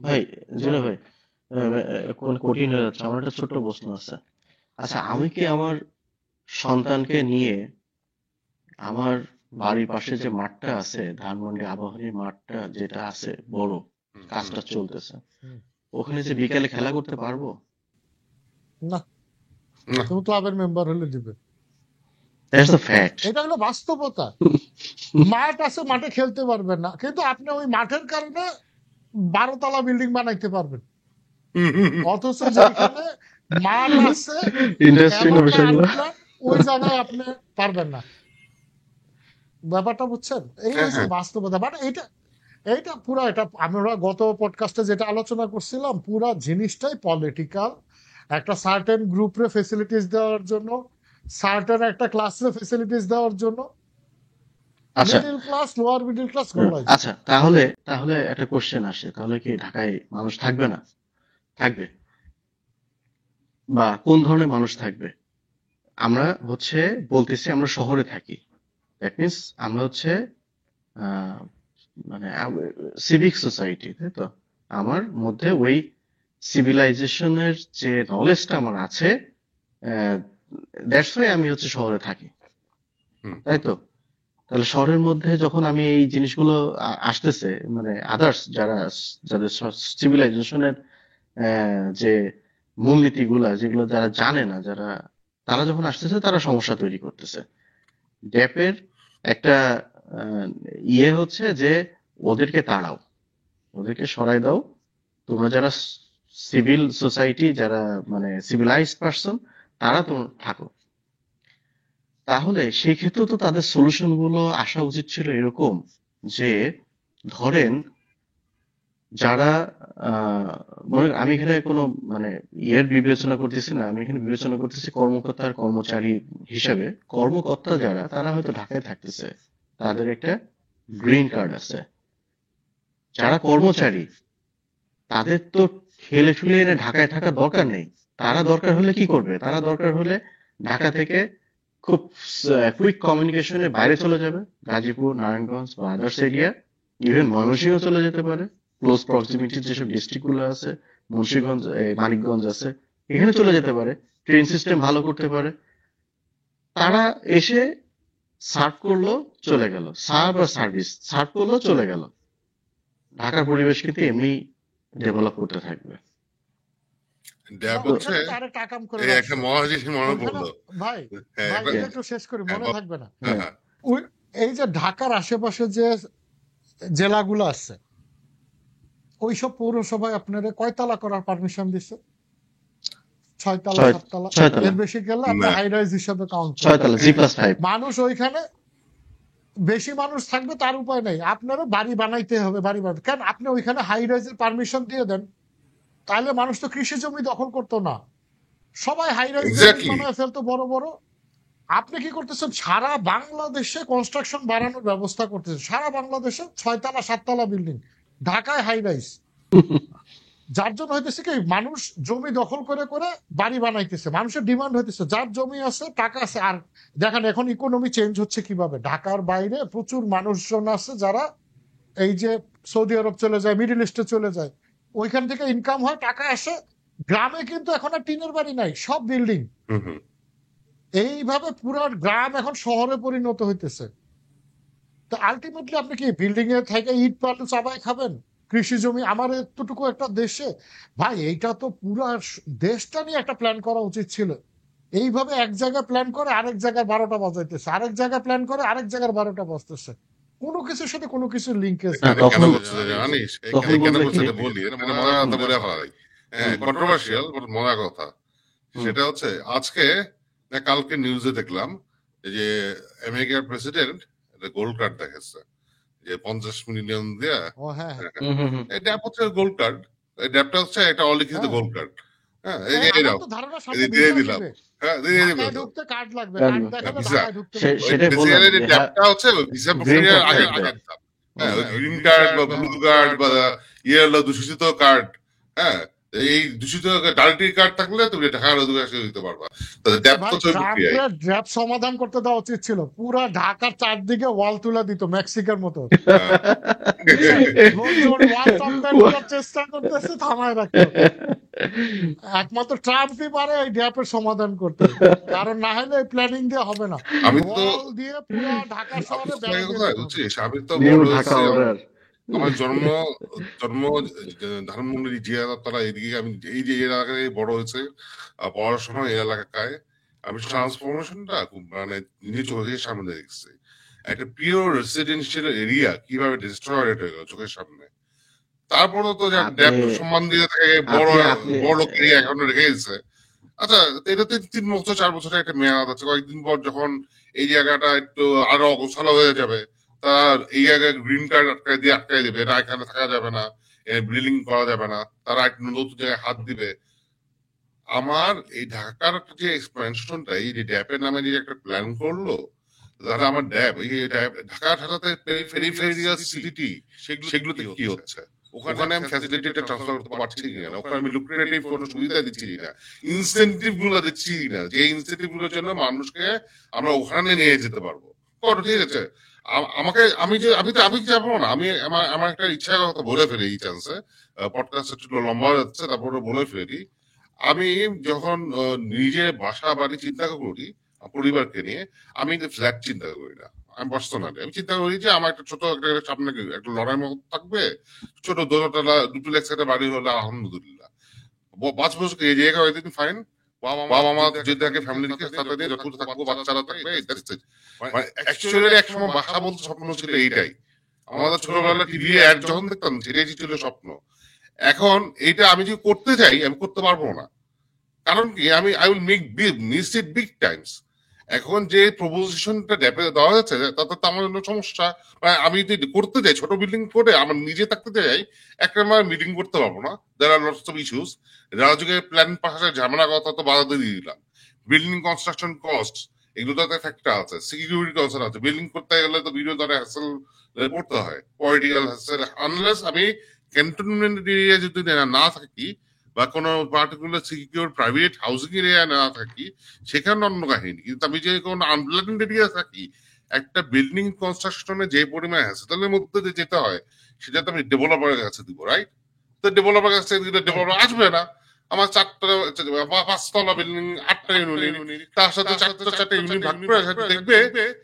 ভাই, জিনা ভাই, কোন কঠিন হয়ে যাচ্ছে, আমার একটা ছোট্ট প্রশ্ন আছে। আচ্ছা, আমি কি আমার সন্তানকে নিয়ে আমার বাড়ির পাশে যে মাঠটা আছে, ধানমন্ডি আবাহনীর মাঠটা যেটা আছে বড়, কাজটা চলতেছে, ওখানে যে বিকালে খেলা করতে পারবো? না, না। তুমি ক্লাবের মেম্বার হলে দিবে, দ্যাটস দ্য ফ্যাক্ট। এটা হলো বাস্তবতা। মাঠ আছে, মাঠে খেলতে পারবেন না, কিন্তু আপনি ওই মাঠের কারণে 12 তলা বিল্ডিং বানাইতে পারবেন। অথচ যেখানে মাঠ আছে ইন্ডাস্ট্রি না বিষয়গুলো। ওই জায়গায় আপনি পারবেন না। ব্যাপারটা বুঝছেন? এই হচ্ছে বাস্তবতা। বাট এইটা পুরো, এটা আমরা গত পডকাস্টে যেটা আলোচনা করছিলাম, পুরো জিনিসটাই পলিটিক্যাল। একটা সার্টেন গ্রুপরে ফেসিলিটিস দেওয়ার জন্য, সার্টেন একটা ক্লাসে ফেসিলিটিস দেওয়ার জন্য, আচ্ছা middle class lower middle class আচ্ছা, তাহলে একটা কোশ্চেন আসে, তাহলে কি ঢাকায় মানুষ থাকবে না? থাকবে, বা কোন ধরনের মানুষ থাকবে? আমরা বলতেছি আমরা শহরে থাকি, দ্যাট মিনস আমরা মানে সিভিক সোসাইটি, তাই তো? আমার মধ্যে ওই সিভিলাইজেশনের যে নলেজটা আমার আছে, দ্যাটস ওয়াই আমি হচ্ছে শহরে থাকি, হুম তাই তো? তাহলে শহরের মধ্যে যখন আমি এই জিনিসগুলো আসতেছে, মানে আদার্স যাদের সিভিলাইজেশনের যে মূলনীতিগুলা যেগুলো যারা জানে না, তারা যখন আসতেছে তারা সমস্যা তৈরি করতেছে। ড্যাপের একটা আহ, হচ্ছে যে ওদেরকে তাড়াও, ওদেরকে সরাই দাও। তোমরা যারা সিভিল সোসাইটি, যারা মানে সিভিলাইজড পার্সন, তারা তোমরা থাকো। তাহলে সেই ক্ষেত্রে তো তাদের সলিউশন গুলো আসা উচিত ছিল এরকম যে, ধরেন যারা আমি এখানে কোনো মানে বিবেচনা করতেছি না, আমি এখানে বিবেচনা করতেছি কর্মকর্তা আর কর্মচারী হিসাবে। কর্মকর্তা যারা, তারা হয়তো ঢাকায় থাকতেছে, তাদের একটা গ্রিন কার্ড আছে। যারা কর্মচারী, তাদের তো ঠেলে ঠুলে এনে ঢাকায় থাকার দরকার নেই। তারা দরকার হলে কি করবে? তারা দরকার হলে ঢাকা থেকে খুব কুইক কমিউনিকেশনে বাইরে চলে যাবে, গাজীপুর, নারায়ণগঞ্জ বা আদার্স এরিয়া, ইভেন ময়মনসিংহ চলে যেতে পারে। ক্লোজ প্রক্সিমিটি যেসব ডিস্ট্রিক্ট গুলো আছে, মুন্সিগঞ্জ, মানিকগঞ্জ আছে, এখানে চলে যেতে পারে। ট্রেন সিস্টেম ভালো করতে পারে। তারা এসে সার্ভ করলো, চলে গেল। সার্ভ করলো, চলে গেল। ঢাকার পরিবেশ কিন্তু এমনি ডেভেলপ করতে থাকবে। ড্যাব বা তো হচ্ছে ওইখানে তো আরেকটা কাম করে এই একটা রাখছে মহা জিনিস মনে ওইখানে। পড়লো। ভাই হ্যাঁ ভাই একটা এটা একটু শেষ করি, হ্যাঁ মনে থাকবে না। হ্যাঁ হ্যাঁ, হ্যাঁ ওই এই যে ঢাকার আশেপাশে যে জেলাগুলো আছে, ওইসব পৌরসভায় আপনারা কয়তলা করার পারমিশন দিচ্ছে? 6 তলা, 7 তলা? 6 তলা, এর বেশি গেলে আপনি না হাই রাইজ হিসাবে কাউন্ট 6 করবেন। তলা, G+5। মানুষ ওইখানে বেশি মানুষ থাকবে, তার উপায় নেই, আপনারও বাড়ি বানাইতে হবে। বাড়ি বানাতে কেন? আপনি ওইখানে হাই রাইজের পারমিশন দিয়ে দেন, তাহলে মানুষ তো কৃষি জমি দখল করতো না, সবাই হাই রাইজ বিল্ডিং এক্স্যাক্টলি বানায় ফেলতো বড় বড়। আপনি কি করতেছেন? সারা বাংলাদেশে কনস্ট্রাকশন বাড়ানোর ব্যবস্থা করতেছেন, সারা বাংলাদেশে 6 তলা 7 তলা বিল্ডিং, ঢাকায় হাই রাইজ। যার জন্য হইতেছে কি, মানুষ জমি দখল করে করে বাড়ি বানাইতেছে, মানুষের ডিমান্ড হইতেছে, যার জমি আছে, টাকা আছে। আর দেখেন এখন ইকোনমি চেঞ্জ হচ্ছে কিভাবে। ঢাকার বাইরে প্রচুর মানুষজন আছে যারা এই যে সৌদি আরব চলে যায়, মিডল ইস্টে চলে যায়, ওইখান থেকে ইনকাম হয়, টাকা আসে। গ্রামে কিন্তু এখন আর টিনের বাড়ি নাই, সব বিল্ডিং। হুম হুম এইভাবে পুরো গ্রাম এখন শহরে পরিণত হইতেছে। তো আলটিমেটলি আপনি কি বিল্ডিং এ থেকে ইট পাল্টু চাবাই খাবেন? কৃষি জমি আমার এতটুকু একটা দেশে, ভাই এইটা তো পুরো দেশটা নিয়ে একটা প্ল্যান করা উচিত ছিল। এইভাবে এক জায়গায় প্ল্যান করে আরেক জায়গায় 12টা বাজাইতেছে, আরেক জায়গায় প্ল্যান করে আরেক জায়গায় 12টা বাজতেছে, কোনো কিছুর সাথে কোনো কিছুর লিঙ্কেজ না, নেই। এটা কেন তখন করছে জানিস? তখন এই কেন বলবে করছে কি? এটা বলি, এটা মানে মজার কথা বলে ফেলাই। হ্যাঁ কন্ট্রোভার্সিয়াল বাট মজার কথা। হুম, সেটা হচ্ছে আজকে না কালকে নিউজে দেখলাম যে আমেরিকার প্রেসিডেন্ট একটা গোল্ড কার্ড দেখাচ্ছে যে 50 মিলিয়ন দিয়া। ও হ্যাঁ হ্যাঁ হুম, হুম, হুম। এই ড্যাপ হচ্ছে গোল্ড কার্ড। এই ড্যাপটা হচ্ছে একটা অলিখিত হ্যাঁ। Gold card. হ্যাঁ এই যে আমার এরাও তো ধারণা এই সামনে যে দিয়ে ভিসা দিলাম। দিবে, হ্যাঁ দিয়ে দিবে ঢাকায় তো ঢুকতে কার্ড লাগবে, কারণ কার্ড দেখালে ভিসা ঢাকায় ঢুকতে সে- পারবে। সেটাই বললাম বেসিক্যালি যে যে ড্যাপটা হচ্ছে ভিসা গ্রিন প্রক্রিয়ার কার্ড আগে টাইপের। আগে ধাপ। হ্যাঁ গ্রিন কার্ড বা ব্লু কার্ড বা ইয়েলো দূষিত কার্ড। হ্যাঁ এই দূষিত ডার্টি কার্ড থাকলে তুমি ঢাকার অধিবাসী হইতে পারবা। তাহলে ড্যাপ তো ভাই ওই প্রক্রিয়ায়। ট্রাম্পের ড্র্যাপ সমাধান করতে দেওয়া উচিত ছিল, পুরা ঢাকার চারদিকে ওয়াল তুলে দিত মেক্সিকোর মতো। হ্যাঁ। লোকজন ওয়াল টপকান করার চেষ্টা করতেছে, থামায় রাখতে হবে। একমাত্র ট্রাম্পই পারে এই ড্র্যাপের সমাধান করতে, কারণ না হলে এই প্ল্যানিং দিয়ে হবে না। আমি তো ওয়াল দিয়ে পুরা ঢাকা শহরে বেড়া দিয়ে কোথায় দিতে হবে। বুঝছিস আমি তো নিউ বড় ঢাকা হয়েছি অর্ডার। আমার জন্ম জন্ম ধানমন্ডি জিয়া তারা এদিকে আমি এই যে এলাকায় বড় হয়েছে পড়াশোনা এই এলাকায় আমি ট্রান্সফরমেশনটা খুব মানে নিজে চোখের সামনে দেখছি একটা পিওর রেসিডেন্সিয়াল এরিয়া কিভাবে ডিস্ট্রয়েড হয়ে গেল চোখের সামনে তারপরে তো আপনি ড্যাপ সম্মান দিয়ে থাকে বড় আপনি আপনি বড় লোক এরিয়া এখনো রেখে গেছে আচ্ছা এটা 3 বছর 4 বছরের একটা মেয়াদ আছে কয়েকদিন পর যখন এই জায়গাটা একটু আরো অগোছালো হয়ে যাবে তার এই জায়গায় গ্রিন কার্ড আটকায় দিবে এটা এখানে থাকা যাবে না বিল্ডিং করা যাবে না তারা একটা নতুন জায়গায় হাত দিবে আমার এই ঢাকার যে এক্সপেনশনটা এই যে ড্যাপের নামে যে একটা প্ল্যান করলো তাহলে আমার ড্যাপ এই ঢাকা ঢাকাতে পেরিফেরিয়াল সিটি সেগুলোতে কি হচ্ছে ওখানে আমি ফ্যাসিলিটিটা ট্রান্সফার করতে পারছি কিনা ওখানে আমি লুক্রেটিভ কোনো সুবিধা দিচ্ছি কিনা ইনসেন্টিভ গুলো দিচ্ছি কিনা যে ইনসেন্টিভ গুলোর জন্য মানুষকে আমরা ওখানে নিয়ে যেতে পারবো করো, ঠিক আছে। আমাকে আমি যাবো না, আমি আমার একটা ইচ্ছার কথা বলে ফেলি এই চান্সে, পডকাস্ট একটু লম্বা হয়ে যাচ্ছে, তারপরে বলে ফেলি। আমি যখন নিজে বাসা বাড়ি চিন্তা করি পরিবারকে নিয়ে, আমি ফ্ল্যাট চিন্তা করি না। আমি পার্সোনালি আমি চিন্তা করি যে আমার একটা ছোট একটা সামনে একটা লড়াই মতো থাকবে, ছোট দোতলা ডুপ্লেক্স একটা বাড়ি হলে আলহামদুলিল্লাহ 5 বছর এই জায়গায় হয়তো ফাইন, বাবা মা যদি থাকে ফ্যামিলি থেকে সাথে দিয়ে যতটুকু থাকবো, বাচ্চারা থাকবে, that's it। মানে অ্যাকচুয়ালি এক সময় বাসা বলতে স্বপ্ন ছিল এইটাই। আমাদের ছোটবেলা টিভি অ্যাড যখন দেখতাম সেটাই ছিল স্বপ্ন। এখন এইটা আমি যদি করতে চাই আমি করতে পারবো না, কারণ কি আমি I will miss it big Times. এখন যে প্রপোজিশনটা দেওয়া যাচ্ছে তাতে তো আমার জন্য সমস্যা। আমি যদি করতে চাই ছোট বিল্ডিং করে আমার নিজে থাকতে চাই, একটা মিটিং করতে পারবো না, there are lots of issues. রাজুকে প্ল্যান পাশে ঝামেলা কথা তো বাধা দিয়ে দিলাম। বিল্ডিং কনস্ট্রাকশন কস্ট এগুলোতে ফ্যাক্টর আছে, সিকিউরিটি কনসার্ন আছে। বিল্ডিং করতে গেলে তো বিভিন্ন ধরনের হ্যাসেল পড়তে হয়, পলিটিক্যাল হ্যাসেল। আনলেস আমি ক্যান্টনমেন্ট এরিয়া যদি না থাকি বা কোনো particular secure private housing area না থাকি, সেখানে অন্য কাহিনী। কিন্তু আমি যে কোনো আনপ্ল্যান্ড এরিয়া থাকি, একটা বিল্ডিং কনস্ট্রাকশনে যে পরিমাণ হ্যাসেলের মধ্যে দিয়ে যেতে হয় সেটা তো আমি ডেভেলপারের কাছে দিব, রাইট? তো ডেভেলপারের কাছে দিলে ডেভেলপার আসবে না। আমার 5তলা বিল্ডিং 8টা ইউনিট, তার সাথে 4টা ইউনিট ভাগ করে সাথে দেখবে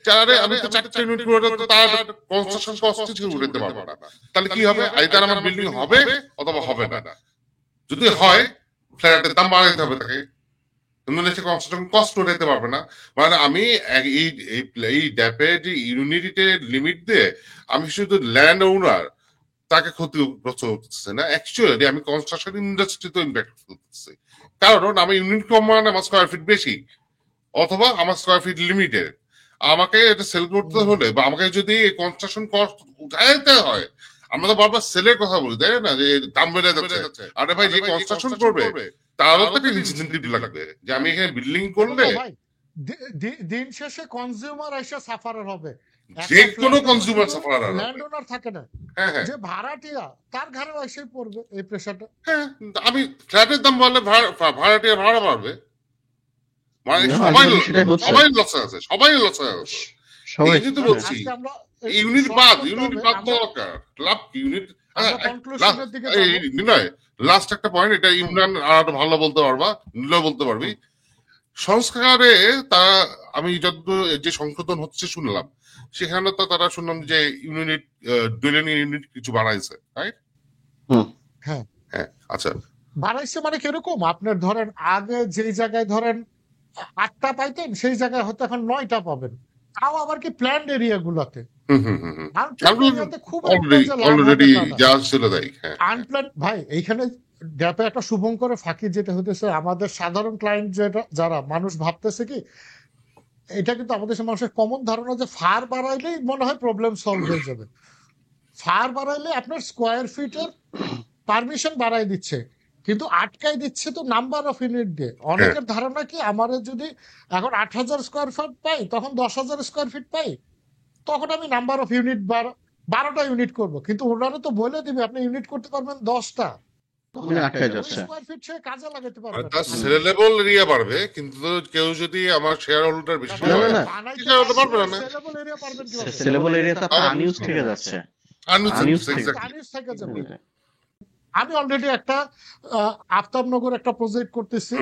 চারে আমি তো 4টা ইউনিট করে তো তার কনস্ট্রাকশন কস্ট কিছু উঠাতে পারবো না। তাহলে কি হবে? আইদার আমার বিল্ডিং হবে অথবা হবে না। যদি হয় ফ্ল্যাটের দাম বাড়াইতে হবে তাকে, কনস্ট্রাকশন কস্ট উঠাইতে পারবে না। মানে আমি এই ড্যাপের যে ইউনিটের লিমিট দিয়ে আমি শুধু ল্যান্ড ওনার তাকে ক্ষতিগ্রস্ত হচ্ছে না, অ্যাকচুয়ালি আমি কনস্ট্রাকশন ইন্ডাস্ট্রিতে ইম্প্যাক্ট করতেছি। কারণ আমি ইউনিট কম মানে আমার স্কোয়ার ফিট বেশি, অথবা আমার স্কোয়ার ফিট লিমিটেড। আমাকে এটা সেল করতে হলে বা আমাকে যদি কনস্ট্রাকশন কস্ট উঠাইতে হয়, আমরা তো বারবার সেলের কথা বলি, তাই না, যে দাম বেড়ে যাচ্ছে। আরে ভাই, যে কনস্ট্রাকশন করবে তারও তো একটা ইনসেনটিভ লাগবে যে আমি এখানে বিল্ডিং করলে। ভাই দিন শেষে কনজিউমার এসে সাফারার হবে, যে কোনো কনজিউমার সাফারার হবে, ল্যান্ড ওনার থাকে না, যে ভাড়াটিয়া তার ঘরে এসে পড়বে এই প্রেসারটা। হ্যাঁ, আমি ফ্ল্যাটের দাম বললে ভাড়াটিয়া ভাড়া বাড়বে, মানে সবাই লসে আছে, সবাই লসে আছে। এই জন্য বলছি ইউনিট বাদ দরকার, লাভ ইউনিট। লাস্ট একটা পয়েন্ট, এটা ইমরান আর ভালো বলতে পারবা, নীল বলতে পারবি। সংস্কারে তা আমি যত যে সংশোধন হচ্ছে শুনলাম, সেখানে তো তারা শুনলাম যে ডুয়েলিং ইউনিট কিছু বাড়াইছে, রাইট? হ্যাঁ হ্যাঁ, আচ্ছা। বাড়াইছে মানে কিরকম? আপনার ধরেন আগে যেই জায়গায় ধরেন 8টা পাইতেন সেই জায়গায় হয়তো এখন 9টা পাবেন, তাও আবার কি প্ল্যান্ড এরিয়া গুলাতে। ভাই এইখানে ড্যাপে একটা শুভঙ্করের ফাঁকি যেটা হতেছে, আমাদের সাধারণ ক্লায়েন্ট যেটা যারা মানুষ ভাবতেছে কি, এটা কিন্তু আমাদের মানুষের কমন ধারণা যে ফার বাড়াইলেই মনে হয় প্রবলেম সলভ হয়ে যাবে। ফার বাড়াইলে আপনার স্কোয়ার ফিটের পারমিশন বাড়াই দিচ্ছে, কিন্তু আটকাই দিচ্ছে তো নাম্বার অফ ইউনিট দিয়ে। অনেকের ধারণা কি, আমার যদি এখন 8,000 স্কোয়ার ফিট পাই, তখন 10,000 স্কোয়ার ফিট পাই, তখন আমি নাম্বার অফ ইউনিট 12টা ইউনিট করবো। কিন্তু ওনারা তো বলে দিবে আপনি ইউনিট করতে পারবেন 10টা, স্কোয়ার ফিট সে কাজে লাগাতে পারবে। তার সেলেবল এরিয়া বাড়বে, কিন্তু কেউ যদি আমার শেয়ার হোল্ডার বেশি হয় পারবে না। সেলেবল এরিয়া তো আনইউজ থেকে যাচ্ছে, আনইউজ থেকে যাবে। আমি অলরেডি একটা আফতাবনগর একটা প্রজেক্ট করতেছি,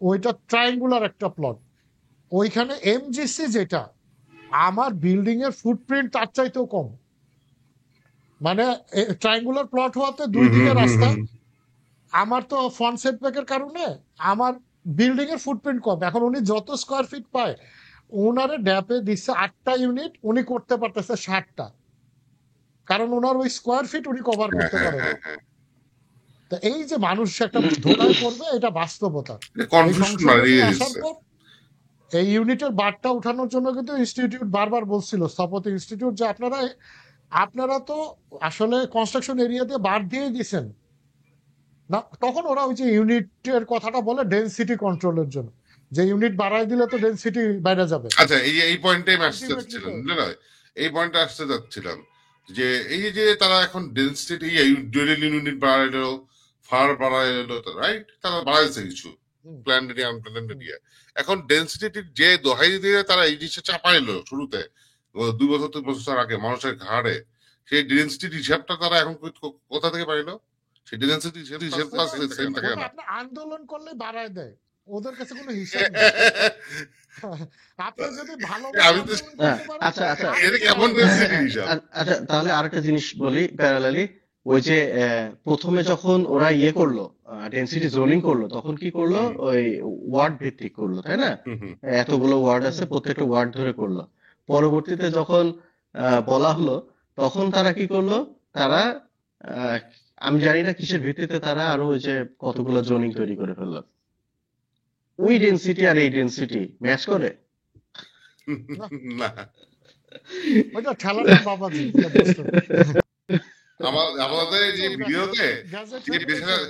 ওইটা ট্রায়াঙ্গুলার একটা প্লট। ওইখানে এমজিসি যেটা আমার বিল্ডিং এর ফুটপ্রিন্ট তার চাইতেও কম, মানে ট্রায়াঙ্গুলার প্লট হওয়াতে 2 দিকে রাস্তা। আমার তো ফ্রন্ট সেটব্যাকের কারণে আমার বিল্ডিং এর ফুটপ্রিন্ট কম। এখন উনি যত স্কোয়ার ফিট পায়, ওনারে ড্যাপে দিচ্ছে 8টা ইউনিট, উনি করতে পারতেছে 60টা, কারণ ওনার ওই স্কোয়ার ফিট উনি কভার করতে পারে না। তো এই যে মানুষ একটা ধোকায় পড়বে, এটা বাস্তবতা। এই ইউনিটের বারটা উঠানোর জন্য কিন্তু ইনস্টিটিউট বারবার বলছিল, স্থপতি ইনস্টিটিউট, যে আপনারা তো আসলে কনস্ট্রাকশন এরিয়াতে বার দিয়ে দিয়েছেন না। তখন ওরা ওই যে ইউনিটের কথাটা বলে ডেনসিটি কন্ট্রোলের জন্য, যে ইউনিট বাড়াই দিলে তো ডেনসিটি বাইরে যাবে। আচ্ছা, এই পয়েন্টটাই আসতে যাচ্ছিলাম, এই পয়েন্টটা আসতে যাচ্ছিলাম যে এই যে তারা এখন ডেনসিটি ডুয়েল ইউনিট বাড়াইলো, ফার বাড়াইলো, রাইট? তারা বাড়াইছে কিছু প্ল্যান্ড এরিয়া, আনপ্ল্যান্ড এরিয়া। এখন ডেনসিটির যে দোহাই দিয়ে তারা এই জিনিসটা চাপাইলো শুরুতে, 2 বছর 3 বছর আগে মানুষের ঘাড়ে, সেই ডেন্সিটির হিসাবটা তারা এখন কোথা থেকে পাইলো? সেই ডেন্সিটি হিসাব তো আসলে সেম থাকে ওটা না। আপনি আন্দোলন করলে বাড়ায় দেয়, ওদের কাছে কোনো হিসাব নেই। আপনি যদি ভালোভাবে আমি তো আন্দোলন করতে পারেন, আচ্ছা আচ্ছা এটা কেমন ডেন্সিটি হিসাব? আচ্ছা, তাহলে আরেকটা জিনিস বলি প্যারালালি। ওই যে প্রথমে যখন ওরা ইয়ে করলো, ডেনসিটি জোনিং করলো, তখন কি করলো? হুম। ওই ওয়ার্ড ভিত্তিক করলো, তাই না? হুম, হুম। এতগুলো ওয়ার্ড আছে, প্রত্যেকটা ওয়ার্ড ধরে করলো। পরবর্তীতে যখন বলা হলো, তখন তারা কি করলো? তারা আহ, আমি জানি না কিসের ভিত্তিতে তারা আরো ওই যে কতগুলো জোনিং তৈরি করে ফেললো। ওই ডেনসিটি আর এই ডেনসিটি ম্যাচ করে? না, ওইটা ঠেলানোর বাবাজি, এটা বুঝতে হবে। আমাদের যে ভিডিওতে গ্যাজেট যে বেশিরভাগ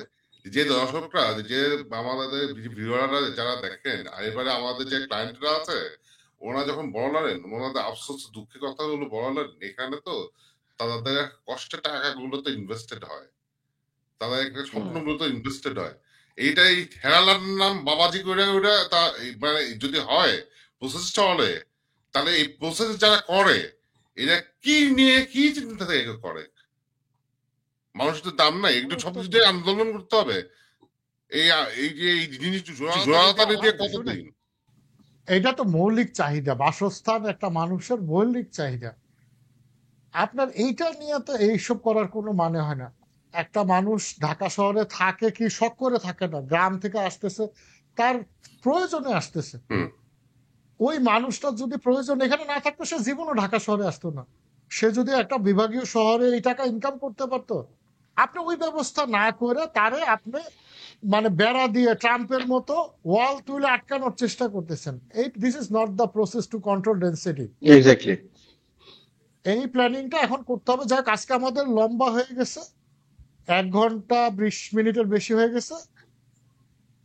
যে দর্শকরা, যে আমাদের ভিউয়াররা যারা দেখেন, আর এবারে আমাদের যে ক্লায়েন্টরা আছে, ওরা যখন বলালেন, ওনাদের আফসোস দুঃখের কথাগুলো বলালেন, এখানে তো তাদের কষ্টের টাকাগুলো তো ইনভেস্টেড হয়, তাদের একটা স্বপ্নগুলো তো ইনভেস্টেড হয়। এইটাই হেরালার নাম বাবাজি করে ওটা তা মানে যদি হয় প্রসেস চলে, তাহলে এই প্রসেস যারা করে এরা কি নিয়ে কি চিন্তা থেকে করে? মানুষের তো দাম নাই, একটু সবকিছু আন্দোলন করতে হবে। এই যে এই জিনিস জোড়াতালি দিয়ে কতদিন? এটা তো মৌলিক চাহিদা, বাসস্থান একটা মানুষের মৌলিক চাহিদা। আপনার এইটা নিয়ে তো এইসব করার কোনো মানে হয় না। একটা মানুষ ঢাকা শহরে থাকে কি শখ করে থাকে না, গ্রাম থেকে আসতেছে, তার প্রয়োজনে আসতেছে। হুম। ওই মানুষটা যদি প্রয়োজন এখানে না থাকতো, সে জীবনও ঢাকা শহরে আসতো না। সে যদি একটা বিভাগীয় শহরে এই টাকা ইনকাম করতে পারতো, আপনি ওই ব্যবস্থা না করে তারে আপনি মানে বেড়া দিয়ে ট্রাম্পের মতো ওয়াল তুলে আটকানোর চেষ্টা করতেছেন। This is not the process to control density. Exactly. এই প্ল্যানিংটা এখন করতে হবে। যাক, আজকে আমাদের লম্বা হয়ে গেছে, 1 ঘন্টা 20 মিনিটের বেশি হয়ে গেছে।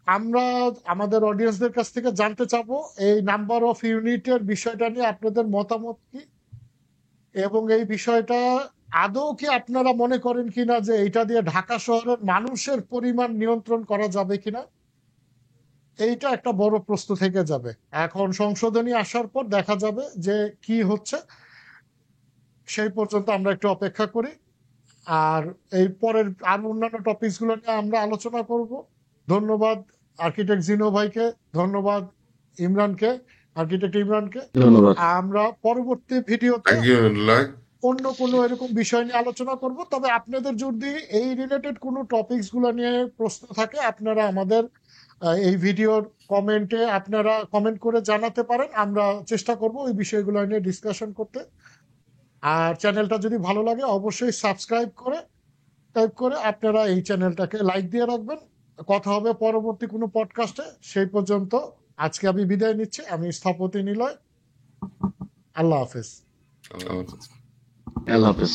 আমরা আমাদের অডিয়েন্সদের কাছ থেকে জানতে চাবো এই নাম্বার অফ ইউনিটের বিষয়টা নিয়ে আপনাদের মতামত কি, এবং এই বিষয়টা আদৌ কি আপনারা মনে করেন কিনা যে এটা দিয়ে ঢাকা শহরের মানুষের পরিমাণ নিয়ন্ত্রণ করা যাবে কিনা। এইটা একটা বড় প্রশ্ন থেকে যাবে। এখন সংশোধনী আসার পর দেখা যাবে যে কি হচ্ছে। সেই পর্যন্ত আমরা একটু অপেক্ষা করি। আর এই পরের আর অন্যান্য টপিকস গুলো নিয়ে আমরা আলোচনা করব। ধন্যবাদ আর্কিটেক্ট জিনো ভাইকে, ধন্যবাদ ইমরানকে, আর্কিটেক্ট ইমরানকে। ধন্যবাদ। আমরা পরবর্তী ভিডিওতে থ্যাংক ইউ। অন্য কোনো এরকম বিষয় নিয়ে আলোচনা করব। তবে আপনাদের যদি এই রিলেটেড কোনো টপিকস গুলো নিয়ে প্রশ্ন থাকে, আপনারা আমাদের এই ভিডিওর কমেন্টে আপনারা কমেন্ট করে জানাতে পারেন। আমরা চেষ্টা করব ওই বিষয়গুলো নিয়ে ডিসকাশন করতে। আর চ্যানেলটা যদি ভালো লাগে অবশ্যই সাবস্ক্রাইব করে আপনারা এই চ্যানেলটাকে লাইক দিয়ে রাখবেন। কথা হবে পরবর্তী কোনো পডকাস্টে। সেই পর্যন্ত আজকে আমি বিদায় নিচ্ছি। আমি স্থপতি নিলয়। আল্লাহ হাফেজ। আল্লাহ হাফেজ।